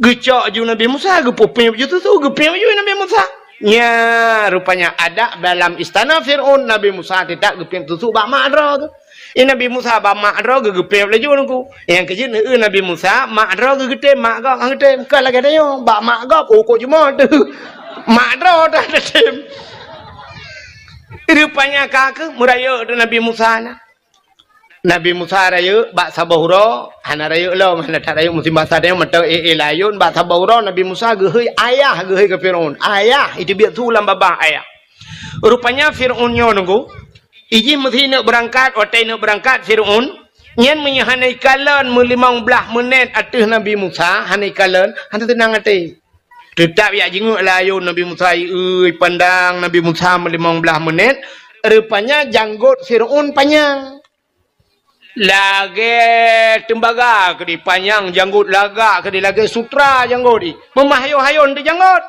Gecok ju Nabi Musa gepuping bitutu geping ju Nabi Musa. Ya, rupanya ada dalam istana Firaun Nabi Musa tidak gepeng tutu bak makra tu. Nabi Musa bak makra gepeng laju nungku. Yang kejut Nabi Musa makra gegete mak gak gegete ke lagi ada yo bak mak gak pokok cuma tu. Makra dah tem. Rupanya kak muraya tu Nabi Musa na. Nabi Musa raya bak sabahura hana raya lo mana tak raya musim bahasa dia mata layun bak sabahura Nabi Musa gehei ayah gehei ke Firaun ayah itu biar tu lam babah ayah. Rupanya Firaun nyo nunggu iji mesti nak berangkat otai nak berangkat Firaun nyen menyahanai kalan 15 menit atih Nabi Musa hanai kalan hana tenang ati tetap ya jenguk layun Nabi Musa pandang Nabi Musa 15 menit rupanya janggut Firaun panjang. Lagi tembaga ke di panjang janggut lagak ke di lagi sutra janggut di memahayun di janggut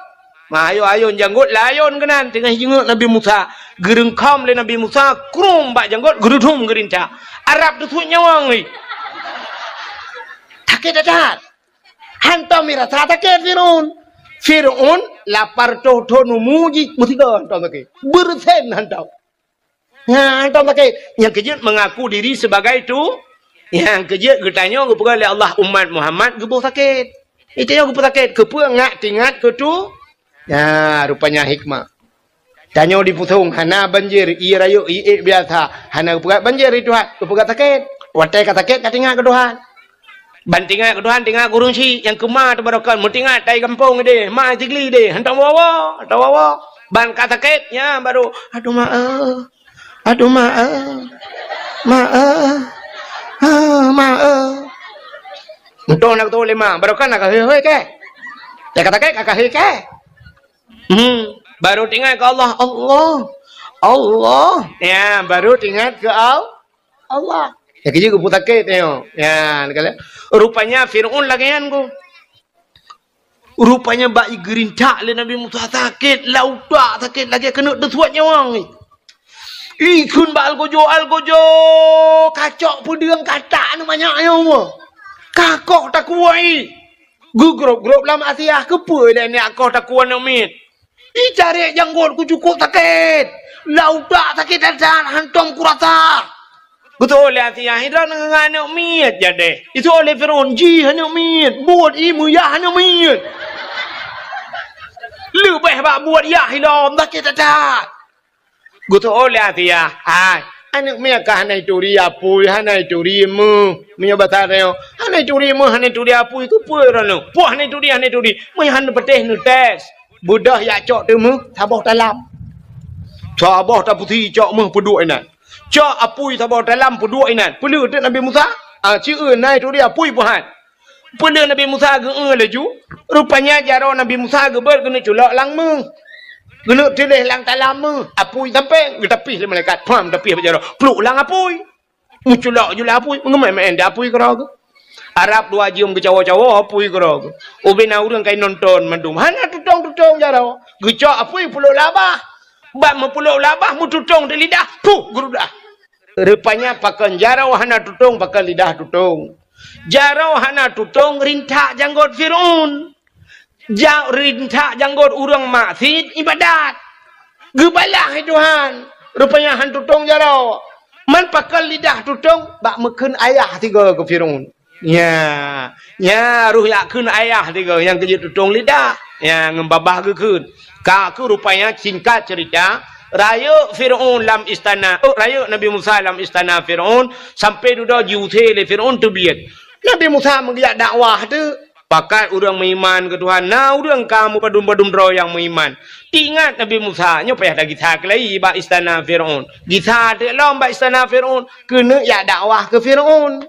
mahayun janggut layun kenan tengah jenguk Nabi Musa gerengkam le Nabi Musa krum bak janggut gerudum gerinca Arab tu nyawang ni takut dadat hantam mirasa takut Firaun lapar toh numuji mutiga hantam takut bersen hantam. Hantam takut yang kejut mengaku diri sebagai itu yang kejut getanya kepada oleh Allah umat Muhammad gebuh sakit itu yang gebuh sakit kepa ngak tingat ke tu ya rupanya hikmah tanya di putung hana banjir i rayu i biasa hana kepa banjir itu hat kepa sakit watai kata sakit katingat ke Tuhan bantingat ke Tuhan tinggal kurung si yang kemah tu barokan mutingat tai kampung deh ma jigli deh hantam wawa ban kata sakit ya baru aduh maaf. Untuk nak tu lima, baru kan nak hei ke? Ya kata ke, kakak hei ke? Baru tinggal ke Allah. Ya, baru tinggal ke Allah. Ya kerja ku putar ke tengok. Ya, kala. Rupanya Firaun lagian ku. Rupanya bayi gerintak le Nabi Musa sakit, laudak sakit lagi kena desuat nyawang ni. Ikun ba algojo kacok pudeung katak nu banyak yo kakok tak kuai gugrop lam Asia kepe dan ni akok tak kuan mit i cari janggut ku cukup sakit laudak sakit dan hantam kurasa betul ya Asia hidra ngana mit jadi itu oleh Firaun ji hanya mit buat imu ya hanya mit lebih ba buat ya hilam sakit tak Gutu oleh dia, anak mereka hanai curi apu, hanai curi mu, punya bahasa dia, hanai curi mu, hanai curi apu itu puerano, hanai curi, mu hanai peteh nu tes, budah ya cok tu mu, sabah dalam, sabah tak putih cok mu peduk inan, cok apu sabah dalam peduk inan, perlu tu Nabi Musa, ciu hanai curi apu puhan, perlu Nabi Musa laju, rupanya jaro Nabi Musa ber kena culak lang mu. Guna tilih lang tak lama. Apui sampai. Tapi le malaikat. Pam tapi apa jara. Peluk lang apui. Muculak je lah apui. Mengemai main dah apui kerana ke. Arab dua jam ke cawa-cawa apui kero. Ubina urang kai nonton mandum. Hana tutong jarau. Gecok apui pulau labah. Bak pulau labah mu tutong di lidah. Puh gerudah. Rupanya pakan jarau hana tutong pakan lidah tutong. Jarau hana tutong rintak janggot Fir'aun. Rintak janggot urang maksiat ibadat. Gebalah Tuhan. Rupanya han tutong jarau. Man pakan lidah tutong bak meken ayah tiga ke Fir'aun. Ya, ruh yakin ayah tiga yang kerja tutong lidah, yang ngembabah gekun. Kaku rupanya singkat cerita, raya Fir'aun dalam istana, raya Nabi Musa dalam istana Fir'aun sampai duda jute le Fir'aun tu biat. Nabi Musa mengiak dakwah tu, pakat orang beriman ke Tuhan. Nah, orang kamu padum-padum roh yang beriman. Ingat Nabi Musa, nyo payah dah kita kelai ba istana Fir'aun. Kita tu lom ba istana Fir'aun, kena ya dakwah ke Fir'aun.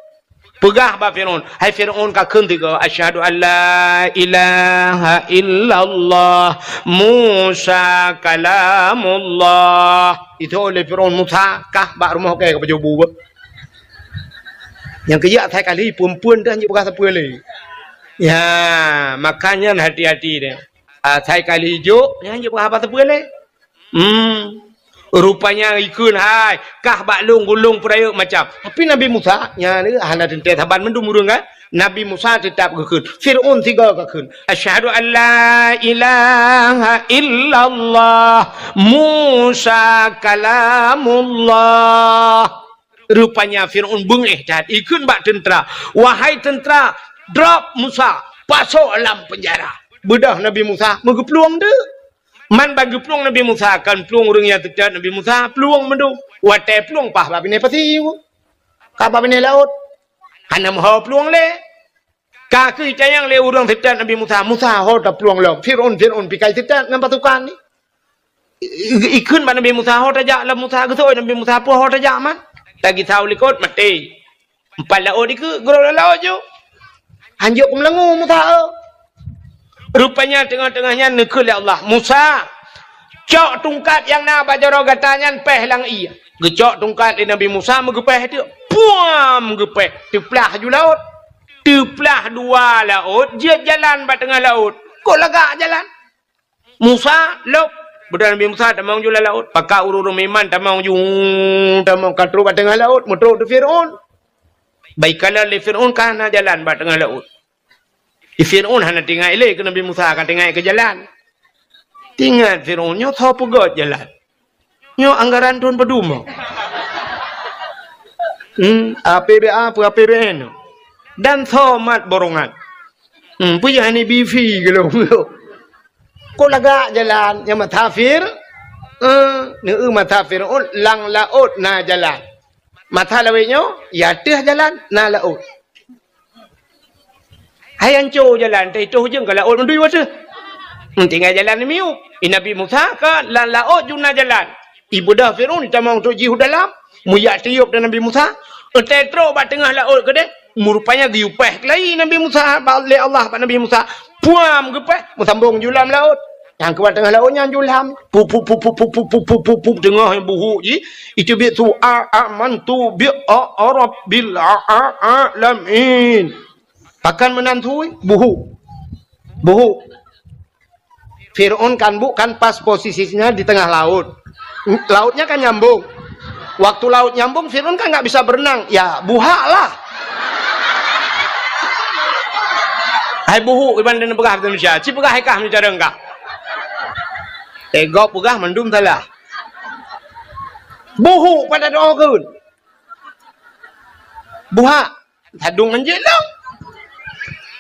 Pegah ba Fir'aun. Hai Fir'aun ka keun tiga asyhadu an la ilaha illallah Musa kalamullah. Itu oleh Fir'aun Musa kah ba rumah ke pajobu ba. Yang kerja saya kali perempuan dah hanya berkata apa lagi. Ya, makanya hati-hati dia. Saya kali hijau dia hanya berkata apa lagi. Rupanya ikun hai kah baklung gulung perayuk macam. Tapi Nabi Musa nya ni hana tentet haban mendum urang kan. Nabi Musa tetap gekun. Fir'aun tiga gekun. Asyhadu an la ilaha illallah Musa kalamullah. Rupanya Fir'aun bengih jahat. Ikun bak tentera. Wahai tentera, drop Musa, pasok dalam penjara. Bedah Nabi Musa mengepeluang tu. Man bagi peluang Nabi Musa kan peluang orang yang terjat Nabi Musa peluang mendu watai peluang pah babine pati ka babine laut hana mau peluang le ka ke cayang le orang terjat Nabi Musa ho da peluang lo Fir'aun pikai terjat dengan pasukan ni ikun ba Nabi Musa ho tajak la Musa gesoi Nabi Musa pu ho tajak man tagi tahu likot mati empat laut iku goro laut jo hanjuk kumlengu Musa rupanya tengah-tengahnya nekul ya Allah. Musa, cok tungkat yang na bajaro gatanya peh lang iya. Gecok tungkat di Nabi Musa megepeh tu. Puam gepeh. Teplah ju laut. Teplah dua laut. Dia jalan ba tengah laut. Kok lagak jalan? Musa, lop. Budak Nabi Musa tak mau jual laut. Pakak urung meman tak mau katru ba tengah laut. Motor tu Fir'aun. Baiklah le Fir'aun kana jalan ba tengah laut. Fir'aun hana tinggal ile ke Nabi Musa akan tinggal ke jalan. Tinggal Fir'aun nyo tho pegot jalan. Nyo anggaran tuan peduma. APBA pu APBN. Dan tho mat borongan. Punya ni BV ke lo. Kok lagak jalan yang matafir? Mata Fir'aun lang laut na jalan. Mata lawe nyo ya teh jalan na laut. Hai anco jalan teh itu hujung ke laut mendui wasa. Tinggal jalan ni miup. Nabi Musa ke laut juna jalan. Ibu dah Fir'aun tak mau tu jihu dalam. Muyak tiup dan Nabi Musa. Tetro bat tengah laut ke deh. Rupanya giupeh kelai Nabi Musa. Oleh Allah pak Nabi Musa. Puam gepeh. Musambung julam laut. Yang kebat tengah lautnya julam. Pup tengah yang buhuk je. Itu biar tu amantu bi'arabbil alamin. Pakan menantui buhu. Fir'aun kan bukan pas posisinya di tengah laut. Lautnya kan nyambung. Waktu laut nyambung Fir'aun kan nggak bisa berenang. Ya buha lah. Hai buhu iban dan pegah Indonesia. Ci pegah hekah mencara enggak. Tegok pegah mendum salah. Buhu pada doa kun. Buha. Hadung anjelang.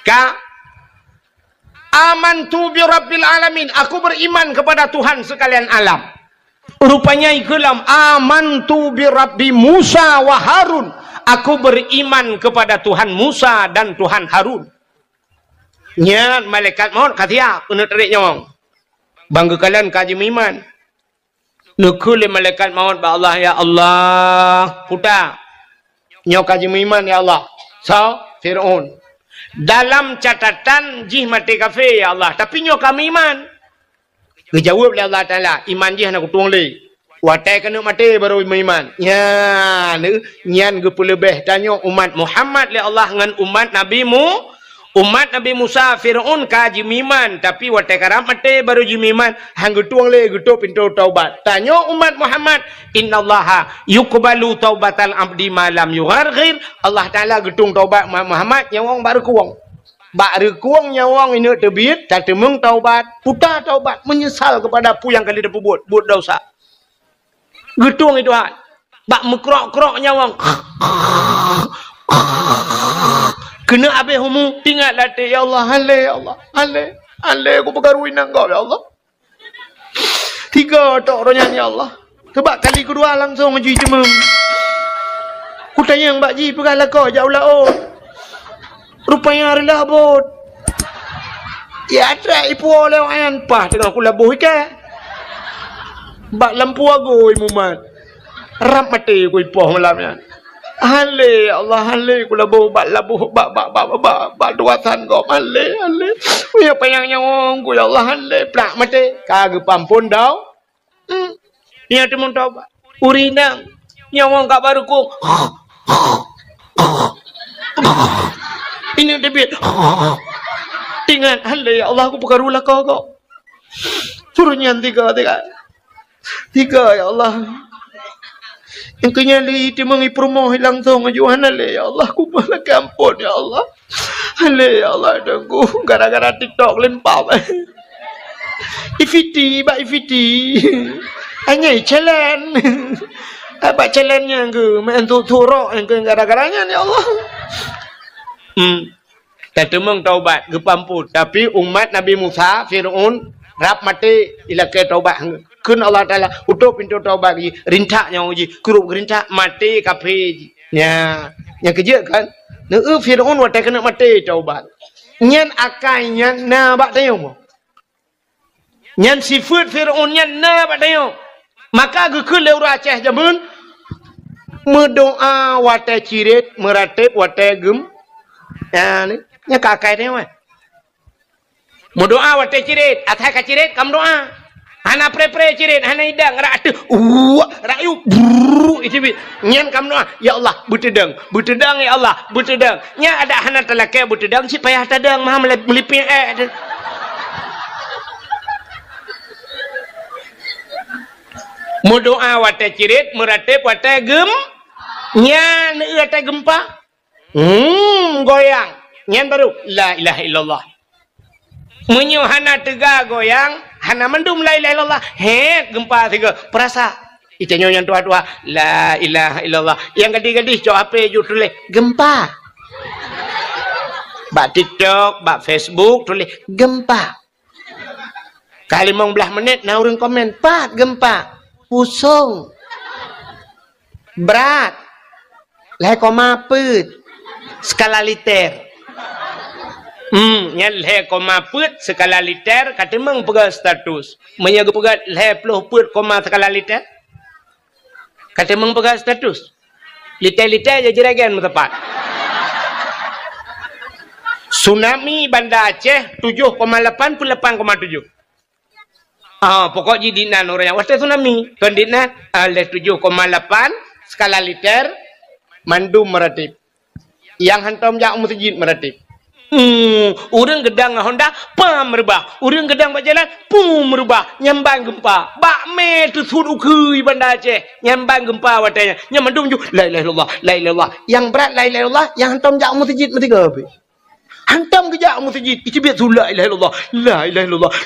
Ka amantu bi rabbil alamin, aku beriman kepada Tuhan sekalian alam. Rupanya ikulam amantu bi rabbi Musa wa Harun, aku beriman kepada Tuhan Musa dan Tuhan Harun. Nya malaikat maut katia kena tarik nyawang. Bangga kalian kaji iman. Nekul malaikat maut ba Allah ya Allah, puta. Nyo kaji iman ya Allah. So Fir'aun dalam catatan jih mati kafir ya Allah, tapi nyo kami iman. Dijawab oleh Allah Taala, iman jih nak tuang le. Watai kena mati baru beriman. Ya, nyan ge lebih tanya umat Muhammad li Allah dengan umat Nabi Musa Firaun kaji miman tapi watai karam mati baru jimiman hang getuang le getuk pintu taubat. Tanya umat Muhammad, innallaha yuqbalu taubatal abdi ma lam yugharghir. Allah Taala getung taubat Muhammad nyawang baru kuang. Baru kuang nyawang ini terbit tak temung taubat, putar taubat menyesal kepada apa yang kali dia buat dosa. Getung itu hal. Bak mekrok-krok nyawang. Kena habis humu. Tinggal latih. Ya Allah. Halai ya Allah. Halai aku pergarui kau ya Allah. 3 tok ronya ya Allah. Sebab kali kedua langsung mencuci cemeng. Ku tanya yang Mbak Ji pergalah kau jauh laut. Rupanya hari labut. Ya ada ipu oleh wayan. Pah tengah aku labuh ikan. Bak lampu aku imumat. Rap mati aku ipoh malamnya. Halai Allah halai ku labuh bak labuh bak duatan kau halai. Ya payang nyawang ku ya Allah halai plak mati. Kagak pampun dah. Dia temun tahu bak. Urinang nyawang kak baru ku. Ini debit. Tinggal halai ya Allah aku perkarulah kau. Suruh nyanti kau 3 ya Allah. Yang kenyali dia mengipromoh langsung ajuan ale ya Allah ku malah kampun ya Allah. Ale ya Allah dengku gara-gara TikTok lempap. Ifiti. Hanya challenge. Apa challenge-nya ke main turok yang gara-garanya ya Allah. Tak temung taubat ke pamput tapi umat Nabi Musa Firaun rap mati ilakai taubat kun Allah Taala utup pintu taubat lagi rintaknya uji kurup rintak mati kafir ya yang kerja kan Firaun watai kena mati taubat nyan akainya na bak tayo nyan sifat Firaun nyan na bak tayo maka gekul leu Aceh jamun mendoa watai cirit meratib watai gem ya ni nya kakai ni weh mendoa watai cirit atai ka cirit kam doa hana pre cirit hana hidang rak rayu itu nyen kam doa ya Allah betedang ya Allah betedang nya ada hana talakai betedang si payah tadang mah melipin mendoa watai cirit meratib watai gem nya watai gempa goyang nyen baru la ilaha illallah menyuhana tega goyang hana mendum la ilaha illallah gempa tiga perasa itanya yang tua-tua la ilaha illallah yang gadis-gadis cok HP ju tulis gempa bak TikTok bak Facebook tulis gempa kali 15 menit na urang komen pat gempa pusung berat lah koma put skala liter yang leh koma put skala liter kata meng pegang status menyaga pegang leh puluh put koma skala liter kata meng pegang status liter-liter je jeragan tepat tsunami Banda Aceh 7,8,7 pokok jadi nan orang yang waktu tsunami kondina leh 7,8 skala liter mandum meratib yang hantam jak masjid meratib urang gedang Honda pam merubah urang gedang berjalan pum merubah nyambang gempa bak me tu sud ukui Banda Aceh nyambang gempa watanya nyamandum ju la ilaha illallah yang berat la ilaha illallah yang hantam jak masjid mesti gabe hantam ke jak masjid itu biar tu la ilaha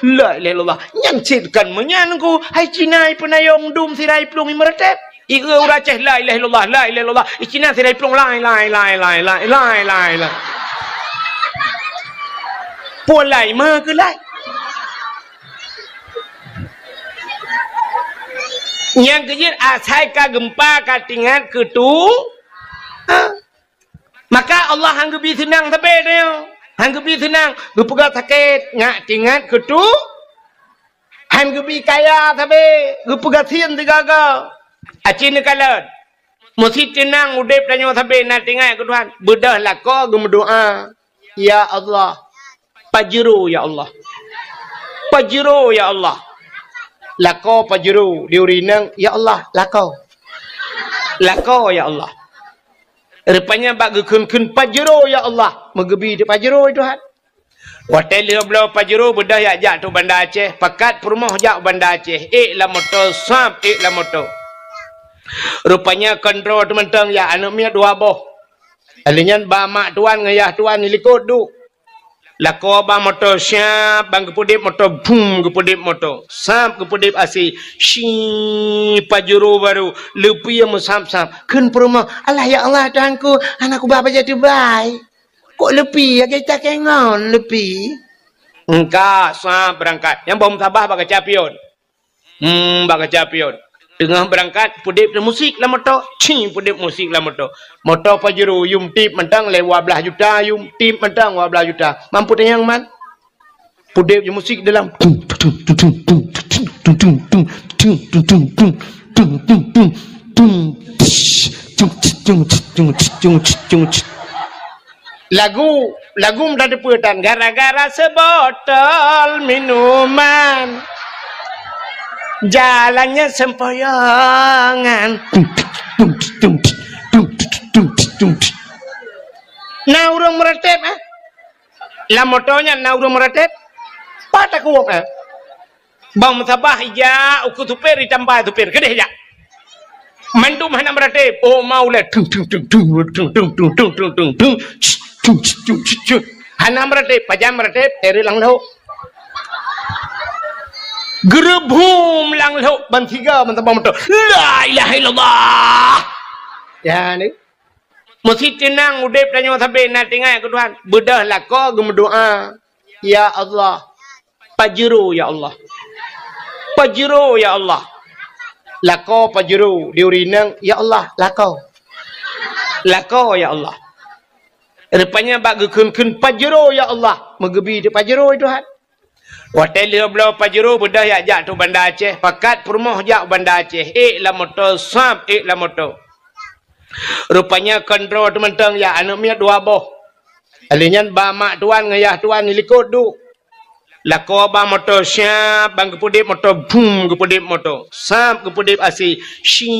illallah nyang citkan menyanku hai Cina penayong dum sirai plung meretep iga uraceh la ilaha illallah Cina sirai plung lai polai mah ke lai yang kejir asai ka gempa ka tingat ketung maka Allah hanggebi senang tapi dia hanggebi senang gepega sakit ngak tingat ketung hanggebi kaya tapi gepega sien tigaga acin kalat mesti tenang udep danyo tapi na tingat ke Tuhan bedah lah ko gemedoa ya Allah Pajero ya Allah. Lako pajuru diurinang, ya Allah, lako. Lako ya Allah. Rupanya bak gekun-kun pajuru ya Allah. Megebi di pajuru itu Tuhan. Hotel dia belau pajuru bedah ya jak tu Bandar Aceh. Pakat perumah jak Bandar Aceh. Lah motor sap, lah motor. Rupanya kontrol teman-teman ya anak miat dua boh. Alinyan ba mak tuan ngayah tuan ni likut du. Lako ba motor siap bang kepudip motor boom kepudip motor. Sap kepudip asi. Shi pajuru baru lepi yang sap-sap. Kun perumah. Allah ya Allah Tuhanku, anakku bapa jadi baik. Kok lepi ya kita kengon lepi. Engkau sap berangkat. Yang bom tabah bak capion. Bak capion. Tengah berangkat, pudip musik lah motor. Pudip musik lah motor. Motor pajero, yum tip mentang lewat 12 juta, yum tip mentang 12 juta. Mampu tayang man? Pudip musik dalam. Lagu menjadi putan. Gara-gara sebotol minuman. Jalannya sempoyongan. Nah urung meretep lah motonya nah urung meretep patah kuwok bang sabah ija uku tupir ditambah tupir kedeh ya mandu mana meretep oh mau le hana meretep pajam meretep teri lang lau gerebhum lang lau bantiga mentabang motor la ilaha illallah ya ni mesti tenang udip dan nyawa sampai nak tinggal ke Tuhan bedah lako gemedoa ya Allah pajero ya Allah pajero ya Allah lako pajero diurinang ya Allah lako ya Allah rupanya bak gekun-kun pajero ya Allah megebi di pajero itu Tuhan. Hotel dia belau pajero bedah ya jak tu Bandar Aceh. Pakat perumah jak Bandar Aceh. Lah motor sap, lah motor. Rupanya kontrol teman-teman ya anak miat dua boh. Alinyan ba mak tuan ngayah tuan ni likut du. Lako ba motor siap bang kepudip motor boom kepudip motor. Sap kepudip asi. Shi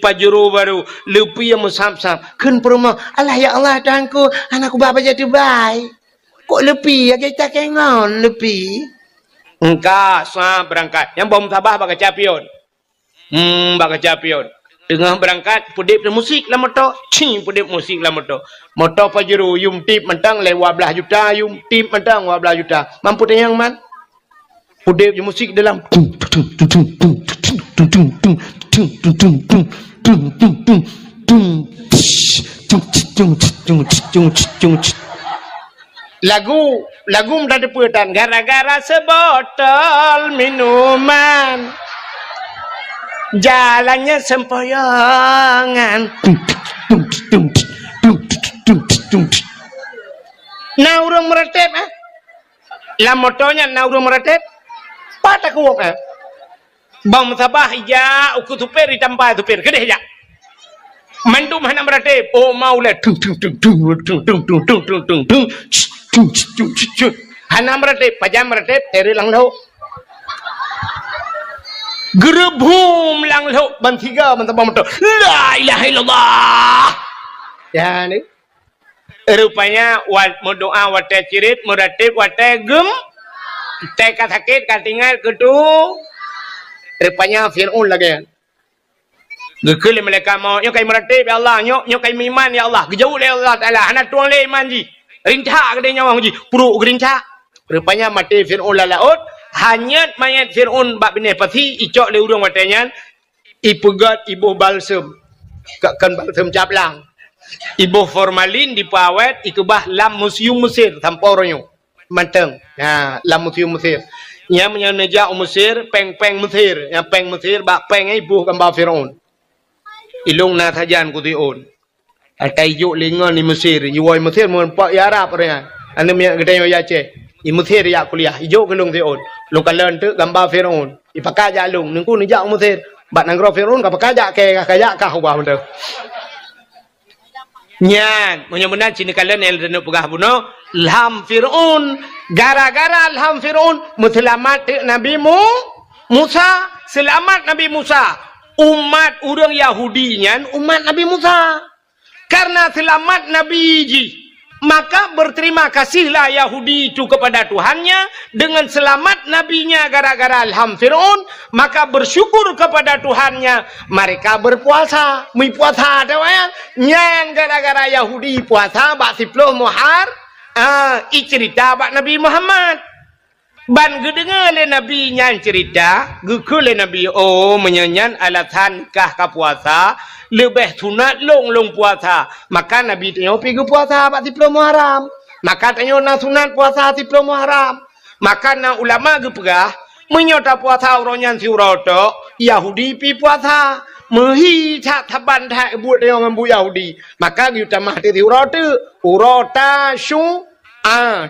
pajero baru lepi yang sap-sap. Kun perumah. Allah ya Allah Tuhanku, anakku bapa jadi baik. Kok lepi ya kita kengon lepi. Engkau sah berangkat. Yang bom tabah bak capion. Bak capion. Tengah berangkat pudip musik lah motor. Pudip musik lah motor. Motor pajero yum tip mentang lewat 12 juta, yum tip mentang 12 juta. Mampu tayang man? Pudip musik dalam. Lagu menjadi putan. Gara-gara sebotol minuman. Jalannya sempoyongan. Nah urung meretep lah motonya nah urung meretep patah kuwok bang sabah ija uku tupir ditambah tupir kedeh ya mandu mana meretep oh mau le hana meretep pajam meretep teri lang lau gerebhum lang lau bantiga mentabang motor la ilaha illallah ya ni rupanya wat doa wate cirit meretep wate gem teka sakit katingal kedu rupanya Fir'aun lagi gekul mereka mau nyok kai meretep ya Allah nyok kai iman ya Allah gejauh le Allah taala hana tuang le iman ji rinca gede nyawa ji puru gerinca rupanya mati Fir'aun lalaut hanya mayat Fir'aun bak benih pati icok le urang watenya ipegat ibu balsem kan balsem caplang ibu formalin di pawet ikubah lam museum Mesir tanpa orangnya manteng nah lam museum Mesir nya menyeja Mesir peng Mesir yang peng Mesir bak peng ibu gambar Fir'aun ilung na tajan ku tiun atai juk lingon ni Mesir yuai Mesir mun pak ya Arab ria ane mi gede ya Aceh i Mesir ya kuliah ijo gelung tiun lung kalen tu gambar Fir'aun ipaka ja lung ningku ni ja Mesir bat nangro Fir'aun ka paka ke ka ka ubah benda nyan munya-munya cini kalian yang renuk pegah buno lam Fir'aun gara-gara lam Fir'aun muslimat Nabi Musa selamat Nabi Musa. Umat orang Yahudi nyan umat Nabi Musa. Karena selamat Nabi ji, maka berterima kasihlah Yahudi itu kepada Tuhannya dengan selamat nabinya gara-gara alham Fir'aun, maka bersyukur kepada Tuhannya mereka berpuasa. Mi puasa ada ya. Nyan gara-gara Yahudi puasa bak 10 Muhar. Cerita bak Nabi Muhammad. Ban gedengar le Nabi nyan cerita, gekul le Nabi menyanyan alatan kah ka puasa. Lebih sunat long puasa. Maka Nabi tanya pergi puasa 10 Muharram. Maka tanya nak sunat puasa 10 Muharram. Maka na ulama ge pegah menyota puasa orang si uroto Yahudi pi puasa. Mehi tak taban tak buat dia orang bu Yahudi. Maka ge utamah ti uroto urota syu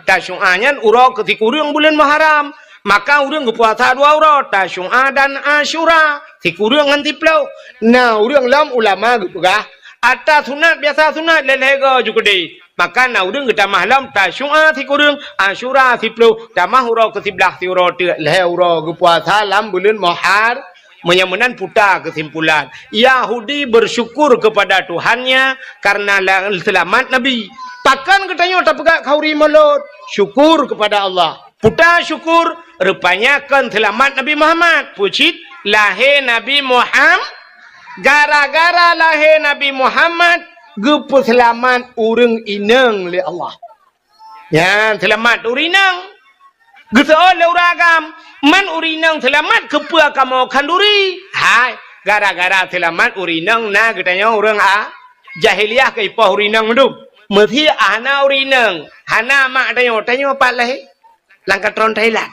ta syu nyan uro ketika urang bulan Muharram. Maka urang ge puasa 2 urut, Tasyu'a dan Asyura. Si urang nganti plau. Nah, urang lam ulama ge pegah atas sunat biasa sunat lelega juga deh. Maka na urang ge tamah lam Tasyu'a si urang, Asyura si plau, tamah uro ke 11 si uro te le uro ge puasa lam bulan Muharram. Menyamunan putar kesimpulan Yahudi bersyukur kepada Tuhannya karena selamat Nabi. Takkan katanya tak pegak kauri melot. Syukur kepada Allah. Putar syukur rupanya kan selamat Nabi Muhammad. Pucit lahir Nabi Muhammad. Gara-gara lahir Nabi Muhammad gepu selamat urang inang le Allah. Ya, selamat urinang. Geseol le uragam. Man urinang selamat kepa kamu kanduri. Hai, gara-gara selamat urinang na katanya urang jahiliyah ke ipah urinang mendum. Mesti ana urinang. Hana mak tanya apa lah? Langkah tron Thailand.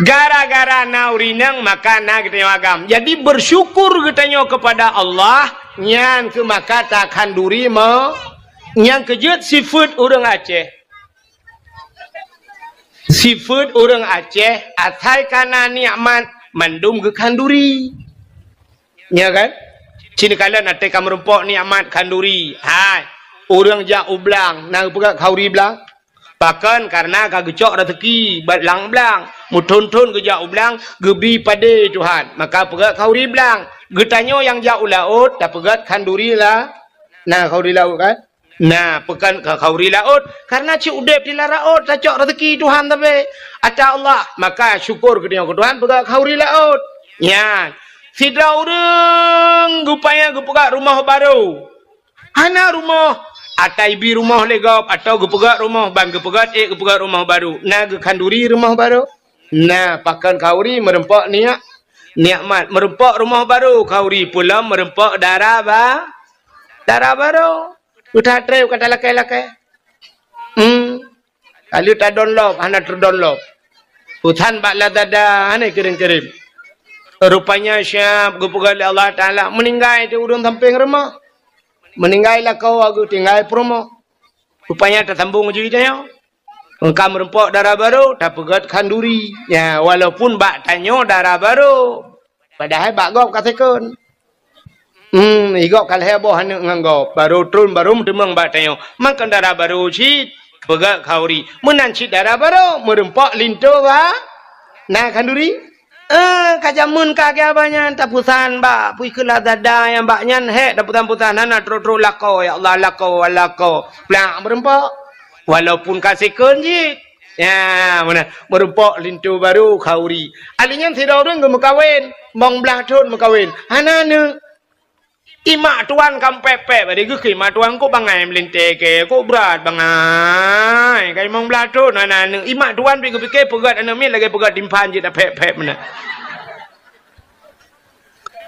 Gara-gara na urinang maka na katanya agam. Jadi bersyukur katanya kepada Allah. Nyan ke maka tak kanduri mau. Nyan kejut seafood orang Aceh. Seafood orang Aceh atai kana nikmat mandum ke kanduri. Ya kan? Cini kala nate kamerempok nikmat kanduri. Hai, orang jak ublang, nang pegak kauri blang. Bahkan karena kagecok rezeki batlang blang, muton-ton ke jak ublang, gebi pada Tuhan. Maka pegak kauri blang. Getanyo yang jak ulaut, tak pegat kanduri lah. Nah, kauri laut kan? Nah, pekan kauri laut karena ci udep di laut cocok rezeki Tuhan tapi ada Allah maka syukur ke Tuhan pegang kauri laut. Ya, sidra urang gupaya gupega rumah baru. Hana rumah ataibi rumah legap atau gupega rumah bang gupega gupega rumah baru. Nah, kanduri rumah baru. Nah, pakan kauri merempak nikmat merempak rumah baru kauri pula merempak darah baru. Udah treo kata lakai. Kalau tak download, hana terdownload. Tuhan baklah dada, hana kirim-kirim. Rupanya syab, gupugali Allah Ta'ala. Meninggal itu udang samping rumah. Meninggal lah kau, aku tinggal promo. Rupanya tersambung juidanya. Engkau merempok darah baru, tak pegat kanduri. Ya, walaupun bak tanya darah baru. Padahal bak gop katakan. Igok kalau heboh hanya nganggap baru turun baru demang batanya makan darah baru cit pegak kauri menanci darah baru merempak linto ba nah kanduri kajamun kaki abanya tapusan ba pui kela dada yang baknya he daputan-putan nana tro lako ya Allah lako pelang merempak walaupun kasih kunjit ya mana merempak linto baru kauri alinya tidak orang gemukawin bang belah tun mukawin hanana imak tuan kam pepe bagi gue imak tuan ko bangai melinte ke ko berat bangai kai mong blato nana imak tuan pikir pegat anami lagi pegat dimpan je dah pepe mana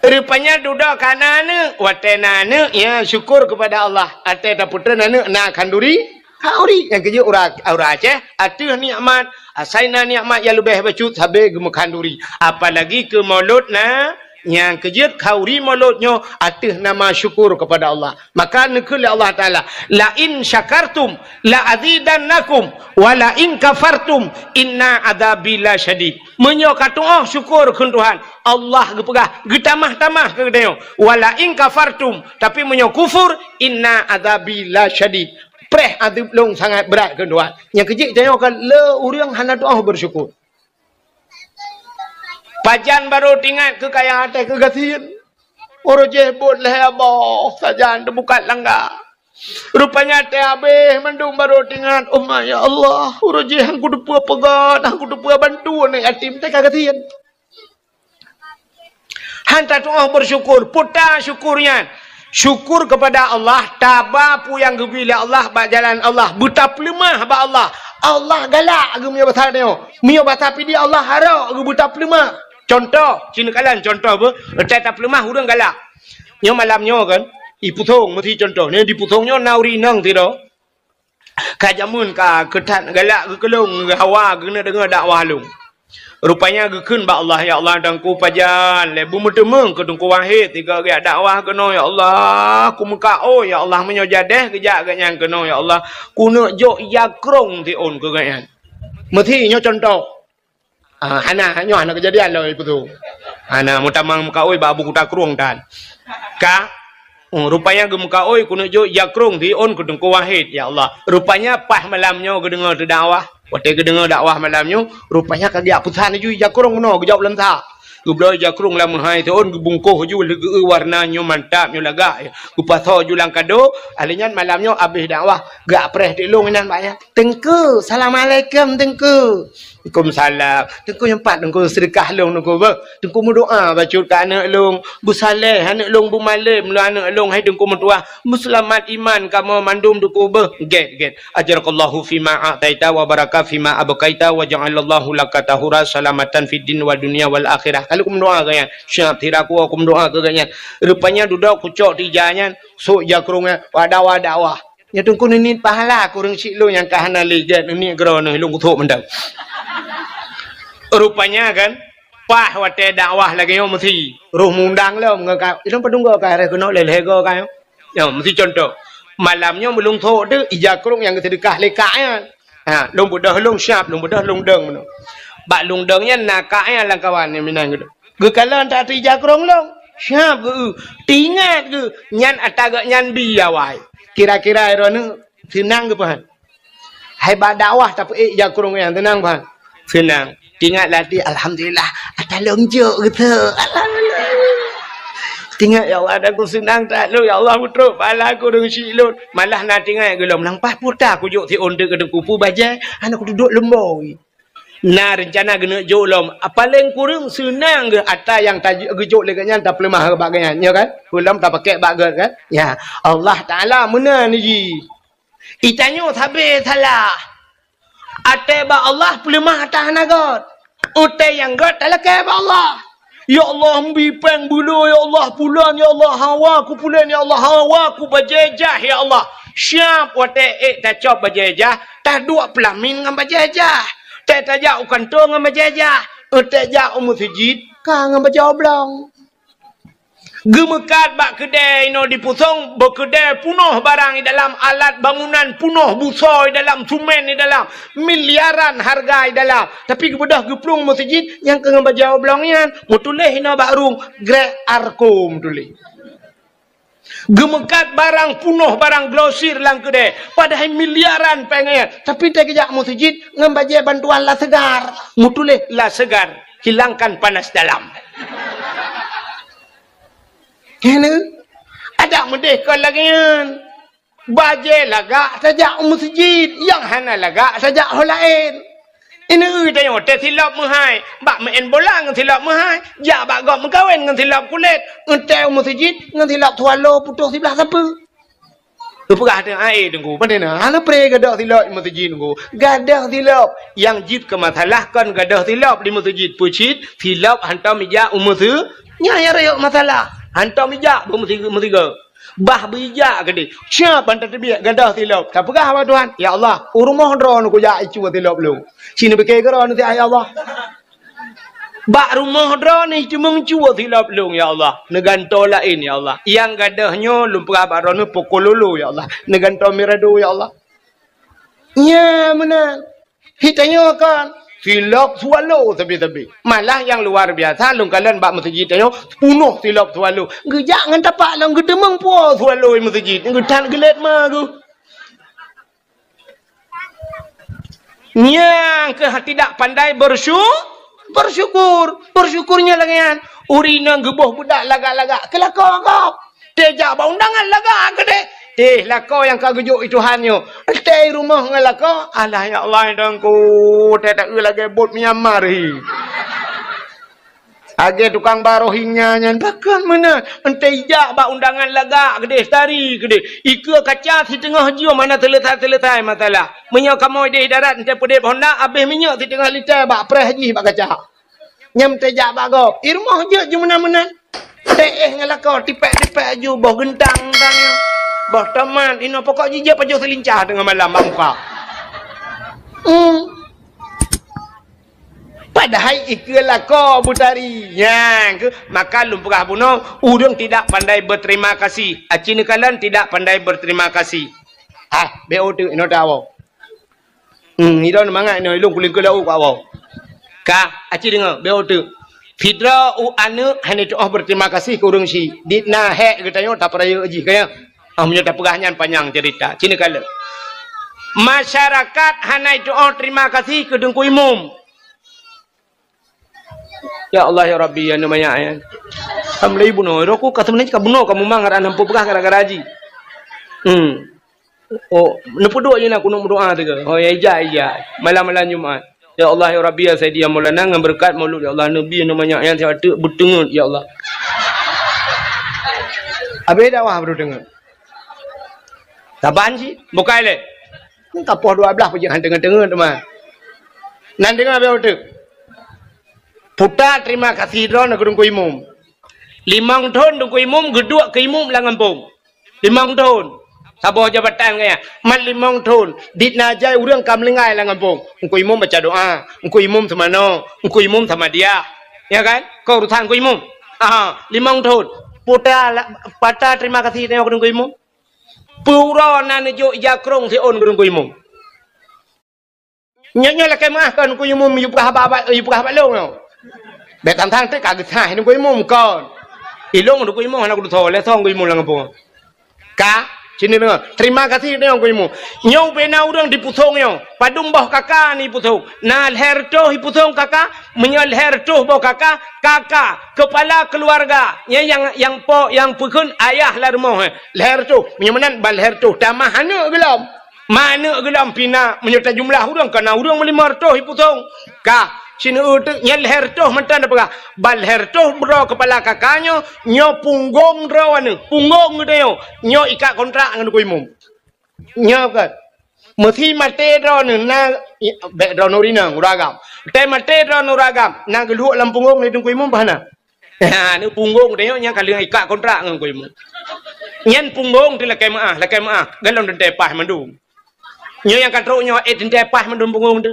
rupanya duda kanana watena ya syukur kepada Allah ate daputra nana na kanduri kauri yang keje ura Aceh atuh nikmat asaina nikmat yang lebih bacut habe gemu kanduri apalagi ke maulud na yang kejut kauri mulutnya atas nama syukur kepada Allah. Maka nekul Allah Ta'ala la in syakartum la azidannakum wa la in kafartum inna adzabi la syadid. Menyokatu syukur ke Tuhan Allah gepegah getamah-tamah ke dia wa la in kafartum tapi menyok kufur inna adzabi la syadid. preh adib long sangat berat ke doa. Yang kecil tanya kan le urang hana doa bersyukur. Pajan baru tinggal ke kaya hati ke gasian. Orang jebut lah abah sajan terbuka langgar. Rupanya teh habis mendung baru tinggal. Oh ya Allah, orang jehan ku depu pegat, aku depu bantu ni yatim teh kagasian. Hantar doa bersyukur, putar syukurnya. Syukur kepada Allah, tabapu yang gebila Allah bak jalan Allah, buta pelemah bak Allah. Allah galak ge mio bahasa tengok. Mio bahasa pi dia Allah harak ge buta pelemah. Contoh, sini kalian contoh apa? Tak pelemah urang galak. Nyo malamnya kan, iputong mesti contoh. Ni diputongnya nauri nang tiro. Ka jamun ka ketat galak ge kelong ge hawa kena dengar dakwah long. Rupanya gekun ba Allah ya Allah dangku pajan lebu mutemeng ke dengku wahid tiga ge dakwah kena ya Allah ku muka oh ya Allah menyo jadeh kejak ganyan kena ya Allah ku nak jok yakrong ti on ke ganyan mesti nyo contoh ana nyo ana kejadian lo itu tu ana mutamang muka oi ba buku takrong dan ka rupanya ge muka oi ku nak jok yakrong ti on ke dengku wahid ya Allah rupanya pas malamnya ke dengar tu dakwah. Waktu kedengar dakwah malamnya, rupanya kagak putan ju jakrong no gejauh lentah. Gublo jakrong lah mahai tu on gebungkuh ju lege warnanya mantap nyo laga. Gupaso ju lang kado, alinyan malamnya habis dakwah gak preh dilong nan banyak. Tengku, assalamualaikum tengku. Waalaikumsalam. Tengku yang pat tengku sedekah long tengku ba. Tengku berdoa baca ke anak long, bu saleh anak long bu malam lu anak long hai tengku mentua. Muslimat iman kamu mandum tengku ba. Get. Ajarakallahu fima a'taita wa baraka fima abqaita wa ja'alallahu laka tahura salamatan fid din wa dunya wal akhirah. Kalau aku mendoa kaya, syab tiraku aku mendoa ke kaya. Rupanya duduk kucok tijanya, so jakrungnya wadawa. Ya tengku ni pahala kurang sik lu yang kahana ligat ni gerono lu kutuk mendang. Rupanya kan pah wate dakwah lagi yo mesti roh mundang lo ngaka itu pedunggo ka re kena lelego ka yo mesti contoh malamnya belum tho de ijakrung yang sedekah lekaknya long budah long syap long budah long deng meno bak long dengnya nakaknya lang kawan ni minang gitu ge kala tak ijakrung long syap tingat ge nyan ataga nyan biawai kira-kira ero senang ke pahan hai ba dakwah tapi ijakrung yang tenang pahan senang. Tinggal latih, alhamdulillah, ada longjok gitu. Alhamdulillah. Tinggal ya Allah, aku senang tak lu ya Allah putruk, pala aku dengan silun. Malah nak tinggal gelom lampah putar aku jok ti onde ke kupu bajai, anak aku duduk lemboi. Nah rencana kena jok lom, paling kurang senang ke ata yang tajuk gejok leganya tak pelemah ke bagainya, ya kan? Belum tak pakai bagat kan? Ya Allah Taala mana ni ji? Itanya habis salah. Ate ba Allah pelemah atas nagot. Ute yang got tak lekai ba Allah. Ya Allah mbipeng bulu ya Allah pulan ya Allah hawa ku pulan ya Allah hawa ku bajajah ya Allah. Syap wate tak cop bajajah tak dua pelamin ngam bajajah. Tak tajak ukantong ngam bajajah. Ute jak masjid ka ngam bajau blong. Gemekat bak kedai no dipusong berkedai punuh barang di dalam alat bangunan punuh busa di dalam sumen di dalam miliaran harga di dalam tapi kebedah geplung masjid yang kena bajau blongnya mutuleh hina baru grek arkom tuli gemekat barang punuh barang glosir lang kedai padahal miliaran pengen tapi tak kejak masjid ngam bajai bantuan la segar mutuleh la segar hilangkan panas dalam. Kena ada merdeka lagi kan bajai lagak saja masjid yang hana lagak saja hal lain ini tanya te silap mahai bak main bola ngan silap mahai ja bak gok mengkawin ngan silap kulit entai masjid ngan silap tualo putus sebelah siapa Pegah dengan air tunggu mana ana pre gadah silap di masjid tunggu gadah silap yang jid ke masalah kan gadah silap di masjid pucit silap hantar meja umur tu nya rayok masalah hantar bijak bertiga. Bah bijak ke dia. Siapa hantar terbiak gadah tilap. Tak pegah apa Tuhan? Ya Allah. Rumah drone aku jak icu tilap lu. Sini pakai geran nanti ya Allah. Bak rumah drone ni cuma mencuba tilap lu ya Allah. Neganto lain ya Allah. Yang gadahnya lumpur abak drone pukul lulu ya Allah. Neganto mirado ya Allah. Ya mana? Hitanya kan. Silap swallow tebi-tebi. Malah yang luar biasa lung kalian bak masjid ayo penuh silap swallow. Gejak ngan tapak lang gedemeng puas swallow masjid. Ngedan gelet mah tu. Yang ke tidak pandai bersyukurnya lagian. Urina gebuh budak lagak-lagak kelakau kau. Tejak ba undangan lagak gede. Lakau yang kau gejuk itu hanyo. Teh rumah ngelakau. Alah ya Allah dangku. Teh tak lagi bot Myanmar hi. Age tukang barohingnya nyan bahkan mana ente ijak ba undangan lagak gede stari gede ika kaca di tengah jiwa mana teletai matalah menyo kamu di darat ente pede honda habis minyak di tengah liter ba preh haji ba kaca nyam tejak ba go irmoh je mana teh ngalakau tipek aju boh gentang tangnya boh teman ino pokok jija pajo selincah dengan malam bangka padahal ikulah kau butari yang maka lumpurah buno urang tidak pandai berterima kasih acini kalian tidak pandai berterima kasih beo tu ino tawo ino manga ino ilung kuling kulau kawo ka aci dengar beo tu fidra anu hanya tu berterima kasih ke urang si ditna he katanya tak peraya aji kaya punya tak perahnya panjang cerita cini kalian masyarakat hanya tu terima kasih ke dengku imum. Ya Allah ya Rabbi ya namanya ya. Amlai buno roku kata menanya kabuno kamu mangar anam pupukah gara-gara haji. Oh, nepu doa je nak kuno doa tu ke. Oh ya iya. Malam-malam Jumaat. Ya Allah ya Rabbi ya Sayyidina Maulana dengan berkat maulud ya Allah Nabi namanya yang saya tu berdengar ya Allah. Abe dakwah baru dengar. Taban sih, bukai le. Kapoh 12 pergi dengar teman. Nan dengar abe tu. Puta terima kasih drone gedung imum. 5 tahun dengku imum geduk ke imum lah ngampung. 5 tahun. Sabar jabatan kaya. Man 5 tahun. Dit najai urang kamlingai lah ngampung. Engku imum baca doa. Engku imum sama no. Engku imum sama dia. Ya kan? Kau urusan engku imum. 5 tahun. Puta terima kasih tengok gedung imum. Pura nane jo jakrong si on gedung imum. Nyonya lah kemah kan engku imum yupah balong no. Betam thang te kagak thah ni koi mum kon. Ilong du koi mum anak du tho le thong koi mum lang pung. Ka sini dengar. Terima kasih dengan koi mum. Nyau bena urang di puthong nyau. Padung boh kakak ni puthong. Na herto hi puthong kakak, menyal herto boh kakak kepala keluarga. Yang pekun ayah lah rumah. Herto menyamanan bal herto tamah hana gelam. Mana gelam pina menyerta jumlah urang kana urang 500 hi puthong. Ka sini utuk nyel hertoh mentan apa bal hertoh bro kepala kakaknya nyo punggung drawan punggung dia nyo ikat kontrak dengan ku imum nyo kan mesti mate drawan na background orina uragam te mate drawan uragam na geluak lam punggung ni ku imum bahana ni punggung dia nya kali ikat kontrak dengan ku imum nyen punggung tu lakai maah galon dente pah mandum nyo yang katrok nyo dente pah mandum punggung tu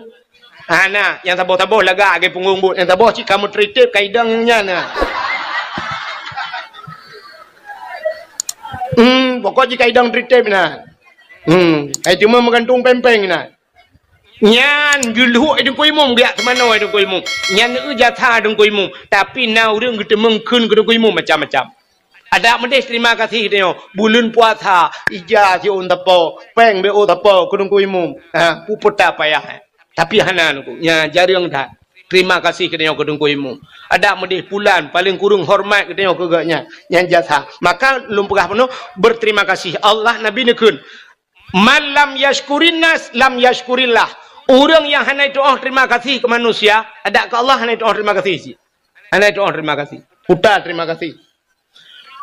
nah, yang taboh-taboh laga age punggung but. Yang taboh cik kamu treated kaidangnya nah. Pokok cik kaidang treated nah. Cuma menggantung pempeng nah. Nyan juluh edung koi mum dia temano edung koi mum. Nyan jatha edung koi mum. Tapi na urang kita mengkun edung koi mum macam-macam. Ada mendes terima kasih dia. Bulan puasa ija si on tapo, peng be o tapo edung koi mum. Puput apa ya? Tapi hanan ku nya jarang dah terima kasih ke tengok kedung koimu ada medih pulan paling kurung hormat ke tengok kegaknya yang jasa maka lumpurah penuh berterima kasih Allah Nabi nekun man lam yashkurin nas lam yashkurillah orang yang hanai doa terima kasih ke manusia ada ke Allah hanai doa terima kasih sih hanai doa terima kasih putar terima kasih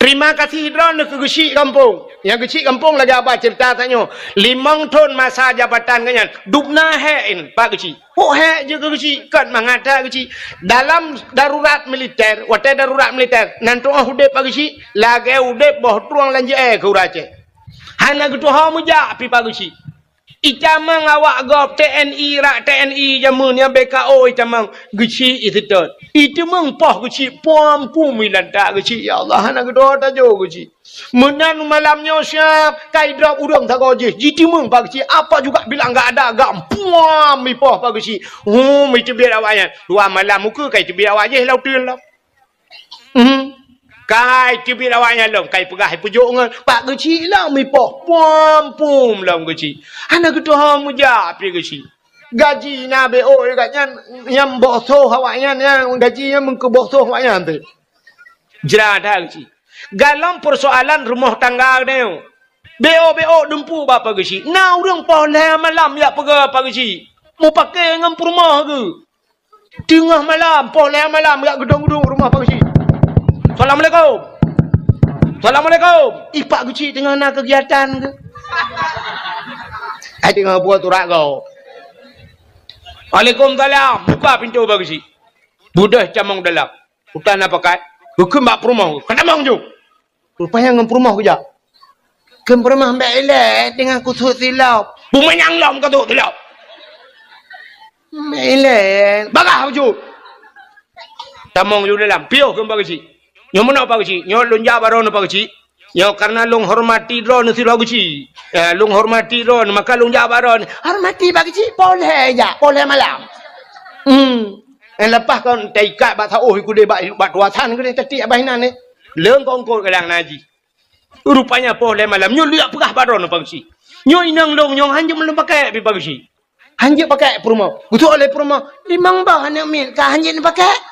terima kasih drone ke gesi kampung. Yang gesi kampung lagi apa cerita tanya. 5 tahun masa jabatan kanyan. Dubna hein Pak gesi. Oh he je ke gesi kan mangata gesi. Dalam darurat militer, wate darurat militer. Nanti udah Pak gesi lagi udah boh tuang lanje ke urace. Hana gitu ha muja pi Pak gesi. Icamang awak gop TNI rak TNI jamun yang BKO icamang geci itu tu. Itu mengpah geci pom pumilan tak geci ya Allah nak doa tajo geci. Menan malamnya siap kai drop udang tak goje. Jitu mengpah geci apa juga bilang enggak ada agak pom mi pah pah geci. Mi cebir awaknya. 2 malam muka kai cebir awak je lau tun lau. Kai cibir awaknya lom kai pegah pujuk ngan pak geci lah mi poh pom pom lom geci ana gitu ha muja pi geci gaji na BO katnya yang bosoh awaknya yang gajinya mengke bosoh awaknya tu. Jerada gaji. Dalam persoalan rumah tangga ni. BO dempu bapa gaji. Na urang poleh malam ya pergi apa gaji. Mau pakai dengan rumah ke? Tengah malam, poleh malam ya gedung-gedung rumah apa gaji. Assalamualaikum. Assalamualaikum. Ipak gaji tengah nak kegiatan ke? Ai tengah buat turak kau. Waalaikumsalam. Buka pintu bagi si. Budah camang dalam. Hutan apa kat? Hukum bak perumah. Kena mang ju. Rupanya ngam perumah kerja. Kem perumah mbak elek dengan kusut silap. Bumenyang lam kusut silap. Mbak elek. Bagah ju. Camang ju dalam. Piuh kem bagi si. Nyo mana bagi si? Nyo lunja baron bagi si. Nyo karena lung hormati drone si bagi si. Lung hormati drone maka lung jabaron. Hormati bagi si. Boleh ya. Boleh malam. Lepas kau taikat bat oh ikut dia bat tuasan ke dia tetik abahinan ni. Leung kau ngkot kadang naji. Rupanya boleh malam. Nyo liak pegah baron bagi si. Nyo inang long nyo hanjum belum pakai bagi si. Hanjum pakai perumah. Betul oleh perumah. Limang bah anak mil. Kah hanjum pakai?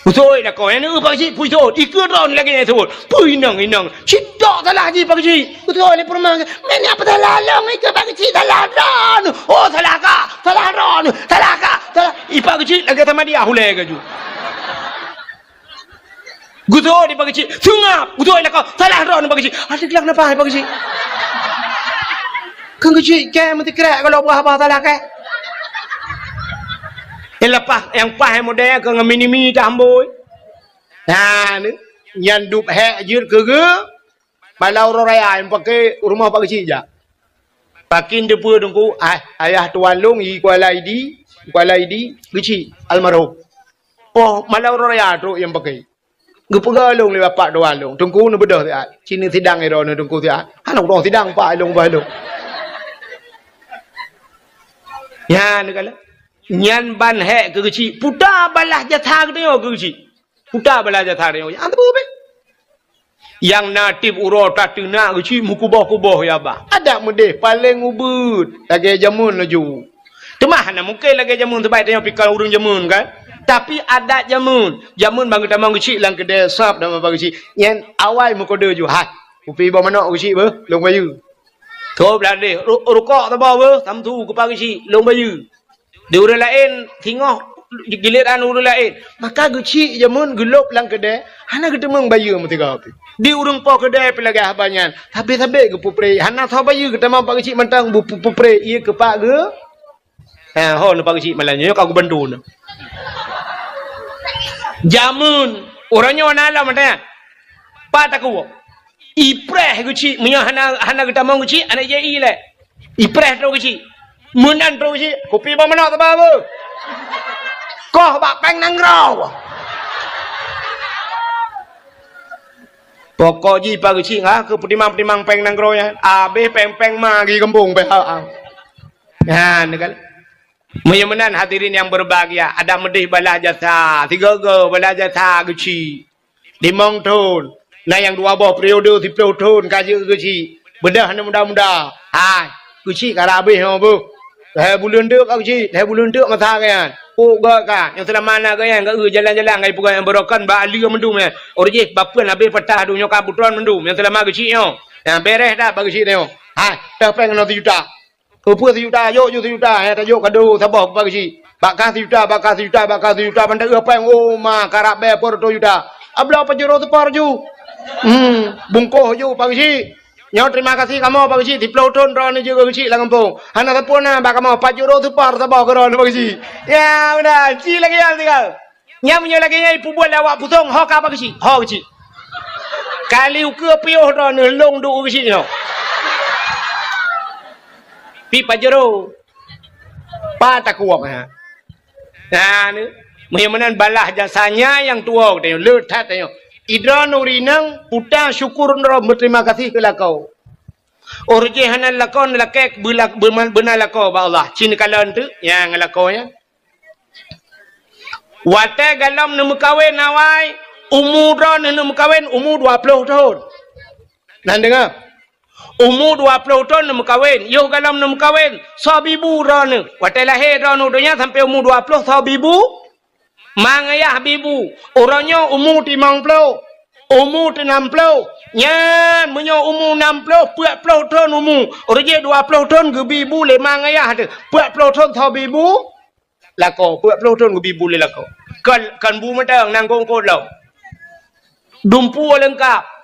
Betul dah kau yang ni bagi si. Puisot. Ikut ron lagi ni sebut. Pui inang. Citak salah haji bagi si. Betul oleh perumah. Mana apa salah long ikut bagi si. Salah ron. Oh salah kah. Salah ron. Salah kah. Salah. Ipak kecil lagi sama dia. Hulai ke ju. Betul dia bagi si. Sungap. Betul dah kau. Salah ron bagi si. Ada kelak apa bagi si. Kan kecil. Kaya mesti kerak kalau apa salah kah. Yang lepas yang pas yang model ke ngemini-mini tamboi. Nah ni yang dup hek jir ke balau raya yang pakai rumah pak kecil je. Pakin depu dengku ayah tuan long i kuala ID kecil almarhum. Oh malau raya tu yang pakai. Gepega long le bapak tuan long. Dengku nu bedah tiat. Sini sidang ero nu dengku tiat. Anak dong sidang pak long balong. Ya ni kala. Nyan ban hek ke kecil. Puta balah jatha ke tengok ke kecil. Puta balah jatha tengok. Yang apa? Yang natif uro tatuna kecil. Mukubah-kubah ya bah. Ada mudih. Paling ubud. Lagi jamun laju. Temah nak mungkin lagi jamun terbaik tengok pikal urung jamun kan. Tapi ada jamun. Jamun bagi tamang kecil lang kedai sap dan bagi kecil. Yang awal mukoda ju. Hai. Upi bawa mana kecil ber. Long bayu. Kau berada. Rukak tak bawa ber. Tamtu ke pagi kecil. Long bayu. Di orang lain tengok giliran orang lain maka guci jamun gelop lang kedai hana ketemu bayu mesti kau di urung po kedai pelagi habanyan tapi ke pupre hana tho bayu ketemu pak guci mentang bu pupre ia ke pak ge ho no pak guci malanya kau bantu no jamun orangnya nala mata pa taku ipreh guci munya hana ketemu guci ana je ile ipreh tro guci Munan terus si, kopi bawa mana tak bawa? Kau bak peng nangrau. Pokok ji pagi si ngah ke petimang peng nangrau ya. Abe peng magi kembung behal. Ya, negala. Menyamanan hadirin yang berbahagia, ada medih balah jasa, 3 balah jasa kecil. 5 tahun. Nah yang 2 buah periode 10 tahun kaji kecil. Bedah muda-muda. Hai, kecil karabe apa? Bulan dek kecil, bulan dek mata kan. Oh gak kan, yang selama mana kan, gak jalan-jalan, gak pukul yang berokan, bak ali mendum ya. Orang bapuan habis petah dunia kabutuan mendum, yang selama kecil yo. Yang beres dah bagi kecil yo. Hai, terpeng 1 juta. Apa 1 juta, yo 1 juta, ya tajuk kado sabah bagi kecil. Bakal 1 juta, bandar apa yang oh mah karab be por 2 juta. Abla apa jero tu par ju. Bungkoh ju bagi kecil. Nyo terima kasih kamu Pak Kecil di Pluton ron juga kecil lah kampung. Hana tapuna bak kamu 4 euro tu par sabah keron Pak Kecil. Ya udah, ci lagi yang tinggal. Nyamnya lagi yang ibu buat lawak putong ho ka Pak Kecil. Ho kecil. Kali uke piuh ron long du kecil no. Pi 4 euro. Pa tak kuat ha. Nah ni menyamanan balah jasanya yang tua tengok letat tengok. Idra nurinang puta syukur nro berterima kasih ke lakau. Orje hanan lakau lakek benar lakau ba Allah. Cin kalan tu yang lakau ya. Wate galam nemu kawin nawai umur ron nemu kawin umur 20 tahun. Nan dengar. Umur 20 tahun nak kahwin. Yo galam nak kahwin. Sabibu rana. Waktu lahir rana dunia sampai umur 20 sabibu. Mangayah bibu. Orangnya umur 50. Umur 60. Nyan menyo umur 60. 40 tahun umur. Orangnya 20 tahun ke bibu le mangayah tu. 40 tahun sabibu. Lako. 40 tahun ke bibu le lako. Kan bu matang nangkong kodlau. Dumpu lengkap.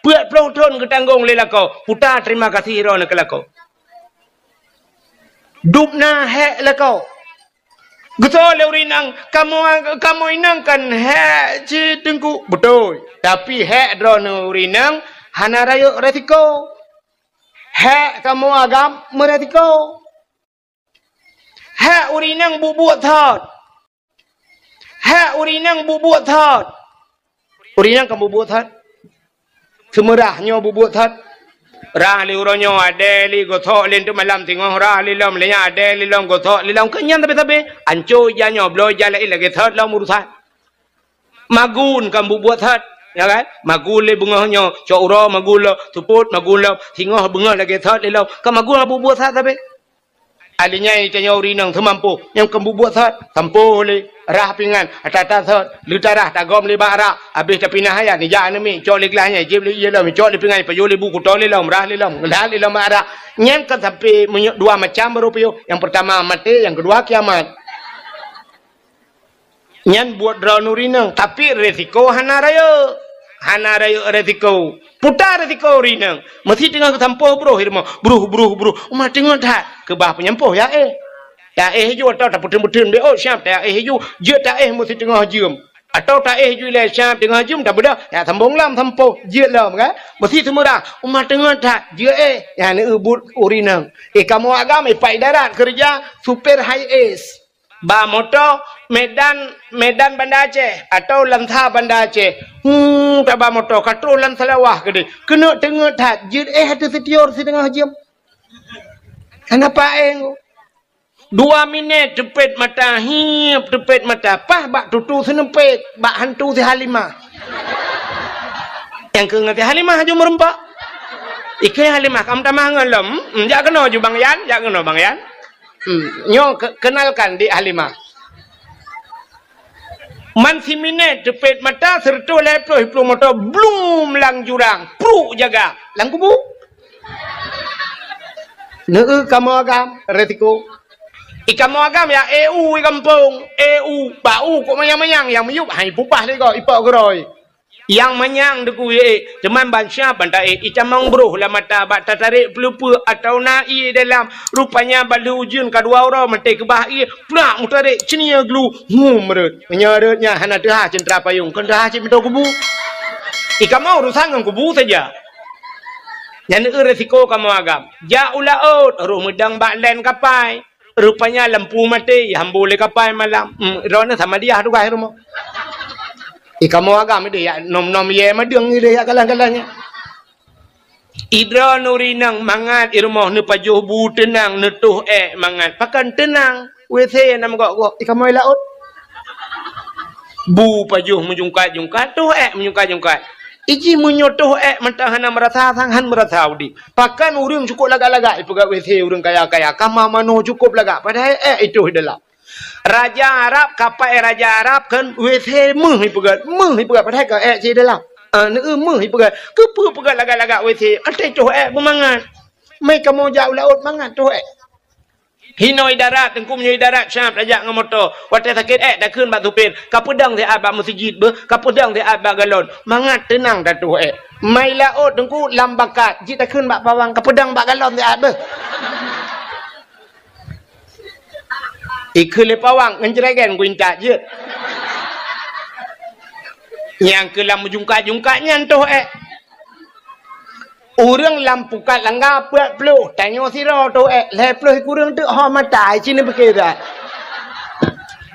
40 tahun ketanggung le lako. Puta terima kasih rona ke lako. Dupna hek lako. Betul le urinang kamu inang kan hek ci tengku. Betul. Tapi hek rona urinang hana rayo resiko. Hek kamu agam meresiko. Hek urinang bubuat thot. Hek urinang bubuat thot. Urinang kamu bubuat thot. Semerahnya bubuat thot. Rah li uronyo ade li gothok len tu malam tengok rah li lom lenya ade li lom gothok li lom kenyan tapi anco janyo bloy jala lagi thot lom urusan. Magun kan bubuat thot. Ya kan? Magun li bungahnya cok uro magun lo tuput magun lo tengok bungah lagi thot li lom. Kan magun bubuat thot tapi. Alinya ini tanya urinang semampu yang kan bubuat thot. Tampu li rah pingan atata thot lutarah tagom li bara habis tapi nah ya ni jangan mi cok li kelahnya jib li yelam cok li pingan payu li buku tol li lom rah li lom ara nyen kan tapi dua macam berupiyo yang pertama mati yang kedua kiamat nyen buat draw urinang tapi resiko hana rayo resiko putar resiko urinang mesti tengah ketampo bro hirmo bro umat tengah dah ke bah penyampo ya tak ju atau tak putun-putun be oh siap tak ju je tak mesti tengah jum atau tak ju le siap tengah jum tak beda ya sambung lam sampo je lam kan mesti semua umat tengah tak je ya ni ubut urinang kamu agam pai darat kerja super high ace ba motor Medan Banda Aceh atau Lantha Banda Aceh tak ba motor katrolan Salawah gede kena tengah tak je tu setior si tengah jum kenapa 2 minit tepet mata hiap tepet mata pah bak tutu senempet bak hantu si Halimah yang ke ngati Halimah ju merempak ikai Halimah kam tamah ngelem jak kena ju Bang Yan nyo kenalkan di Halimah man si minit tepet mata serta leplo hiplo motor blum lang jurang pru jaga lang kubu kamu agam retiko Ikan agam ya EU kampung EU bau kok mayang-mayang yang meyup hai pupah ni kau ipak geroi yang manyang deku cuman bansya bandai icamang bro lah mata bak tarik pelupa atau nai dalam rupanya balu ujun kedua orang mati ke bah plak mutarik cenia glu merut menyaratnya hana dah centra payung kan dah cip minta kubu ikan mau urusan dengan kubu saja yang resiko kamu agam ja ulaut ruh medang bak len kapai rupanya lampu mati yang boleh kapai malam rona sama dia tu kai rumah kamu agam dia nom ye madeng dia kalang-kalangnya idra nurinang mangat irmoh ne pajuh bu tenang netuh mangat pakan tenang wc nam gok kamu laut bu pajuh menjungkat-jungkat tuh menjungkat-jungkat iji menyotoh mentahana merasa sanghan merasa udi pakan urang cukup lagak-lagak ipuga WC urang kaya-kaya kama mano cukup lagak padahal itu dalam raja Arab kapai raja Arab kan WC meh ipuga padahal ka ci dalam meh ipuga kepu ipuga lagak-lagak WC ate itu bermangan mai kamu jauh laut mangan tu Hinoi darat tengku menyoi darat syam rajak dengan motor waktu sakit dah keun bak tupin kapedang dia abak masjid be kapedang dia abak galon mangat tenang dah tu mai laut tengku lambakat jit dah keun bak bawang kapedang bak galon dia be ikut le pawang ngenjregen guintak je yang kelam jungkat-jungkatnya tu urang lampukat langgar pelu tanya sira tu lepluh kurang tu ha mata cini berkira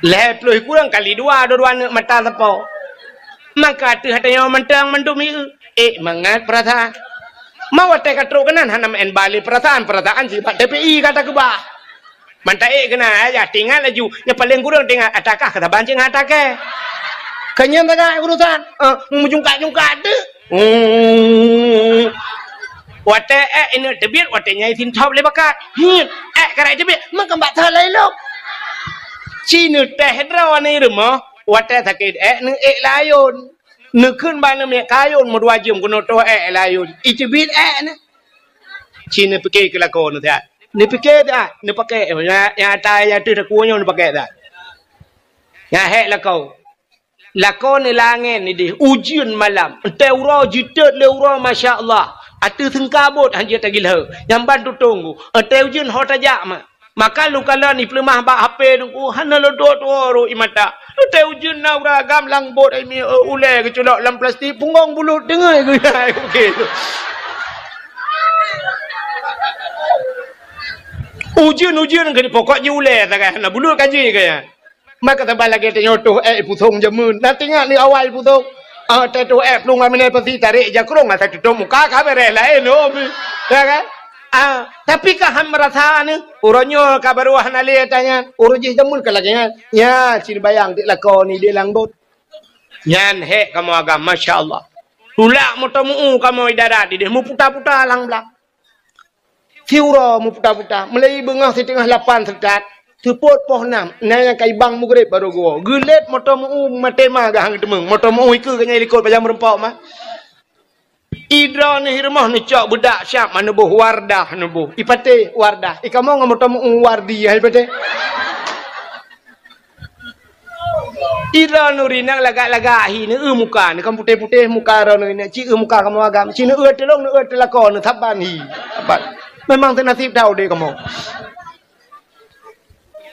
lepluh kurang kali dua nak mata siapa maka tu hatanya mentang mendumi mangat perasaan mau te katro kanan hanam en bali perasaan sifat DPI kata ke bah manta kena aja tinggal laju yang paling kurang tinggal atakah kata bancing atake kanya tak urusan mujungkat tu Wate ini tebit wate nyai tin top le bakat. Karai tebit mak kembak thalai lok. Cina teh draw ni rumah wate sakit ni layon. Nak kun ban ni kayon modwa jum kuno to layon. Itebit ni. Cina pakai kelakon tu. Ni pakai dah, ni pakai ya tai ya tu takunya ni pakai dah. Ya hek lakau. Lakon ni langit ni di ujian malam. Teuro jitat leuro masya-Allah. Atu sengkabut hanya tagilha. Yang bantu tunggu. Teujian hot aja maka lu kala ni pelemah bak HP nunggu hana lo do imata. Teujian na uragam lang bot ai mi ule ke culak lam plastik punggong bulut dengai okey. Ujian ke pokoknya ule tak kan. Nak bulut kaji ke ya. Maka tabal lagi tenyoto pusong jamun. Nanti ngak ni awal pusong. Tetu pelung amine pasti tarik jakrong asa tutup muka kabere lain ya kan? Tapi kaham merasa ni uronyo kabar wah nali tanya urujih jamun ke lagi ya ciri bayang di lakon ni dia langbot. Nyan he kamu agam masya-Allah. Ulak motomu kamu idarat di dia mu puta-puta lang belak. Tiura mu puta-puta mulai bengah setengah 8 sekat. Teput poh 6 nang kai bang mugrib baru go gelet motomu matema gahang demeng motomu iku kanya likut pajam rempok mah idra ni rumah ni cak budak syap mana buh wardah nubuh ipate wardah ikamo ngam motomu wardi hai pate idra nuri nang lagak-lagak hi ni muka ni kam putih-putih muka ro ni ci muka kamu agam ci ni telong ni telakon ni thaban hi memang tenasib dah de kamu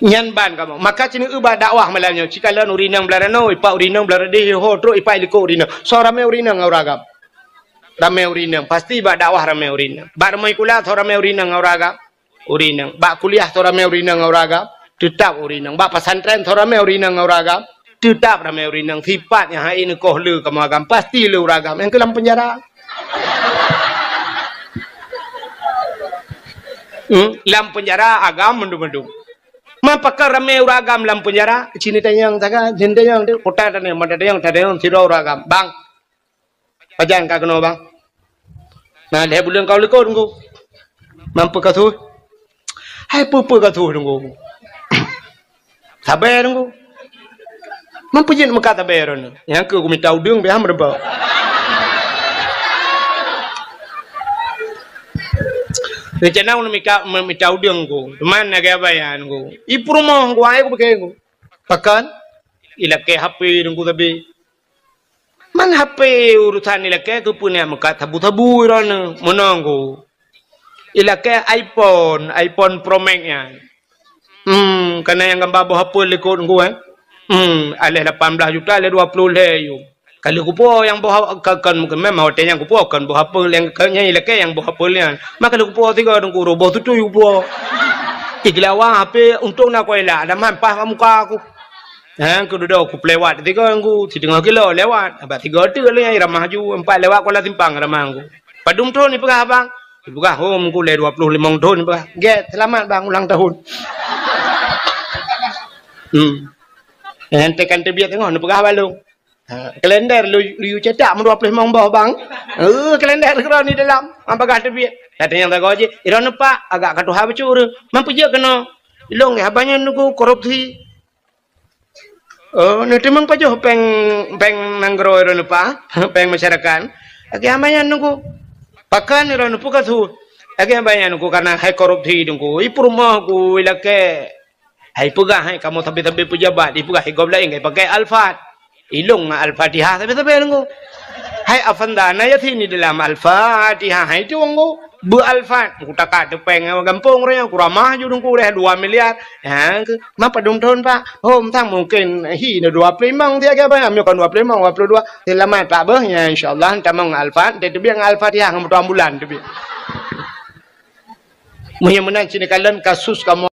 nyan ban kamu maka cini ubah dakwah malamnya jika lan urinang belarano ipa urinang belarade ho tro ipa liko urinang so rame urinang auragam rame urinang pasti ba dakwah rame urinang ba ramai kuliah so rame urinang auragam urinang ba kuliah so rame urinang auragam tetap urinang ba pesantren so rame urinang auragam tetap rame urinang sifatnya hai ini koh le kamu agam pasti le uragam yang kelam penjara lam penjara agam mendung-mendung mapakar ramai uragam lam penjara cini tanyang taga jende yang de kota tane mata tanyang siro uragam bang pajan ka keno bang nah le bulan kau liko tunggu mampu ka tu hai pupu ka tu tunggu sabar tunggu mampu jen muka sabar ron yang ku minta udung be ham reba Rencana aku minta udang ku, teman naga bayan ku. Ipurmo ku ayo ku pakai ku. Pakan, ilake HP nunggu tapi. Man HP urusan ilake tu punya muka tabu-tabu iran menanggu. Ilake iPhone Pro Max nya. Karena yang gambar bawa HP lekot ku alih 18 juta, alih 20 le yo. Kalau kupo yang bawa kan mungkin memang hotel yang kupo kan bawa apa yang kanya ilake yang bawa apa yang maka kalau kupo tiga orang kuro bawa tujuh kupo iklawa HP untuk nak kau elak ada mampah muka aku aku duduk aku lewat tiga orang ku 3 kilo lewat abang 3 tu yang ramah ju 4 lewat kau simpang ramah aku padum tu ni pegah abang pegah home ku le 25 tahun ni pegah get selamat bang ulang tahun tekan terbiak tengok ni pegah balung kalender lu cetak 25 bawah bang kalender kira ni dalam apakah terbiak kata yang tak gaji iron pak agak katuha bacur mampu je kena ilong ya banyak nunggu korupsi nanti memang pajo peng nanggro iron pak peng masyarakat agak banyak nunggu pakan iron puka tu agak banyak nunggu karena hai korupsi nunggu ipu rumah ku ilake hai pegah hai kamu tapi pejabat ipegah hai gobla ingai pakai alfat ilung al-fatihah tapi nunggu hai afandana ya sini dalam al-fatihah hai tu nunggu bu alfat ku takak tepeng gampung raya ku ramah ju nunggu dah 2 miliar ma padung tahun pak tang mungkin hi na 25 dia ke apa amyo kan 25 22 selamat pak bahnya insyaallah tamang al-fat dia biang al-fatihah ngam 2 bulan tu bi muhim menan cini kalian kasus kamu